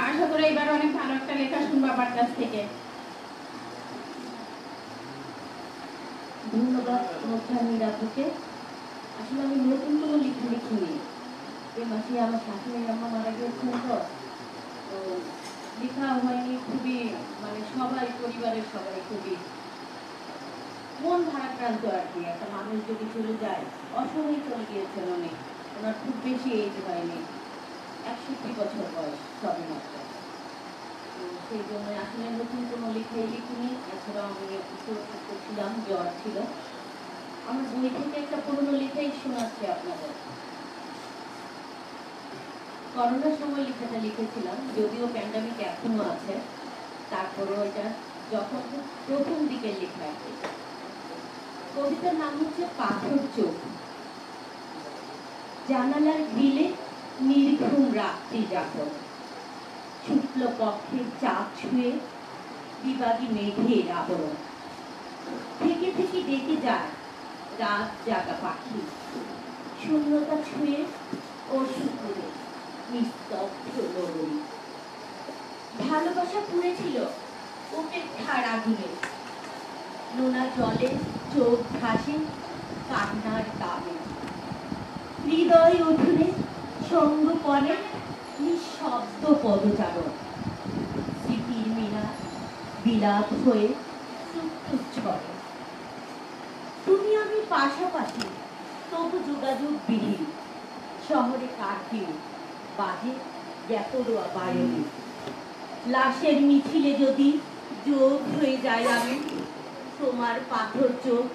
S6: আশা করি এবার অনেক ভালো একটা লেখা শুনবো আপার কাছ থেকে।
S16: ধন্যবাদ মোক্ষানীর আপুকে। আসলে আমি নতুন কোনো লেখা লিখিনি, এ মাসে আমার শাশুড়ির আম্মা মারা গিয়েছেন, তো লেখা হয়নি। খুবই মানে সবাই পরিবারের সবাই খুবই মন ভারাক্রান্ত আর কি। একটা মানুষ যদি চলে যায়, অসময়ে চলে গিয়েছেন অনেক, ওনার খুব বেশি এজ হয়নি, 61 বছর বয়স সবে মাত্র। তো সেই জন্য আসলে নতুন কোনো লেখাই লিখিনি। এছাড়াও আমি অসুস্থ ছিলাম, জ্বর ছিল। আমার বই থেকে একটা পুরনো লেখাই শোনাচ্ছি আপনাদের। করোনার সময় লেখাটা লিখেছিলাম, যদিও প্যান্ডামিক এখনো আছে, তারপরেও এটা যখন প্রথম দিকের লেখা আর কি। কবিতার নাম হচ্ছে পাথর চোখ। জানালার গ্রিলে নির্ঘুম রাত্রি যাপন, শুক্ল পক্ষের চাঁদ ছুঁয়ে বিবাদী মেঘের আবরণ, থেকে থেকে ডেকে যায় রাত জাগা পাখি, শূন্যতা ছুঁয়ে ও শুকুরে নিস্তব্ধ নগরী। ভালোবাসা পুড়েছিল উপেক্ষার আগুনে, নোনা জলে চোখ ভাসে কান্নার দামে, হৃদয় উঠুনে সঙ্গপনে নিঃশব্দ পদচারণ, স্মৃতির মিনা বিলাপ হয়ে ছড়ে। তুমি আমি পাশাপাশি, তবু যোগাযোগ বিহীন, শহরে কারফিউ বাজে গ্যাপরোয়া বায়নে, লাশের মিছিলে যদি যোগ হয়ে যায় আমি, তোমার পাথর চোখ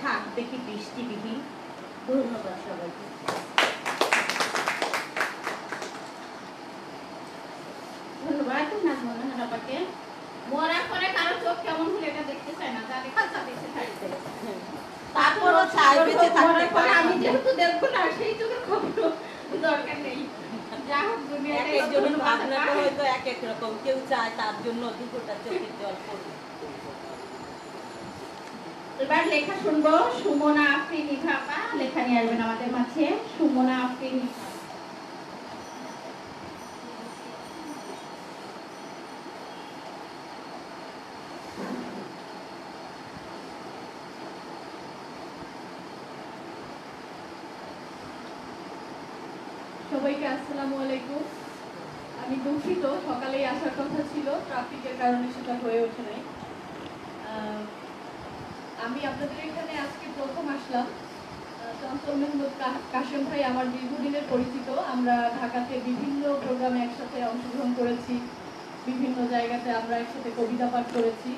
S16: থাকবে কি বৃষ্টিবিহীন। ধন্যবাদ সবাইকে।
S6: ধন্যবাদ নাজমুন নাহার আপাকে। মরার পরে কারো চোখ কেমন হলে এটা দেখতে চায় না, তাহলে কাঁচা বেঁচে থাকবে।
S16: তারপরও চাই বেঁচে থাকতে পারে।
S6: আমি যেহেতু দেখবো না, সেই চোখের খবর দরকার নেই। যা হোক দুনিয়াতে
S16: এক জনের ভাবনাটা হয়তো এক এক রকম, কেউ চায় তার জন্য দুটোটা চোখের জল পড়বে।
S6: এবার লেখা শুনবো সুমনা আফরিন নিভা আপা। লেখা নিয়ে আসবেন আমাদের মাঝে সুমনা আফরিন নিভা।
S20: সবাইকে আসসালামু আলাইকুম। আমি দুঃখিত, সকালেই আসার কথা ছিল, ট্রাফিকের কারণে সেটা হয়ে ওঠে নাই। আমি আপনাদের এখানে আজকে প্রথম আসলাম। চঞ্চল মেহমুদ কাশেম ভাই আমার দীর্ঘদিনের পরিচিত। আমরা ঢাকাতে বিভিন্ন প্রোগ্রামে একসাথে অংশগ্রহণ করেছি, বিভিন্ন জায়গাতে আমরা একসাথে কবিতা পাঠ করেছি।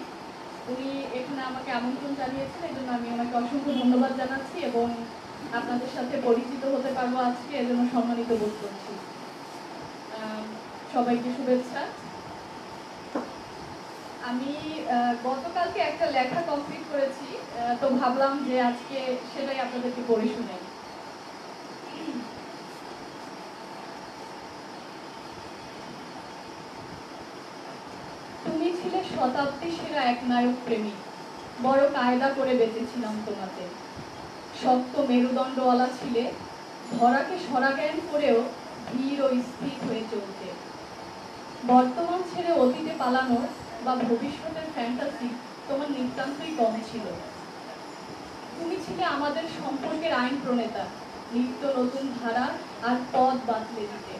S20: উনি এখানে আমাকে আমন্ত্রণ জানিয়েছেন, এই জন্য আমি ওনাকে অসংখ্য ধন্যবাদ জানাচ্ছি এবং আপনাদের সাথে পরিচিত হতে পারবো আজকে, এজন্য সম্মানিত বোধ করছি। সবাইকে শুভেচ্ছা। আমি গতকালকে একটা লেখা কমপ্লিট করেছি, তো ভাবলাম যে আজকে সেটাই আপনাদেরকে পড়ে শুনাই। তুমি ছিলে শতাব্দী সেরা এক নায়ক প্রেমী, বড় কায়দা করে বেঁচেছিলাম তোমাতে। শক্ত মেরুদণ্ডওয়ালা ছিলে, ধরাকে সরাজ্ঞান করেও ধীর ও স্থির হয়ে চলতে। বর্তমান ছেড়ে অতীতে পালানো বা ভবিষ্যতের ফ্যান্টাসি তোমার নিতান্তই কম ছিল। তুমি ছিলে আমাদের সম্পর্কের আইন প্রণেতা, নিত্য নতুন ধারা আর পথ বাতলে দিতে।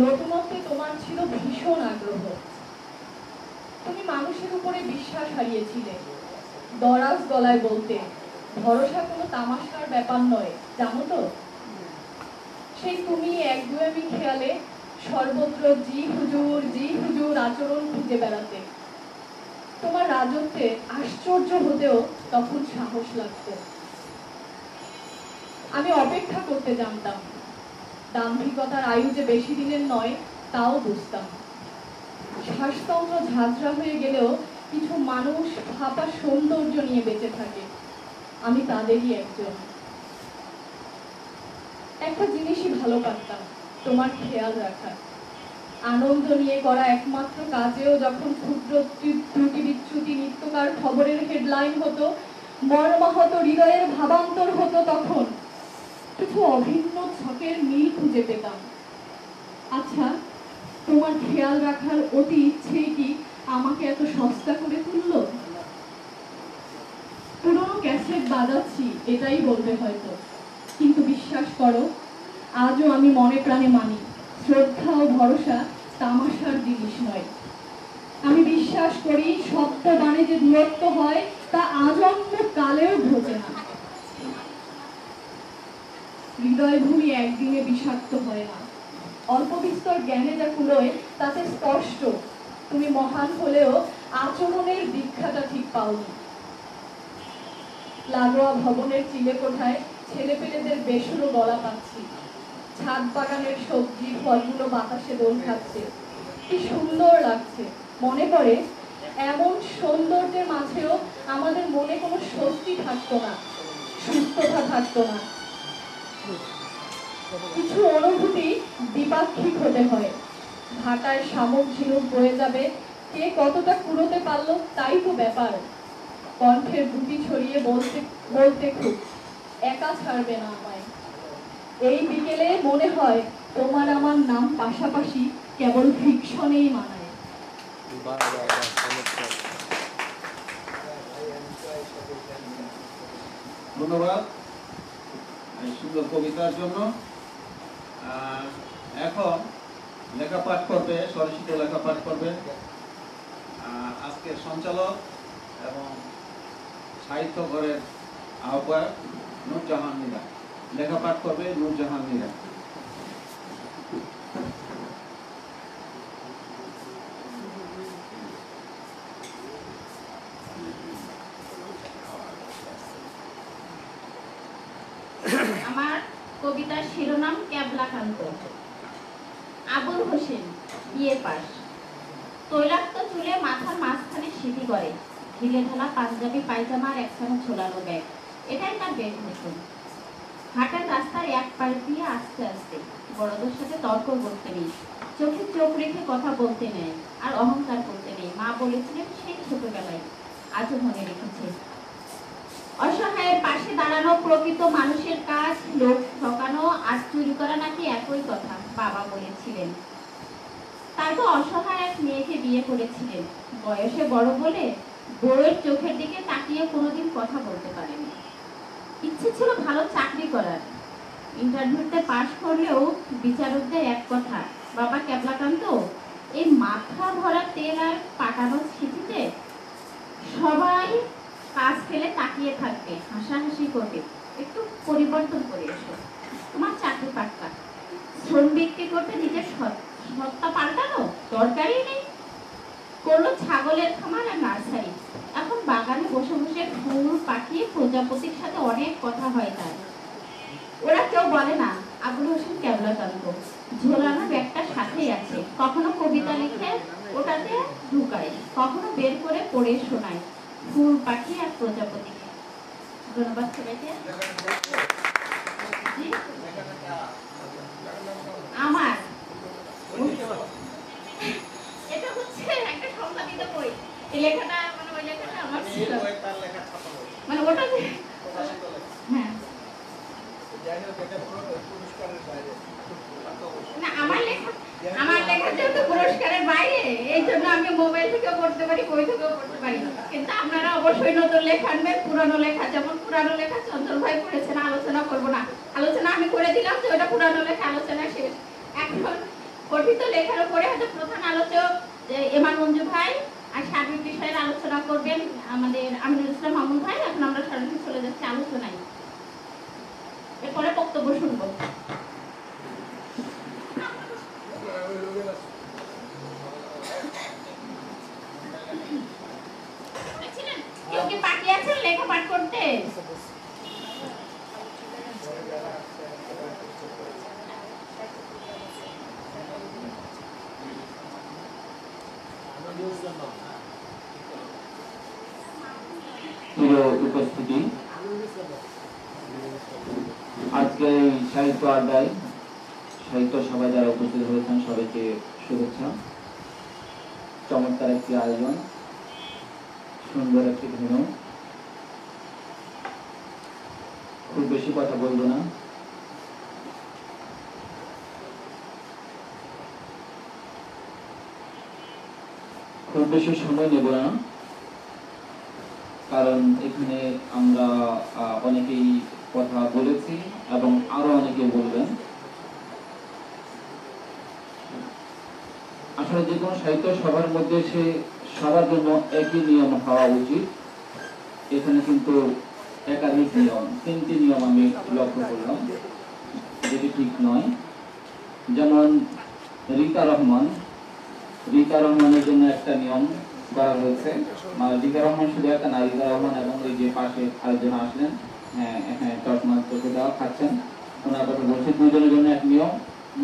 S20: নতুনত্বে তোমার ছিল ভীষণ আগ্রহ। তুমি মানুষের উপরে বিশ্বাস হারিয়েছিলে, দরাজ গলায় বলতে, ভরসা কোনো তামাশার ব্যাপার নয়, জানো তো। সেই তুমি একগুঁয়েমি খেয়ালে সর্বত্র জি হুজুর আচরণ খুঁজে বেড়াতে। তোমার রাজত্বে আশ্চর্য হতেও তখন সাহস লাগতো। আমি অপেক্ষা করতে জানতাম, দাম্ভিকতার আয়ু যে বেশি দিনের নয় তাও বুঝতাম। শ্বাসতন্ত্র ঝাঁঝরা হয়ে গেলেও কিছু মানুষ ভাপা সৌন্দর্য নিয়ে বেঁচে থাকে, আমি তাদেরই একজন। একটা জিনিসই ভালো পারতাম, তোমার খেয়াল রাখা। আনন্দ নিয়ে করা একমাত্র কাজেও যখন ক্ষুদ্র ত্রুটি বিচ্যুতি নিত্যকার খবরের হেডলাইন হতো, মর্মাহত হৃদয়ের ভাবান্তর হতো, তখন কিছু অভিন্ন ছকের মিল খুঁজে পেতাম। আচ্ছা, তোমার খেয়াল রাখার অতি ইচ্ছেই কি আমাকে এত সস্তা করে তুললো? পুরনো ক্যাসেট বাজাচ্ছি এটাই বলবে হয়তো, কিন্তু বিশ্বাস করো, আজও আমি মনে প্রাণে মানি শ্রদ্ধা ও ভরসা তামাশার জিনিস নয়। আমি বিশ্বাস করি শব্দ বাণে যে দূরত্ব হয় তা আজন্ম কালেও ঘটে না। হৃদয় ভূমি একদিনে বিষাক্ত হয় না। অল্প বিস্তর জ্ঞানে যা কুলোয় তাতে স্পষ্ট তুমি মহান হলেও আচরণের দীক্ষাটা ঠিক পাওনি। লাগোয়া ভবনের চিলে কোঠায় ছেলে পেলেদের বেসুরো গলা পাচ্ছি, ছাদ বাগানের সবজি ফলগুলো বাতাসে দোল খাচ্ছে, কি সুন্দর লাগছে। মনে পড়ে এমন সৌন্দর্যের মাঝেও আমাদের মনে কোনো স্বস্তি থাকতো না, সুস্থতা থাকতো না। কিছু অনুভূতি দ্বিপাক্ষিক হতে হয়। ভাটায় শামুক ঝিনুক বয়ে যাবে, কে কতটা কুড়োতে পারলো তাই তো ব্যাপার। কণ্ঠের গুটি ছড়িয়ে বলতে বলতে খুব একা ছাড়বে না আমায়। এই বিকেলে মনে হয় তোমার আমার নাম পাশাপাশি কেবল ফিকশনেই মানায়।
S7: ধন্যবাদ এই সুন্দর কবিতার জন্য। এখন লেখা পাঠ করবে, স্বরচিত লেখা পাঠ করবে আজকের সঞ্চালক এবং সাহিত্য ঘরের আহ্বায়ক নূরজাহান মীরা। লেখা পাঠ করবে নূরজাহান মীরা।
S6: আমার কবিতার শিরোনাম ক্যাবলাকান্ত। আবুল হোসেন, বিএ পাস, তৈলাক্ত চুলে মাথার মাঝখানে সিঁথি করে, ঢিলে ঢালা পাঞ্জাবি পায়জামার একখানা ঝোলানো ব্যাগ, এটাই তার বেড নতুন। হাঁটার রাস্তার এক পাশ দিয়ে আস্তে আস্তে, বড়দের সাথে তর্ক করতে নেই, চোখে চোখ রেখে কথা বলতে নেই, আর অহংকার করতে নেই। মা বলেছিলেন সেই ছোটবেলায়, আজও মনে রেখেছে। অসহায়ের পাশে দাঁড়ানো প্রকৃত মানুষের কাজ, লোক ঠকানো আর চুরি করা নাকি একই কথা, বাবা বলেছিলেন। তাই তো অসহায় এক মেয়েকে বিয়ে করেছিলেন, বয়সে বড় বলে বউয়ের চোখের দিকে তাকিয়ে কোনোদিন কথা বলতে পারেনি। ইচ্ছে ছিল ভালো চাকরি করার, ইন্টারভিউতে পাশ করলেও বিচারকদের এক কথা, বাবা ক্যাবলাকান্ত, এই মাথা ভরা তেল আর পাকানো স্মৃতিতে সবাই কাজ ফেলে তাকিয়ে থাকবে, হাসাহাসি করবে, একটু পরিবর্তন করে এসো, তোমার চাকরি পাক্কা। শ্রম বিক্রি করতে নিজের সত্তা পাল্টানো দরকারই নেই। করলো ছাগলের খামার আর নার্সারি, এখন বাগানে বসে বসে ফুল পাখি প্রজাপতির সাথে অনেক কথা হয় তার। ওরা কেউ বলে না আবুল হোসেন ক্যাবলাকান্ত, ঝোলানো ব্যাগটা সাথেই আছে, কখনো কবিতা লিখে ওটাতে ঢুকায়, কখনো বের করে পড়ে শোনায় ফুল পাখি আর প্রজাপতিকে। ধন্যবাদ সবাইকে। আমার এটা হচ্ছে একটা সম্পাদিত বই, এই লেখাটা মানে ওই লেখাটা আমার ছিল, মানে ওটা হ্যাঁ না আমার লেখা যেহেতু পুরস্কারের বাইরে, এই জন্য আমি মোবাইল থেকেও পড়তে পারি, বই থেকেও পড়তে পারি, কিন্তু আপনারা অবশ্যই নতুন লেখা আনবেন। পুরানো লেখা, যেমন পুরানো লেখা চঞ্চল ভাই পড়েছেন, আলোচনা করবো না, আলোচনা আমি করে দিলাম যে ওটা পুরানো লেখা, আলোচনা শেষ। এখন পঠিত লেখার উপরে হয়তো প্রধান আলোচক এমান মঞ্জু ভাই আর সার্বিক বিষয়ের আলোচনা করবেন আমাদের আমিনুল ইসলাম মামুন ভাই। এখন আমরা সরাসরি চলে যাচ্ছি আলোচনায়, এরপরে বক্তব্য শুনবো। কেউ কি বাকি আছেন লেখা পাঠ করতে?
S8: উপস্থিতি আজকে এই সাহিত্য আড্ডায় সাহিত্য সভায় যারা উপস্থিত হয়েছেন সবাইকে শুভেচ্ছা। চমৎকার একটি আয়োজন, সুন্দর একটি ভেন্যু। খুব বেশি কথা বলবো না, খুব বেশি সময় নেব না, কারণ এখানে আমরা অনেকেই কথা বলেছি এবং আরো অনেকে বলবেন। আসলে যে কোনো সাহিত্য সবার মধ্যে সবার জন্য একই নিয়ম হওয়া উচিত। এখানে কিন্তু একাধিক নিয়ম, 3টি নিয়ম আমি লক্ষ্য করলাম, যেটি ঠিক নয়। যেমন রিতা রহমানের জন্য একটা নিয়ম করা হয়েছে। রিতা রহমান শুধু একটা না, রিতা রহমান এবং এই যে পাশে আরেকজন আসলেন, হ্যাঁ হ্যাঁ, চশমা চোখে দেওয়া খাচ্ছেন, ওনার কথা বলছি, দুজনের জন্য এক নিয়ম।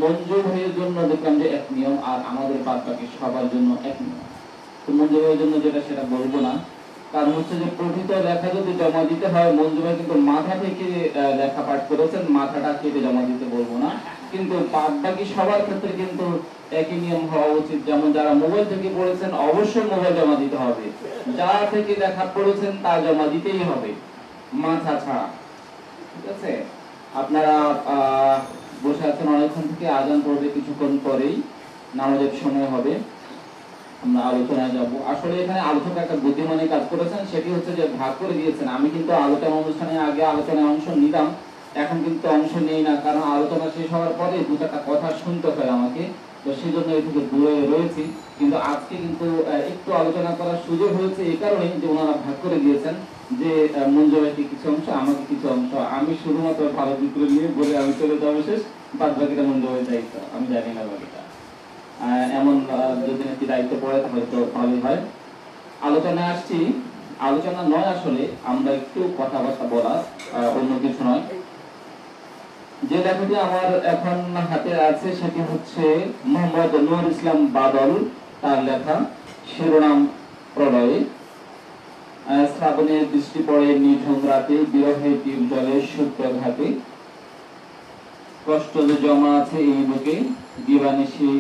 S8: মঞ্জু ভাইয়ের জন্য দেখলাম যে এক নিয়ম, আর আমাদের বাদ বাকি সবার জন্য এক নিয়ম। তো মঞ্জু ভাইয়ের জন্য যেটা সেটা বলবো না, কারণ হচ্ছে যে প্রকৃত লেখা যদি জমা দিতে হয়, মঞ্জু ভাই কিন্তু মাথা থেকে লেখা পাঠ করেছেন, মাথাটা কেটে জমা দিতে বলবো না। কিন্তু বাদ বাকি সবার ক্ষেত্রে কিন্তু একই নিয়ম হওয়া উচিত। যেমন যারা মোবাইল থেকে পড়েছেন অবশ্যই মোবাইল জমা দিতে হবে, যা থেকে লেখা পড়েছেন তা জমা দিতেই হবে, মাথা ছাড়া। ঠিক আছে? আপনারা বসে আছেন অনেকক্ষণ থেকে, আজান পড়বে কিছুক্ষণ পরেই, নামাজের সময় হবে, আমরা আলোচনায় যাব। আসলে এখানে আলোচক একটা বুদ্ধিমানী কাজ করেছেন, সেটি হচ্ছে যে ভাগ করে দিয়েছেন। আমি কিন্তু আলোচনা অনুষ্ঠানে আগে আলোচনায় অংশ নিতাম, এখন কিন্তু অংশ নেই না, কারণ আলোচনা শেষ হওয়ার পরে দু চারটা কথা শুনতে হয় আমাকে, তো সেই জন্য এই থেকে দূরে রয়েছি। কিন্তু আজকে কিন্তু একটু আলোচনা করার সুযোগ হয়েছে এই কারণেই যে ওনারা ভাগ করে দিয়েছেন, যে মঞ্জু ভাইকে কিছু অংশ, আমাকে কিছু অংশ। আমি শুধুমাত্র ভালো চিত্র নিয়ে বলে আমি চলে যাবো, শেষ, বাদ বাকিটা মঞ্জু ভাইয়ের দায়িত্ব, আমি জানি না বাকিটা। এমন যদি নাকি দায়িত্ব পড়ে হয়তো ভালোই হয়। আলোচনায় আসছি, আলোচনা নয় আসলে, আমরা একটু কথাবার্তা বলা, অন্য কিছু নয়। যে লেখাটি আমার এখন হাতে আছে সেটি হচ্ছে মোহাম্মদ নুরুল ইসলাম বাদল, তার লেখা, শিরোনাম প্রলয়ে। শ্রাবণের বৃষ্টি পড়ে নিঝুম রাতে, বিরহে তীর জলে সূত্রঘাতে, কষ্ট যে জমা আছে এই বুকে, দিবানিশি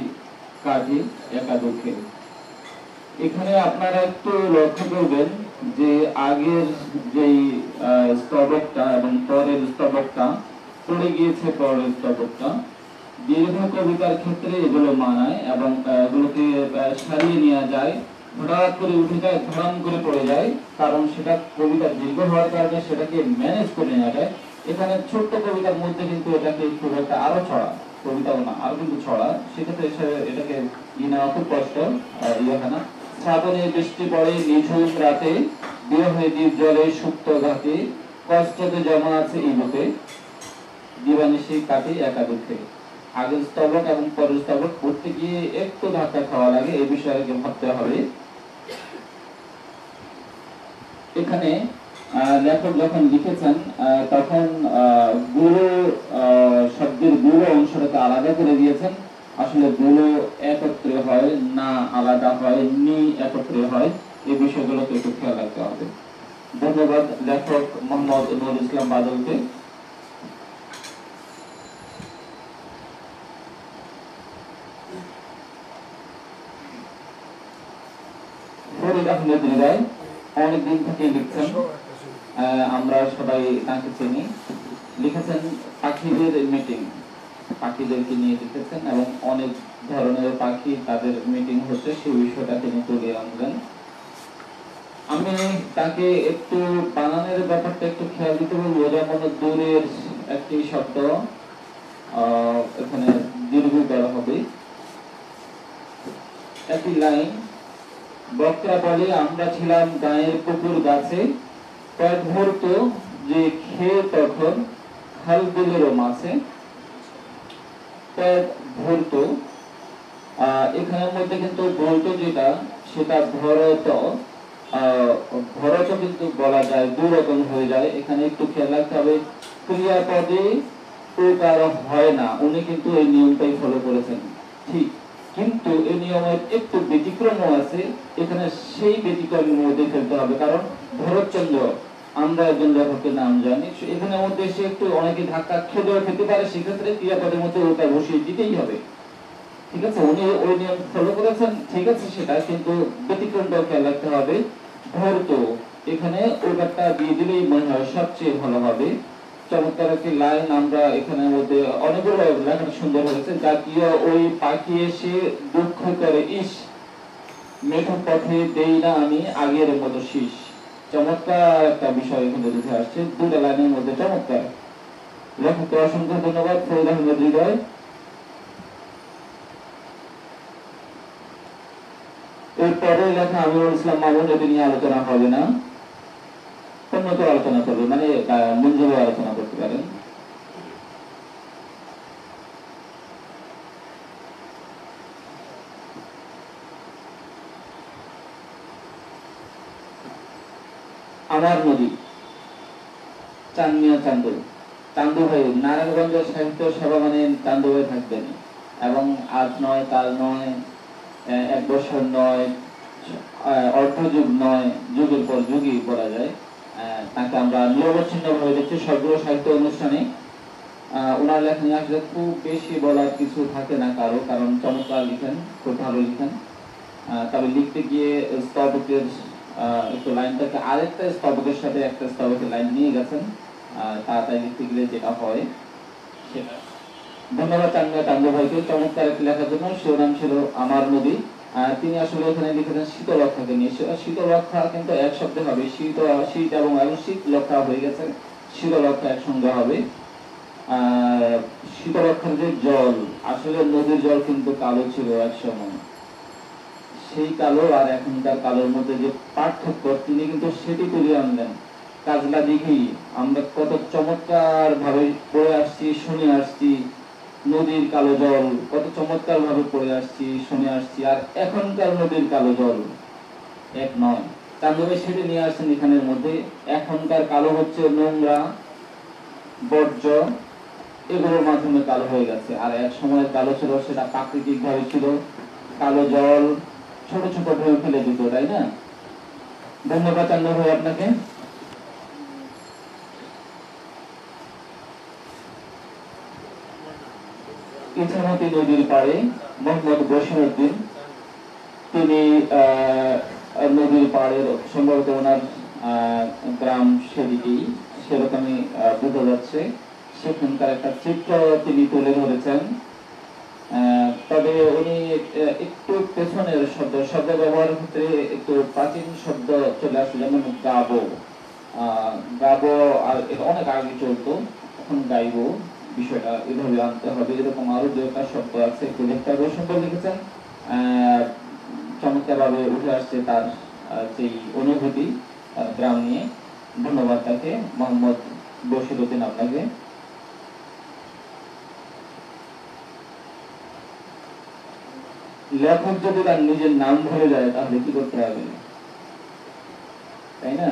S8: কাজে একা দুঃখে। এখানে আপনারা একটু লক্ষ্য করবেন যে আগের যেই স্তবকটা এবং পরের স্তবকটা পড়ে গিয়েছে, পরের স্তবকটা দীর্ঘ কবিতার ক্ষেত্রে এগুলো মানায় এবং এগুলোকে সারিয়ে নেওয়া যায়, হঠাৎ করে উঠে যায়, ধরাম করে পড়ে যায়, কারণ সেটা কবিতা দীর্ঘ হওয়ার কারণে সেটাকে ম্যানেজ করে নেওয়া যায়। এখানে ছোট্ট কবিতার মধ্যে কিন্তু এটাকে খুব একটা আরো ছড়া, কবিতাও না আরো কিন্তু ছড়া, সেক্ষেত্রে এটাকে নেওয়া খুব কষ্ট। ইয়েখানা শ্রাবণে বৃষ্টি পড়ে নিঝুম রাতে, বিরহে দ্বীপ জলে সুপ্ত ঘাতে, কষ্টতে জমা আছে এই বুকে, দিবানিশি কাটে একা দুঃখে। আগের স্তবক এবং পরের স্তবক পড়তে গিয়ে একটু ধাক্কা খাওয়া লাগে, এই বিষয়ে ভাবতে হবে। এখানে লেখক যখন লিখেছেন তখন গুরু শব্দের গুরু অংশটাকে আলাদা করে দিয়েছেন। আসলে গুরু একত্রে হয় না আলাদা হয়, নি একত্রে হয়, এই বিষয়গুলোকে একটু খেয়াল রাখতে হবে। ধন্যবাদ লেখক মোহাম্মদ নুরুল ইসলাম বাদলকে। ফরিদ আহমেদ হৃদয় অনেকদিন থেকে লিখছেন, আমরা সবাই তাকে চিনি। লিখেছেন পাখিদের মিটিং, পাখিদেরকে নিয়ে লিখেছেন এবং অনেক ধরনের পাখি, তাদের মিটিং হচ্ছে, সেই বিষয়টা তিনি তুলে আনলেন। আমি তাকে একটু বানানের ব্যাপারটা একটু খেয়াল দিতে বলবো। যেমন দূরের একটি শব্দ এখানে দীর্ঘ করা হবে, একটি লাইন, বক্তা বলে আমরা ছিলাম গায়ের পুকুর গাছে, পেট ভরত যে খেয়ে তখন খাল বিলেরও মাছে, পেট ভরত। এখানের মধ্যে কিন্তু ভরত যেটা সেটা ভরত, ভরত কিন্তু বলা যায় দুই রকম হয়ে যায়। এখানে একটু খেয়াল রাখতে হবে, ক্রিয়াপদে প্রকার হয় না, উনি কিন্তু এই নিয়মটাই ফলো করেছেন ঠিক, কিন্তু এই নিয়মের একটু ব্যতিক্রমও আছে। এখানে সেই ব্যতিক্রমের মধ্যে ফেলতে হবে, কারণ ভরতচন্দ্র আমরা একজন লেখকের নাম জানি, এখানে মধ্যে সে একটু অনেকে ধাক্কা খেলেও খেতে পারে, সেক্ষেত্রে ক্রিয়াপদের মধ্যে ওটা বসিয়ে দিতেই হবে। ঠিক আছে, উনি ওই নিয়ম ফলো করেছেন, ঠিক আছে, সেটা কিন্তু ব্যতিক্রমটাও খেয়াল রাখতে হবে। ধরতো এখানে ওটা দিয়ে দিলেই মনে হয় সবচেয়ে ভালো হবে। চমৎকার একটি লাইন আমরা এখানে মধ্যে অনেকগুলো লেখাটা সুন্দর হয়েছে। জাতীয় ওই পাখি এসে দুঃখ করে ইস, মেঠো পথে দেই না আমি আগের মতো শীষ। চমৎকার একটা বিষয় এখানে উঠে আসছে, দুটা লাইনের মধ্যে চমৎকার। লেখককে অসংখ্য ধন্যবাদ, ফরিদ আহমেদ হৃদয়। এরপরে লেখা আমিরুল ইসলাম মামুন, এটি নিয়ে আলোচনা হবে না, অন্য কেউ আলোচনা করবে, মানে মঞ্জুরি আলোচনা করতে পারেন। আমার নদী, চাঁদমিয়া চান্দু, চান্দু ভাই, নারায়ণগঞ্জের সাহিত্য সভা মানে চান্দু ভাই থাকবেন, এবং আজ নয়, কাল নয়, এক বছর নয়, অর্ধযুগ নয়, যুগের পর যুগই বলা যায়। তাকে আমরা নিরবচ্ছিন্ন ভাবে দেখছি সবগুলো সাহিত্য অনুষ্ঠানে। ওনার লেখা নিয়ে আসলে খুব বেশি বলার কিছু থাকে না কারো, কারণ চমৎকার লিখেন, খুব ভালো লিখেন। তবে লিখতে গিয়ে স্তবকের একটু লাইনটাকে আরেকটা স্তবকের সাথে একটা স্তবকের লাইন নিয়ে গেছেন, তাড়াতাড়ি লিখতে গেলে যেটা হয় সেটা। ধন্যবাদ চান্দু ভাইকে চমৎকার একটি লেখার জন্য। শিরোনাম ছিল আমার নদী। তিনি আসলে এখানে লিখেছেন শীতলক্ষাকে নিয়ে। শীতলক্ষা কিন্তু এক শব্দে হবে, শীত এবং শীতলক্ষা হয়ে গেছে, শীতলক্ষা একসঙ্গে হবে। শীতলক্ষার যে জল, আসলে নদীর জল কিন্তু কালো ছিল এক সময়, সেই কালো আর এখনকার কালোর মধ্যে যে পার্থক্য তিনি কিন্তু সেটি তুলে আনলেন। কাজলা দিঘি আমরা কত চমৎকার ভাবে পড়ে আসছি, শুনে আসছি, নদীর কালো জল কত চমৎকার ভাবে পড়ে আসছি, শুনে আসছি, আর এখনকার নদীর কালো জল এক নয়। চান্দুভাই সেটি নিয়ে আসছেন এখানের মধ্যে। এখনকার কালো হচ্ছে নোংরা, বর্জ্য, এগুলোর মাধ্যমে কালো হয়ে গেছে, আর এক সময় কালো ছিল সেটা প্রাকৃতিক ভাবে ছিল, কালো জল ছোট ছোট ঢেউ ফেলে দিত, তাই না? ধন্যবাদ চান্দু ভাই আপনাকে। ইছামতি নদীর পাড়ে মোহাম্মদ বশিরউদ্দিন, তিনি নদীর পাড়ের সম্ভবত ওনার গ্রাম সেদিকেই, সেরকমই বোঝা যাচ্ছে। সেখানকার একটা চিত্র তিনি তুলে ধরেছেন। তবে উনি একটু পেছনের শব্দ ব্যবহারের ক্ষেত্রে একটু প্রাচীন শব্দ চলে আসছে, যেমন গাবো, গাবো আর অনেক আগে চলতো, এখন গাইবো, বিষয়টা এভাবে আনতে হবে। এরকম আরো দু একটা শব্দ আছে, একটু দেখতে হবে। সুন্দর লিখেছেন, চমৎকার ভাবে উঠে আসছে তার সেই অনুভূতি গ্রাম নিয়ে। ধন্যবাদ তাকে, মোহাম্মদ বশিরউদ্দিন আপনাকে। লেখক যদি তার নিজের নাম ভুলে যায় তাহলে কি করতে হবে, তাই না?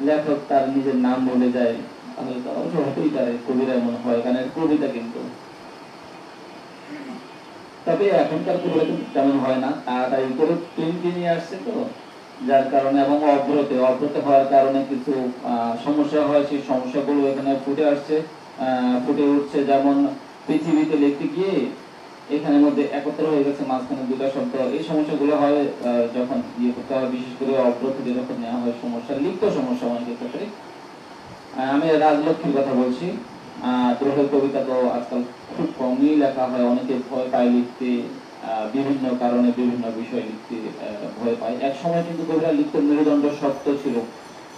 S8: লেখক তার নিজের নাম ভুলে যায় তাহলে তো অবশ্য হতেই পারে, কবিরা এমন হয়, কারণ কবিতা কিন্তু। তবে এখনকার কবিতা কিন্তু তেমন হয় না, তাড়াতাড়ি করে প্রিন্টে নিয়ে আসছে তো, যার কারণে, এবং অব্রত হওয়ার কারণে কিছু সমস্যা হয়, সেই সমস্যাগুলো এখানে ফুটে আসছে, ফুটে উঠছে। যেমন পৃথিবীতে লিখতে গিয়ে এখানের মধ্যে একত্র হয়ে গেছে মাঝখানে দুটা শব্দ, এই সমস্যাগুলো হয় যখন ইয়ে করতে হয়, বিশেষ করে অব্রত যখন নেওয়া হয়, সমস্যা, লিপ্ত সমস্যা অনেকের ক্ষেত্রে। আমি রাজলক্ষ্মীর কথা বলছি। দ্রোহের কবিতা তো আজকাল খুব কমই লেখা হয়, অনেকে ভয় পায় লিখতে, বিভিন্ন কারণে বিভিন্ন বিষয় লিখতে ভয় পায়। এক সময় কিন্তু কবিরা লিখতে মেরুদণ্ড শক্ত ছিল,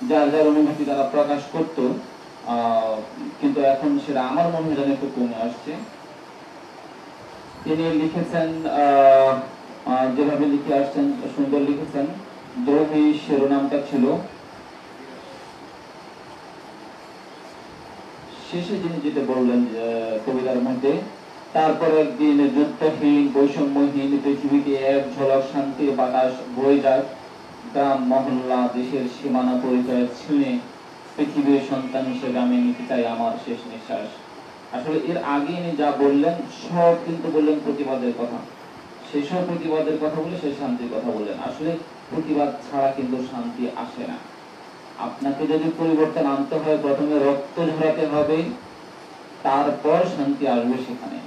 S8: যার যার অনুভূতি তারা প্রকাশ করত, কিন্তু এখন সেটা আমার মনে হয় যেন একটু কমে আসছে। তিনি লিখেছেন যেভাবে লিখে আসছেন, সুন্দর লিখেছেন। দ্রোহী শিরোনামটা ছিল, শেষে যিনি যেটা বললেন কবিতার মধ্যে, তারপরে একদিন যুদ্ধহীন বৈষম্যহীন পৃথিবীতে এক ঝলক শান্তির বাতাস বয়ে যায়, গ্রাম মহল্লা দেশের সীমানা পরিচয় ছিঁড়ে পৃথিবীর সন্তান হিসেবে আমি নিতে চাই আমার শেষ নিঃশ্বাস। আসলে এর আগে ইনি যা বললেন সব কিন্তু বললেন প্রতিবাদের কথা, সেই সব প্রতিবাদের কথা বলে সেই শান্তির কথা বললেন। আসলে প্রতিবাদ ছাড়া কিন্তু শান্তি আসে না। আপনাকে যদি পরিবর্তন আনতে হয়, প্রথমে রক্ত ঝরাতে হবে, তারপর শান্তি আসবে সেখানে।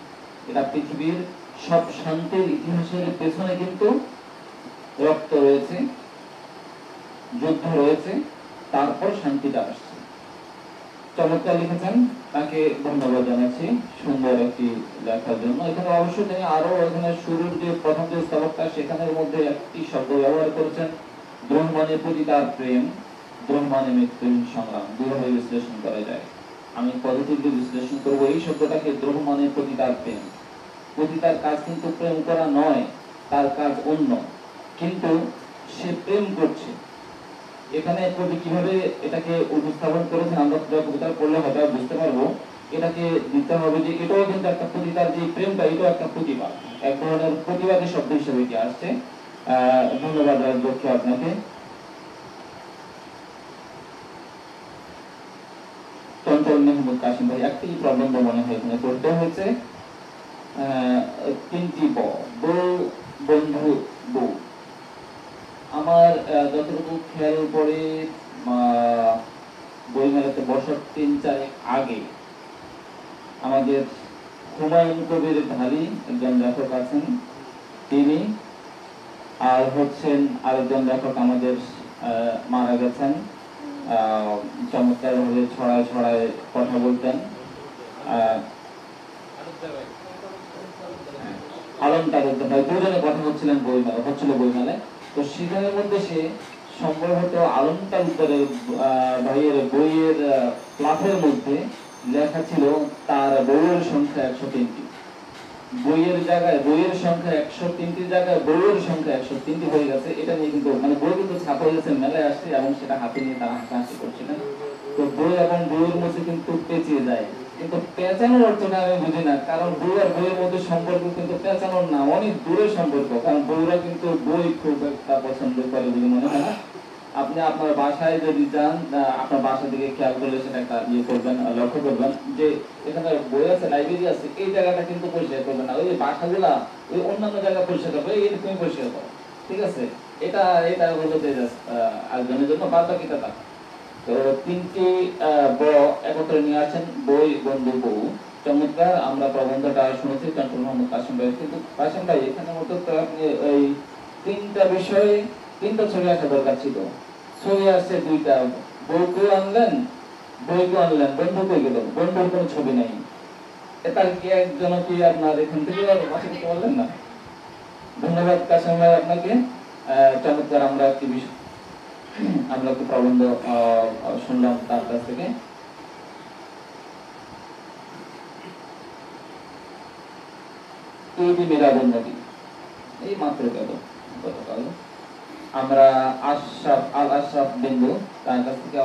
S8: এটা পৃথিবীর সব শান্তির ইতিহাসের পেছনে কিন্তু রক্ত রয়েছে, যুদ্ধ রয়েছে, তারপর শান্তিটা আসছে। চমৎকার লিখেছেন, তাকে ধন্যবাদ জানাচ্ছি সুন্দর একটি লেখার জন্য। এখানে অবশ্য তিনি আরো এখানে শুরুর যে প্রথম যে স্তবকটা সেখানের মধ্যে একটি শব্দ ব্যবহার করেছেন, দ্রোহ মানে প্রতি তার প্রেম, দ্রোহ মানে মৃত্যুর সংগ্রাম। দুইভাবে বিশ্লেষণ করা যায়। আমি পজিটিভলি বিশ্লেষণ করবো এই শব্দটাকে, দ্রোহ মানে প্রতি তার প্রেম। প্রতি তার কাজ কিন্তু প্রেম করা নয়, তার কাজ অন্য, কিন্তু সে প্রেম করছে। এখানে কবি কিভাবে এটাকে উপস্থাপন করেছেন আমরা কবিতা পড়লে হয়তো বুঝতে পারবো। এটাকে দিতে হবে যে এটাও কিন্তু একটা প্রতিটার যে প্রেমটা, এটাও একটা প্রতিবাদ, এক ধরনের প্রতিবাদী শব্দ হিসেবে এটি আসছে। ধন্যবাদ রাজলক্ষ্মী আপনাকে। চঞ্চল মেহমুদ কাশিম ভাই, একটি প্রবন্ধ মনে হয় এখানে করতে হয়েছে। তিনটি বউ, বন্ধু, বউ। আমার যতটুকু খেয়াল পড়ে বইমেলাতে বছর 3-4 আগে আমাদের হুমায়ুন কবির ঢালি একজন লেখক আছেন, তিনি আর হচ্ছেন আরেকজন লেখক আমাদের মারা গেছেন, চমৎকার ভাবে ছড়ায় ছড়ায় কথা বলতেন, আলম তালুকদার ভাই, দুজনে কথা হচ্ছিল বইমেলায়। তো সেখানের মধ্যে সে সম্ভবত আলম তালুকদারের ভাইয়ের বইয়ের প্লাফের মধ্যে লেখা ছিল তার বইয়ের সংখ্যা 103টি। বইয়ের জায়গায় বইয়ের সংখ্যা 103টির জায়গায় বইয়ের সংখ্যা 103টি হয়ে গেছে। এটা নিয়ে কিন্তু মানে বই কিন্তু ছাপা হয়েছে, মেলায় আসছে এবং সেটা হাতে নিয়ে তারা হাসাহাসি করছিলেন। তো বই এবং বইয়ের মধ্যে কিন্তু পেঁচিয়ে যায়, কিন্তু পেঁচানোর অর্থটা আমি বুঝি না, কারণ বই আর বইয়ের মধ্যে সম্পর্ক কিন্তু পেঁচানোর না, অনেক দূরের সম্পর্ক। কারণ বইরা কিন্তু বই খুব একটা পছন্দ করে বলে মনে হয় না। আপনি আপনার বাসায় যদি যান, আপনার বাসা দিকে খেয়াল করলে সেটা একটা ইয়ে করবেন, লক্ষ্য করবেন যে এখানে বই আছে, লাইব্রেরি আছে, এই জায়গাটা কিন্তু পরিষ্কার করবেন না, ওই বাসাগুলা ওই অন্যান্য জায়গা পরিষ্কার করবে, এই তুমি পরিষ্কার করো, ঠিক আছে? এটা হলো যে আরেকজনের জন্য, বাদ বাকিটা তা। তো তিনটি একত্রে নিয়ে আসেন, বই, বন্ধু, বউ। চমৎকার। আমরা প্রবন্ধটা শুনেছি চঞ্চল মোহাম্মদ কাশিম ভাই, কিন্তু কাশিম ভাই এখানে মতো আপনি এই তিনটা বিষয়ে 3টা ছবি আসা দরকার ছিল। ছবি আসছে 2টা, বউকেও আনলেন, বইকেও আনলেন, বন্ধু কই গেল? বন্ধুর কোনো ছবি নাই। এটা কি একজন কি আপনার এখান থেকে বাসা করতে পারলেন না? ধন্যবাদ কাশিম ভাই আপনাকে। চমৎকার। আমরা একটি প্রবন্ধ শুনলাম তার কাছ থেকে। মেরা বন্ধু এই মাত্র গেল গতকাল। আমরা আশরাফ বিন্দু, তার কাছ থেকে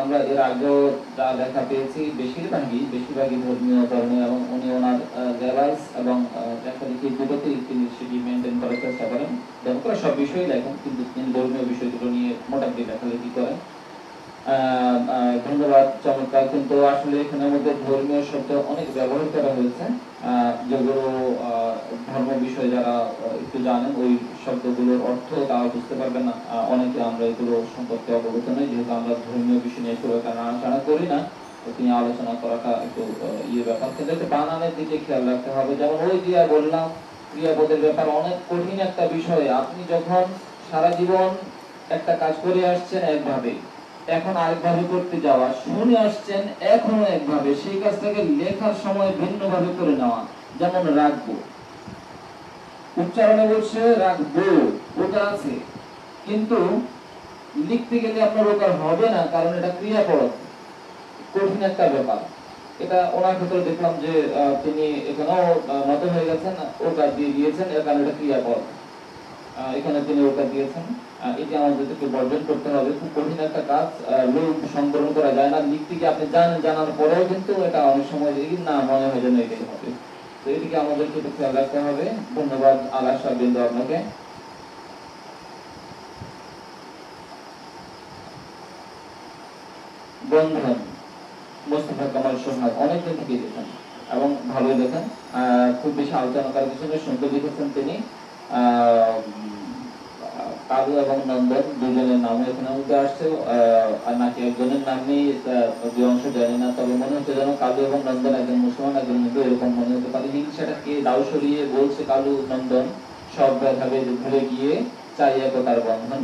S8: আমরা এর আগেও যা লেখা পেয়েছি বেশিরভাগই ধর্মীয় ধরনের, এবং উনি ওনার লেভালস এবং লেখালেখি দুটোতেই তিনি সেটি মেনটেন করার চেষ্টা করেন। দেখো সব বিষয়ই লেখেন, কিন্তু তিনি ধর্মীয় বিষয়গুলো নিয়ে মোটামুটি লেখালেখি করেন। ধন্যবাদ। চমৎকার। কিন্তু আসলে এখানের মধ্যে ধর্মীয় শব্দ অনেক ব্যবহার করা হয়েছে, যেগুলো ধর্ম বিষয়ে যারা একটু জানেন ওই শব্দগুলোর অর্থ তারা বুঝতে পারবেন না। অনেকে আমরা এগুলো সম্পর্কে অবগত নই, যেহেতু আমরা ধর্মীয় বিষয় নিয়ে খুব একটা নাড়াচাড়া করি না, তিনি আলোচনা করাটা একটু ব্যাপার। কিন্তু একটু বানানের দিকে খেয়াল রাখতে হবে। যেমন ওই দিয়া বললাম, ক্রিয়াপদের ব্যাপার অনেক কঠিন একটা বিষয়। আপনি যখন সারা জীবন একটা কাজ করে আসছেন একভাবে, এখন আরেকভাবে করতে যাওয়া, শুনে আসছেন এখনো একভাবে, সেই কাজটাকে লেখার সময় ভিন্ন ভাবে করে নেওয়া। যেমন রাখবো, উচ্চারণে বলছে রাখবো, ওটা আছে, কিন্তু লিখতে গেলে আপনার ওটা হবে না, কারণ এটা ক্রিয়াপদ, কঠিন একটা ব্যাপার। এটা ওনার ক্ষেত্রে দেখলাম যে তিনি এখানেও নত হয়ে গেছেন, ওটা দিয়ে দিয়েছেন, এর কারণে এটা ক্রিয়াপদ, এখানে তিনি ওটা দিয়েছেন। এটি আমাদেরকে বর্জন করতে হবে। খুব কঠিন একটা কাজ, লোক সংগ্রহ করা যায় না। লিখতে গিয়ে আপনি জানার পরেও কিন্তু এটা অনেক সময় না মনে হয় যেন এটাই হবে। তো এটিকে আমাদেরকে একটু খেয়াল রাখতে হবে। ধন্যবাদ আশরাফ বিন্দু আপনাকে। বন্ধন মোস্তফা কামাল সোহাগ অনেকদিন থেকে লিখেন এবং ভালোই লেখেন, খুব বেশি আলোচনা করার কিছু সুন্দর লিখেছেন তিনি। কালু এবং নন্দন দুজনের নাম এখানে উঠে আসছে, আর নাকি একজনের নাম নেই দুই অংশ জানি না, তবে মনে হচ্ছে যেন কালু এবং নন্দন একজন মুসলমান একজন হিন্দু এরকম মনে হতে পারে। হিংসাটা কে দাও সরিয়ে বলছে কালু নন্দন সব ভাবে ভুলে গিয়ে চাই একতার বন্ধন।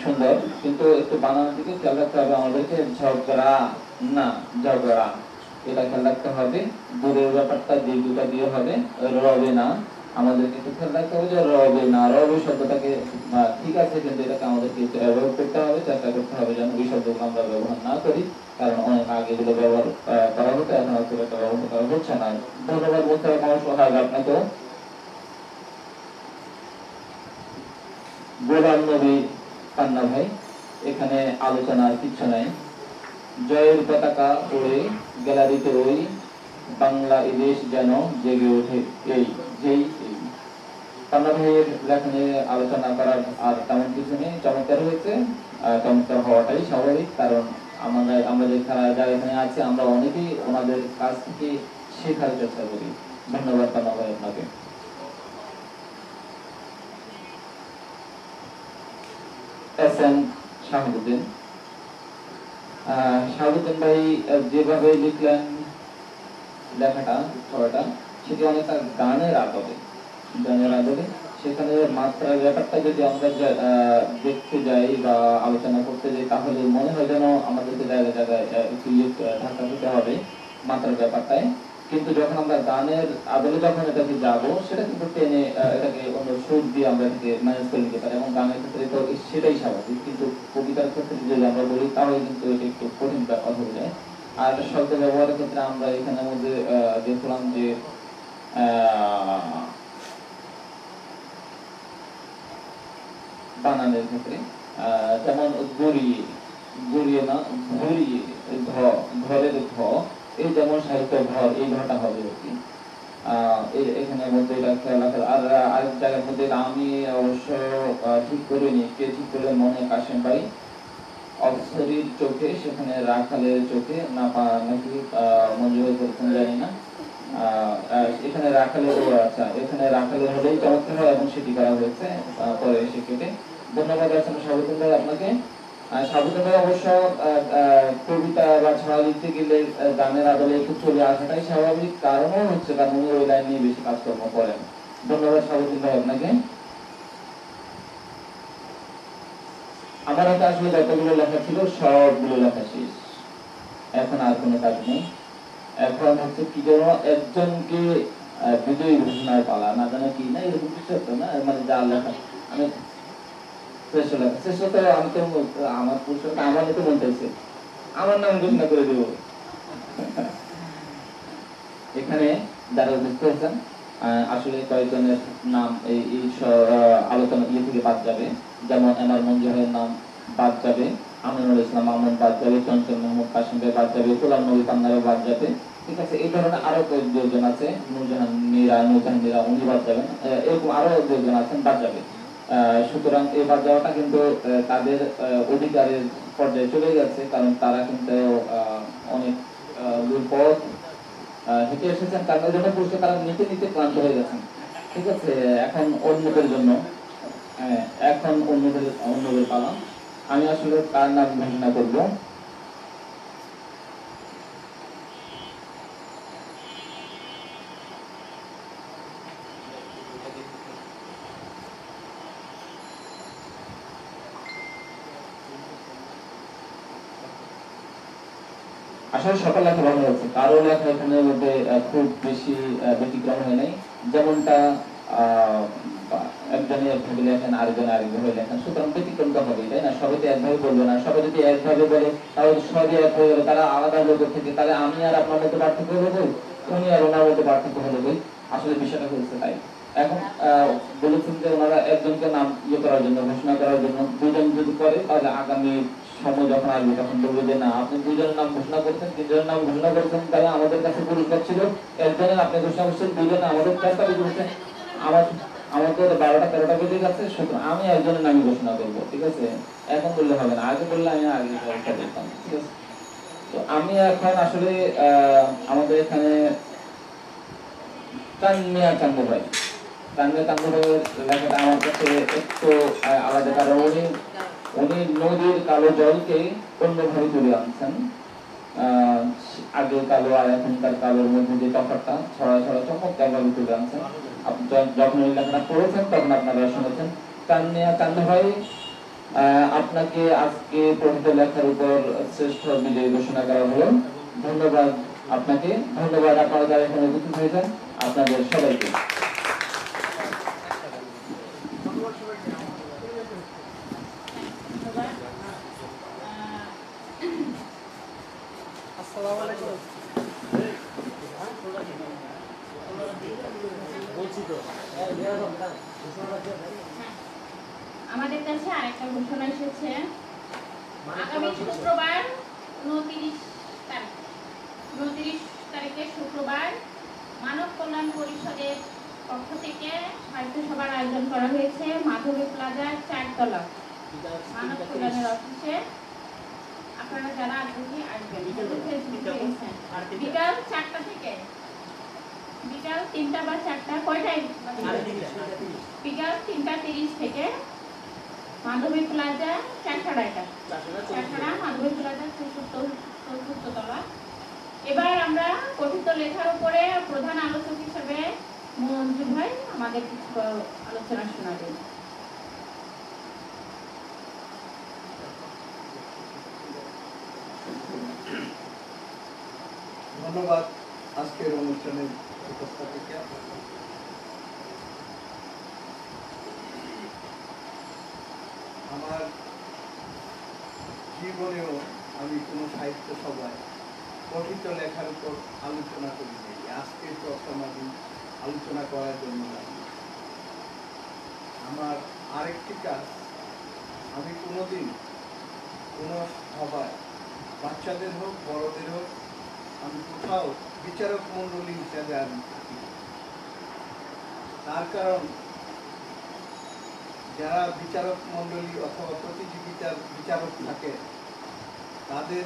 S8: সুন্দর, কিন্তু একটু বানানোর দিকে খেয়াল রাখতে হবে আমাদেরকে, ঝগড়া না ঝগড়া, এটা খেয়াল রাখতে হবে। দূরের ব্যাপারটা দীর্ঘটা দিয়ে হবে, রবে না, আমাদেরকে একটু খেয়াল রাখতে হবে যে রবে না, রবে শব্দটাকে ঠিক আছে, কিন্তু এটাকে আমাদেরকে অ্যাভয়েড করতে হবে, চেষ্টা করতে হবে যেন এই শব্দগুলো আমরা ব্যবহার না করি, কারণ অনেক আগে এগুলো ব্যবহার করা হতো, এখন আর খুব একটা ব্যবহার করা হচ্ছে না। ধন্যবাদ বলতে হবে আমার সোহাগ আপনাকে। গোলাম নবী কান্না ভাই, এখানে আলোচনার কিছু নাই। জয়ের পতাকা ওড়ে গ্যালারিতে ওই বাংলা এদেশ যেন জেগে ওঠে, এই যেই কান্না ভাইয়ের লেখনে আলোচনা করার আর তেমন কিছু নেই। চমৎকার হয়েছে, চমৎকার হওয়াটাই স্বাভাবিক, কারণ আমরা যারা এখানে আছি আমরা অনেকেই ওনাদের কাছ থেকে শেখার চেষ্টা করি। ধন্যবাদ কান্না ভাই আপনাকে। এসএন শাহাবুদ্দিন, শাহাবুদ্দিন ভাই যেভাবে লিখলেন লেখাটা ছড়াটা, সেটি অনেকটা গানের আদলে, সেখানে মাত্রার ব্যাপারটা যদি আমরা দেখতে যাই বা আলোচনা করতে যাই তাহলে মনে হয় যেন আমাদেরকে জায়গায় জায়গায় একটু ঢাকা দিতে হবে মাত্রার ব্যাপারটায়, কিন্তু যখন আমরা গানের আদলে যখন এটাকে যাবো সেটা কিন্তু টেনে এটাকে অন্য সুর দিয়ে আমরা এটাকে ম্যানেজ করে নিতে পারি, এবং গানের ক্ষেত্রে তো সেটাই স্বাভাবিক, কিন্তু কবিতার ক্ষেত্রে যদি আমরা বলি তাহলে কিন্তু এটা একটু কঠিন ব্যাপার হয়ে যায়। আর শব্দ ব্যবহারের ক্ষেত্রে আমরা এখানের মধ্যে দেখলাম যে বানানের ক্ষেত্রে যেমন গড়িয়ে না ঘুরিয়ে, ঘরের ঘ, এই যেমন সাহিত্য ঘর, এই ঘরটা হবে আর কি এখানে মধ্যে এটা খেয়াল রাখার। আর আরেক জায়গার মধ্যে আমি অবশ্য ঠিক করিনি, কে ঠিক করে মনে কাশেম ভাই, অফসরির চোখে, সেখানে রাখালের চোখে না নাকি মঞ্জু হয়ে করেছেন জানি না, এখানে রাখালের, আচ্ছা এখানে রাখালের হলেই চমৎকার হয় এবং সেটি করা হয়েছে পরে এসে কেটে। ধন্যবাদ আছেন সাবুদ্দিন ভাই আপনাকে। সাবুদ্দিন ভাই অবশ্য কবিতা বা ছড়া লিখতে গেলে গানের আদলে একটু চলে আসাটাই স্বাভাবিক, কারণও হচ্ছে কারণ উনি ওই লাইন নিয়ে বেশি কাজকর্ম করেন। ধন্যবাদ সাবুদ্দিন ভাই আপনাকে। আমার হাতে আসলে যতগুলো লেখা ছিল সবগুলো লেখা শেষ, এখন আর কোনো কাজ নেই। এখন হচ্ছে কি যেন একজনকে বিজয়ী ঘোষণার পালা, না জানো কি না এরকম কিছু একটা না, মানে যা লেখা আমি শ্রেষ্ঠ লেখা, শ্রেষ্ঠ আমি তো আমার পুরস্কারটা আমার তো মন চাইছে আমার নাম ঘোষণা করে দেব। এখানে যারা বুঝতে হয়েছেন আসলে কয়েকজনের নাম এই আলোচনা ইয়ে থেকে বাদ যাবে, যেমন এমআর মঞ্জুরের নাম বাদ যাবে, আমিনুল ইসলাম মামুন বাদ যাবে, চঞ্চল মোহাম্মদ কাশিম ভাই বাদ যাবে, গোলাম নবী কান্নারে বাদ যাবে, ঠিক আছে। এই ধরনের আরো কয়েকজন আছে, নূরজাহান মীরা উনি বাদ যাবেন, এরকম আরো দুজন আছেন বাদ যাবে। সুতরাং এই বাদ যাওয়াটা কিন্তু তাদের অধিকারের পর্যায়ে চলে গেছে, কারণ তারা কিন্তু অনেক দূর পথ হেঁটে এসেছেন, কারণ জন্য পুরস্কার তারা নিতে নিতে ক্লান্ত হয়ে গেছেন, ঠিক আছে। এখন অন্যদের জন্য, এখন অন্যদের পালা। আমি আসলে কার নাম ঘোষণা করবো, আসলে সকল লেখা ভালো হয়েছে, কারো লেখা এখানের মধ্যে খুব বেশি ব্যতিক্রম হয় নাই, যেমনটা একজনে একভাবে লেখেন আরেকজনে আরেকভাবে লেখেন, সুতরাং ব্যতিক্রম তো হবেই, তাই না? সবাই তো একভাবে বলবে না, সবাই যদি একভাবে বলে তাহলে সবই এক হয়ে গেল, তারা আলাদা লোকের থেকে, তাহলে আমি আর আপনার মধ্যে পার্থক্য হলো, উনি আর ওনার মধ্যে পার্থক্য হলো, আসলে বিষয়টা হয়েছে তাই। এখন বলেছেন যে ওনারা একজনকে নাম ইয়ে করার জন্য, ঘোষণা করার জন্য, দুজন যদি করে তাহলে আগামী সময় যখন আসবে তখন বলবে যে না আপনি দুজনের নাম ঘোষণা করছেন, তিনজনের নাম ঘোষণা করেছেন, তাই আমাদের কাছে পুরস্কার ছিল একজনের আপনি ঘোষণা করছেন, দুজনে আমাদের চেষ্টা করেছেন, আমাদের 12টা 13টা বেজে গেছে, সুতরাং আমি একজনের নামই ঘোষণা করবো, ঠিক আছে। এখন বললে হবে না, আগে বললে আমি আগে ব্যবস্থা করতাম, ঠিক আছে। তো আমি এখন আসলে আমাদের এখানে চান্দু ভাই কান্দে কান্দে ভাইয়ের লেখাটা আমার কাছে একটু আলাদা, কারণ উনি নদীর কালো জলকে অন্যভাবে তুলে আনছেন। আগে কালো আর এখনকার কালোর মধ্যে যে তফাৎটা ছড়া ছড়া চমৎকারভাবে তুলে আনছেন। আপনি যখন এই লেখাটা পড়েছেন তখন আপনারা শুনেছেন। কান্দে ভাই, আপনাকে আজকে পঠিত লেখার উপর শ্রেষ্ঠ বিজয়ী ঘোষণা করা হলো। ধন্যবাদ আপনাকে, ধন্যবাদ আপনারা যারা এখানে উপস্থিত হয়েছেন আপনাদের সবাইকে।
S6: আমাদের কাছে আরেকটা ঘোষণা এসেছে। আগামী শুক্রবার 29 তারিখে শুক্রবার মানব কল্যাণ পরিষদের পক্ষ থেকে সাহিত্য সভার আয়োজন করা হয়েছে মাধবী প্লাজার 4 তলা মানব কল্যাণের অফিসে। আপনারা যারা আগ্রহী আসবেন। বিকাল 4টা থেকে বিকাল 3টা বা 4টা কয়টায়? বিকাল 3:30 থেকে মাধবী প্লাজা 4 মাধবী প্লাজা চতুর্থ তলা। এবার আমরা কথিত লেখার উপরে প্রধান আলোচক হিসেবে মঞ্জু ভাই আমাদের কিছু আলোচনা শোনাবেন।
S15: ধন্যবাদ আজকের অনুষ্ঠানের উপস্থাপিকা। আমার জীবনেও আমি কোনো সাহিত্য সভায় কথিত লেখার উপর আলোচনা করি নাই। আজকে প্রথম আমি আলোচনা করার জন্য আমার আরেকটি কাজ, আমি কোনোদিন কোনো সভায় বাচ্চাদের হোক বড়দের হোক আমি কোথাও বিচারক মণ্ডলী হিসাবে আমি থাকি। তার কারণ যারা বিচারক মণ্ডলী অথবা প্রতিযোগিতার বিচারক থাকে তাদের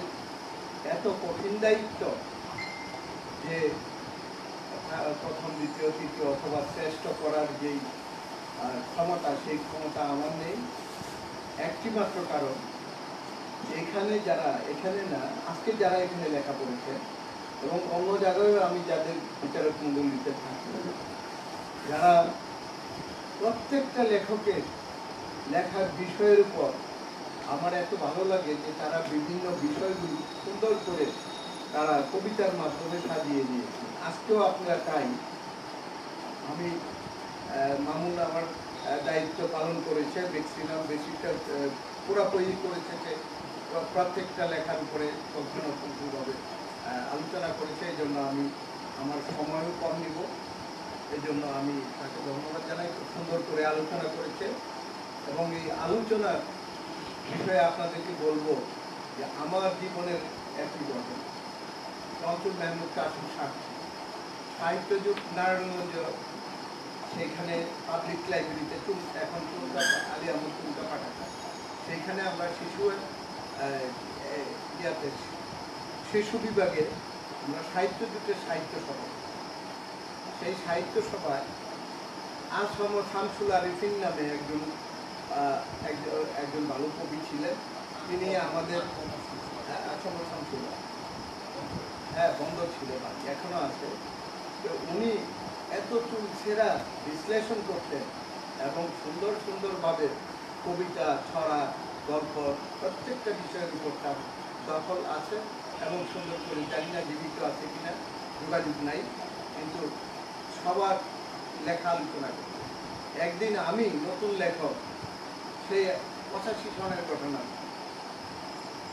S15: এত কঠিন দায়িত্ব যে প্রথম দ্বিতীয় তৃতীয় অথবা শ্রেষ্ঠ করার যেই ক্ষমতা, সেই ক্ষমতা আমার নেই। একটি মাত্র কারণ, এখানে আজকে যারা এখানে লেখা পড়েছে এবং অন্য জায়গায় আমি যাদের বিচারক মণ্ডলীতে থাকি, যারা প্রত্যেকটা লেখকের লেখার বিষয়ের উপর আমার এত ভালো লাগে যে তারা বিভিন্ন বিষয়গুলি সুন্দর করে তারা কবিতার মাধ্যমে সাজিয়ে দিয়েছে। আজকেও আপনারা তাই। আমি মামুন আমার দায়িত্ব পালন করেছে, ম্যাক্সিমাম বেশিটা পুরোপুরি করেছে, যে প্রত্যেকটা লেখার উপরে সম্পূর্ণভাবে আলোচনা করেছে। এই জন্য আমি আমার সময়ও কম নিব, এই জন্য আমি তাকে ধন্যবাদ জানাই। খুব সুন্দর করে আলোচনা করেছে এবং এই আলোচনার বিষয়ে আপনাদেরকে বলবো যে আমার জীবনের একটি ঘটনা। চঞ্চল মেহমুদ কাসিম সাহিত্য যুগ নারায়ণগঞ্জ, সেখানে পাবলিক লাইব্রেরিতে এখন চুলকা আলী আহমদ চুলকা পাঠাতা, সেইখানে আমরা শিশু বিভাগে আমরা সাহিত্য যুগের সাহিত্য সভা, সেই সাহিত্য সভায় আসম শামসুল আরিফিন নামে একজন ভালো কবি ছিলেন। তিনি আমাদের আসম শামসুল, বন্ধ ছিল বাড়ি, এখনো আছে। তো উনি এত চুলছেরা বিশ্লেষণ করতেন এবং সুন্দর সুন্দরভাবে কবিতা, ছড়া, গল্প প্রত্যেকটা বিষয়ের উপর তার দখল আছে এবং সুন্দর করে, জানি না জীবিত আছে কিনা, যোগাযোগ নাই, কিন্তু সবার লেখা আলোচনা করতে। একদিন আমি নতুন লেখক, সেই 85 সনের ঘটনা,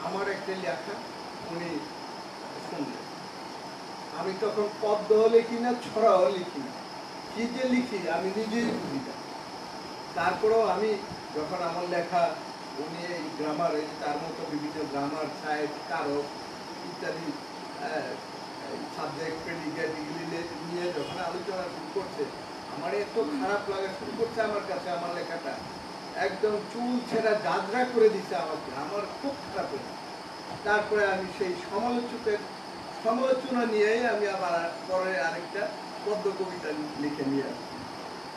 S15: আমার একটা লেখা উনি শুনলেন। আমি তখন পদ্যও লিখি না, ছড়াও লিখি না, কি যে লিখি আমি নিজেই বুঝি না। তারপরেও আমি যখন আমার লেখা উনি এই গ্রামার, তার মতো বিভিন্ন গ্রামার, সাহিত্য, কারক ইত্যাদি সাবজেক্ট প্রেডিকেট এগুলি নিয়ে যখন আলোচনা শুরু করছে, আমার এত খারাপ লাগা শুরু করছে আমার কাছে। আমার লেখাটা একদম চুল ছেঁড়া দাদরা করে দিছে আমাকে, আমার খুব খারাপ লাগে। তারপরে আমি সেই সমালোচনা নিয়েই আমি আবার পরে আরেকটা পদ্য কবিতা লিখে নিয়ে আসি।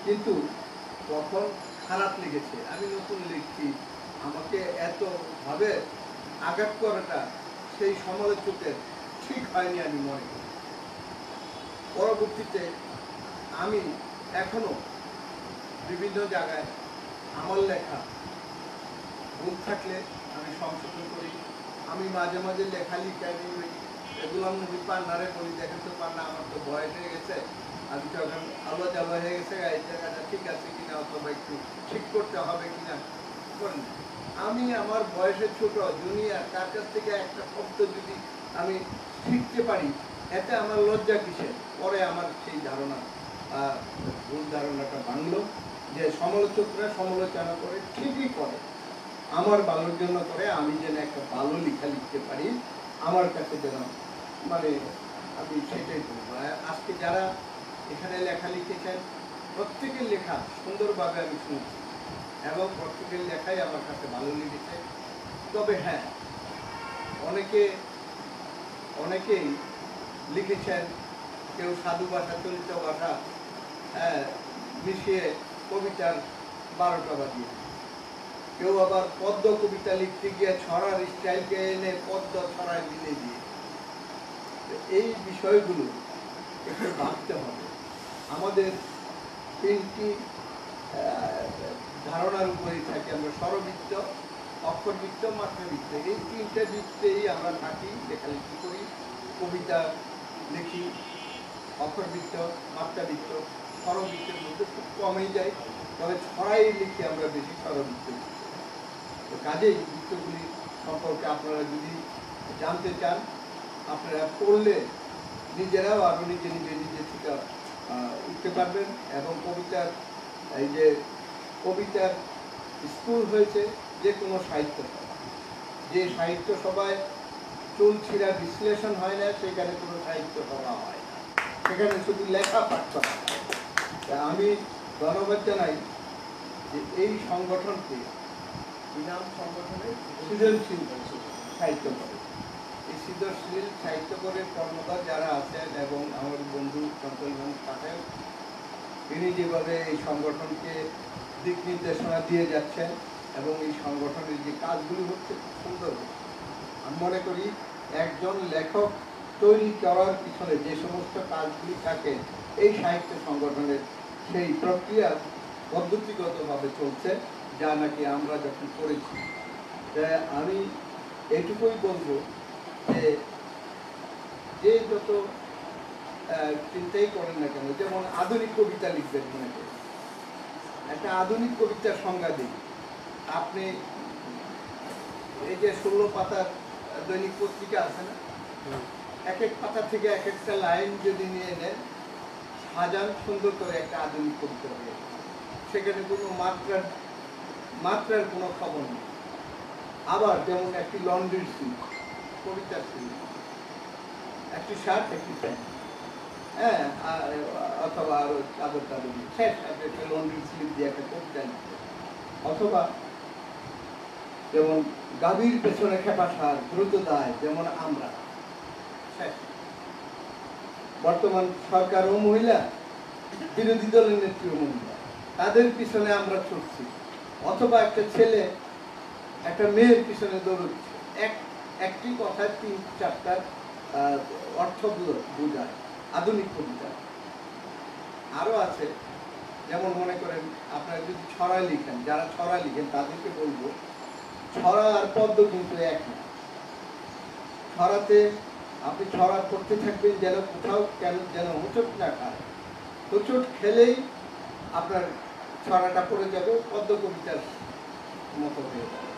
S15: কিন্তু তখন খারাপ লেগেছে, আমি নতুন লিখছি, আমাকে এতভাবে আঘাত করাটা সেই সমালোচকের ঠিক হয়নি আমি মনে করি। পরবর্তীতে আমি এখনো বিভিন্ন জায়গায় আমার লেখা ভুল থাকলে আমি সংশোধন করি। আমি মাঝে মাঝে লেখা লিখে আমি গোলাম নবী পান্নারে বলি, দেখেন তো পান্না আমার তো বয়স হয়ে গেছে, আমি তো এখন আলো জ্বালা হয়ে গেছে, এই জায়গাটা ঠিক আছে কিনা অথবা একটু ঠিক করতে হবে কিনা করেন। আমি আমার বয়সে ছোট জুনিয়র, তার কাছ থেকে একটা শব্দ যদি আমি শিখতে পারি এতে আমার লজ্জা কিসের? পরে আমার সেই ধারণা ভুল ধারণাটা ভাঙলো যে সমালোচকরা সমালোচনা করে ঠিকই করে, আমার ভালোর জন্য করে, আমি যেন একটা ভালো লেখা লিখতে পারি আমার কাছে যেন মানে আমি সেটাই বলবো। আজকে যারা এখানে লেখা লিখেছেন প্রত্যেকের লেখা সুন্দরভাবে আমি শুনছি এবং প্রত্যেকের লেখাই আমার কাছে ভালো লেগেছে। তবে হ্যাঁ, অনেকেই লিখেছেন, কেউ সাধু ভাষা চলিত ভাষা মিশিয়ে কবিতার 12টা বাজিয়ে, কেউ আবার পদ্য কবিতা লিখতে গিয়ে ছড়ার স্টাইলকে এনে পদ্য ছড়ায় মিলে দিয়ে। এই বিষয়গুলো একটু ভাবতে হবে। আমাদের 3টি ধারণার উপরেই থাকি আমরা, স্বরবৃত্ত, অক্ষরবৃত্ত, মাত্রাবৃত্ত। এই 3টে বৃত্তেই আমরা থাকি, লেখালেখি করি, কবিতা লিখি। অক্ষরবৃত্ত, মাত্রাবৃত্ত, স্বরবৃত্তের মধ্যে খুব কমই যায়, তবে ছড়াই লিখি আমরা বেশি স্বরবৃত্ত। তো কাজেই বৃত্তগুলি সম্পর্কে আপনারা যদি জানতে চান, আপনারা পড়লে নিজেরাও আরও নিজে থেকে উঠতে পারবেন। এবং কবিতার এই যে কবিতার স্কুল হয়েছে যে কোনো সাহিত্য সভা, যে সাহিত্য সভায় চুল ছিঁড়া বিশ্লেষণ হয় না, সেখানে কোনো সাহিত্য সভা হয় না, সেখানে শুধু লেখা পাঠ করা হয়। আমি ধন্যবাদ জানাই যে এই সংগঠনকে, নাম সংগঠনের সৃজনশীল সাহিত্য করে, এই সৃজনশীল সাহিত্য করে কর্মকার যারা আছেন এবং আমার বন্ধু চঞ্চলভান পাটেল, তিনি যেভাবে এই সংগঠনকে দিক নির্দেশনা দিয়ে যাচ্ছেন এবং এই সংগঠনের যে কাজগুলি হচ্ছে খুব সুন্দর হচ্ছে। আমি মনে করি একজন লেখক তৈরি করার পিছনে যে সমস্ত কাজগুলি থাকে এই সাহিত্য সংগঠনের সেই প্রক্রিয়া পদ্ধতিগতভাবে চলছে, যা নাকি আমরা যখন করেছি। আমি এটুকুই বলবো যে যত চিন্তাই করেন না কেন, যেমন আধুনিক কবিতা লিখবেন মনে করেন, একটা আধুনিক কবিতার সংজ্ঞা দিই। আপনি এই যে 16 পাতার দৈনিক পত্রিকা আছে না, এক এক পাতা থেকে এক একটা লাইন যদি নিয়ে নেন, সাজান সুন্দর করে একটা আধুনিক কবিতা হয়ে, সেখানে কোনো মাত্রার কোনো খবর নেই। আবার যেমন একটি লন্ড্রির সিল, কবিতার সিল, একটি শার্ট, একটি প্যান্ট, হ্যাঁ, অথবা আরো চাদর টাদর শেষ, একটা লন্ড্রির স্লিপ দিয়ে একটা কবিতা লিখতে। অথবা যেমন গাভীর পেছনে খেপা সার, দ্রুত দায়, যেমন আমরা শেষ। বর্তমান সরকারও মহিলা, বিরোধী দলের নেত্রীও মহিলা, তাদের পিছনে আমরা ছুটছি। অথবা একটা ছেলে একটা মেয়ের পিছনে দৌড়চ্ছে, একটি কথার 3-4টার অর্থ বোঝায় আধুনিক কবিতা। আরো আছে, যেমন মনে করেন আপনারা যদি ছড়া লিখেন, যারা ছড়া লিখেন তাদেরকে বলবো, ছড়া আর পদ্য কিন্তু এক না। ছড়াতে আপনি ছড়া পড়তে থাকবেন যেন কোথাও যেন হোঁচট না খায়, হোঁচট খেলেই আপনার ছড়াটা পড়ে যাবে, পদ্য কবিতার মতো হয়ে যাবে।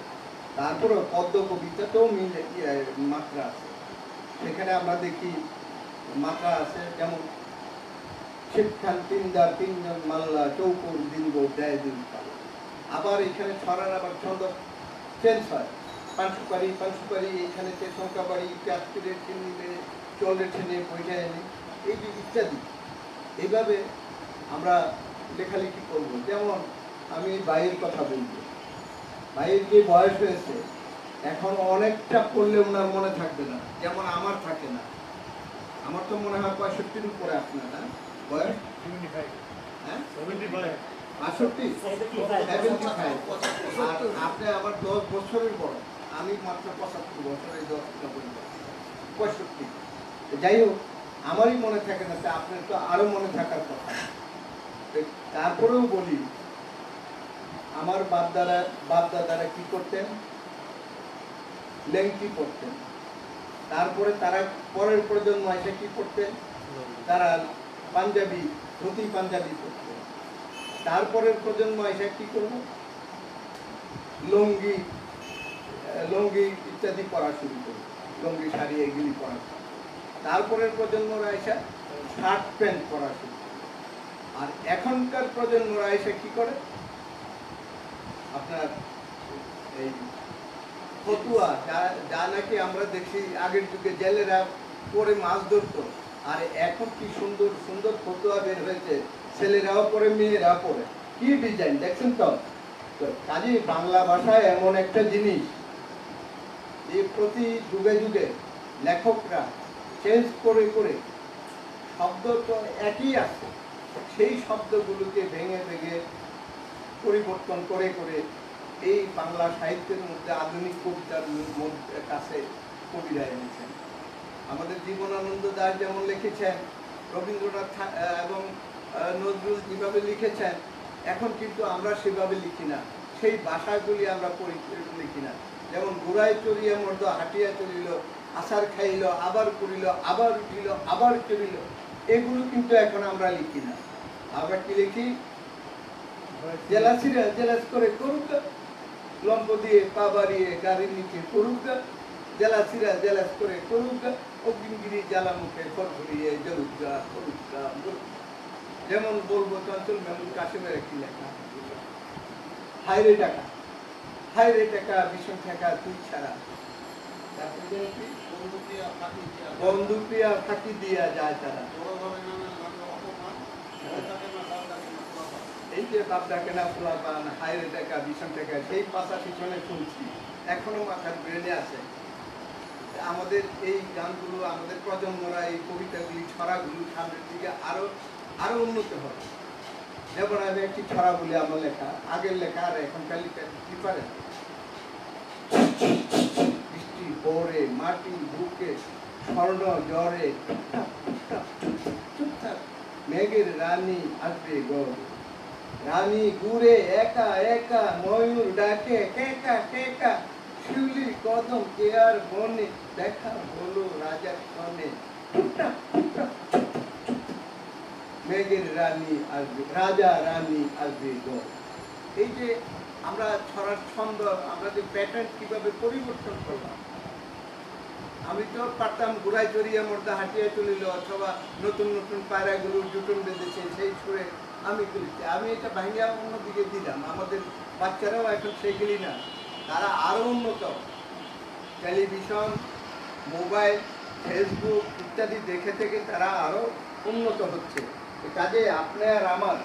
S15: তারপরেও পদ্য কবিতাতেও মাত্রা আছে, সেখানে আমরা দেখি মাত্রা আছে, যেমন শিবখান তিনদার, তিনজন মাল্লা, চৌকুর দিনব দেয় দিন। আবার এখানে ছড়ার আবার ছন্দ চেঞ্জ হয়, পাঁচুপারি পাঁচুপারি, এখানে সংখ্যা বাড়ি, চাষিরে চিনি মেরে, চলে ঠেনে, পয়সা এনে, এই যে ইত্যাদি। এইভাবে আমরা লেখালেখি করব। যেমন আমি ভাইয়ের কথা বলবো, ভাইয়ের যে বয়স হয়েছে, এখন অনেকটা পড়লে ওনার মনে থাকবে না, যেমন আমার থাকে না। আমার তো মনে হয় 65-র উপরে আপনার না বয়স, হ্যাঁ
S2: 75
S15: 75 আর আপনি আবার 10 বছরের বড়, আমি মাত্র 75 বছরের 65। যাই হোক, আমারই মনে থাকে না, তা আপনার তো আরো মনে থাকার কথা। তারপরেও বলি, আমার বাপ-দাদারা কি করতেন? লেংটি পড়তেন। তারপরে তারা পরের প্রজন্ম এসে কি করতেন? তারা পাঞ্জাবি, ধুতি পাঞ্জাবি পড়তেন। তারপরের প্রজন্ম এসে কি করবো? লুঙ্গি ইত্যাদি পরা শুরু করবে, লুঙ্গি শাড়ি এগুলি পরা। তারপরের প্রজন্মরা এসে শার্ট প্যান্ট পরা শুরু করে। আর এখনকার প্রজন্মরা এসে কি করে? আপনার এই ফতুয়া, যা নাকি আমরা দেখি আগের যুগে জেলেরা পরে মাছ ধরতো, আর এখন কি সুন্দর সুন্দর ফতুয়া বের হয়েছে, ছেলেরাও পরে মেয়েরাও পরে, কি ডিজাইন দেখছেন তো। কাজে বাংলা ভাষায় এমন একটা জিনিস যে প্রতি যুগে যুগে লেখকরা চেঞ্জ করে করে, শব্দ তো একই আছে, সেই শব্দগুলোকে ভেঙে ভেঙে পরিবর্তন করে করে এই বাংলা সাহিত্যের মধ্যে আধুনিক কবিতার কাছে কবিরা এনেছেন। আমাদের জীবনানন্দ দাশ যেমন লিখেছেন, রবীন্দ্রনাথ এবং নজরুল যেভাবে লিখেছেন, এখন কিন্তু আমরা সেভাবে লিখি না, সেই ভাষাগুলি আমরা লিখি না। যেমন ঘোড়ায় চড়িয়া মর্দ হাঁটিয়া চলিল, আষাঢ় খাইল আবার করিল, আবার উঠিল আবার চলিল, এগুলো কিন্তু এখন আমরা লিখি না। আমরা কি লিখি? জেলাসিরা জেলাস করে করুক, লম্ব দিয়ে পা বাড়িয়ে গাড়ির নিচে করুক, জেলাসিরা জেলাস করে করুক, অগ্নিগিরি জ্বালামুখে ফট ঘুরিয়ে জলুকা করুকা। যেমন বলবো চঞ্চল মেমুন কাশিমের একটি লেখা, হাইরে টাকা, হাইরে টাকা বিষম টাকা তুই ছাড়া, বন্ধুপ্রিয়া ফাঁকি দিয়া যায় তারা। এই যে বাপ ডাকে না ফুলা পান, হাইরে টাকা বিষম টাকা, সেই পাশা পিছনে শুনছি, এখনো মাথার ব্রেনে আছে। আমাদের এই গানগুলো, আমাদের প্রজন্মরা এই কবিতাগুলি, ছড়াগুলি সামনের দিকে আরো উন্নত হবে। যেমন আমি একটি ছড়া বলি, আমার লেখা, আগের লেখা আর এখনকার লেখা ডিফারেন্ট। বৃষ্টি পড়ে মাটি বুকে স্বর্ণ জ্বরে, মেঘের রানী আসবে গড়, রানী ঘুরে একা একা, ময়ূর ডাকে কেকা কেকা, শিউলির কদম কেয়ার বনে, দেখা হলো রাজার সনে, মেঘের রানী আসবে, রাজা রানী আসবে গড়। এই যে আমরা ছড়ার ছন্দ, আমরা যে প্যাটার্ন কিভাবে পরিবর্তন করলাম। আমি তো পারতাম ঘোড়ায় চড়িয়া মর্দা হাঁটিয়া চলিল, অথবা নতুন নতুন পায়রাগুলোর জুটন বেঁধেছে, সেই সুরে আমি তুলেছি। আমি এটা ভাঙিয়া অন্যদিকে দিলাম। আমাদের বাচ্চারাও এখন সেইগুলি না, তারা আরো উন্নত, টেলিভিশন, মোবাইল, ফেসবুক ইত্যাদি দেখে থেকে তারা আরো উন্নত হচ্ছে। কাজে আপনার আমার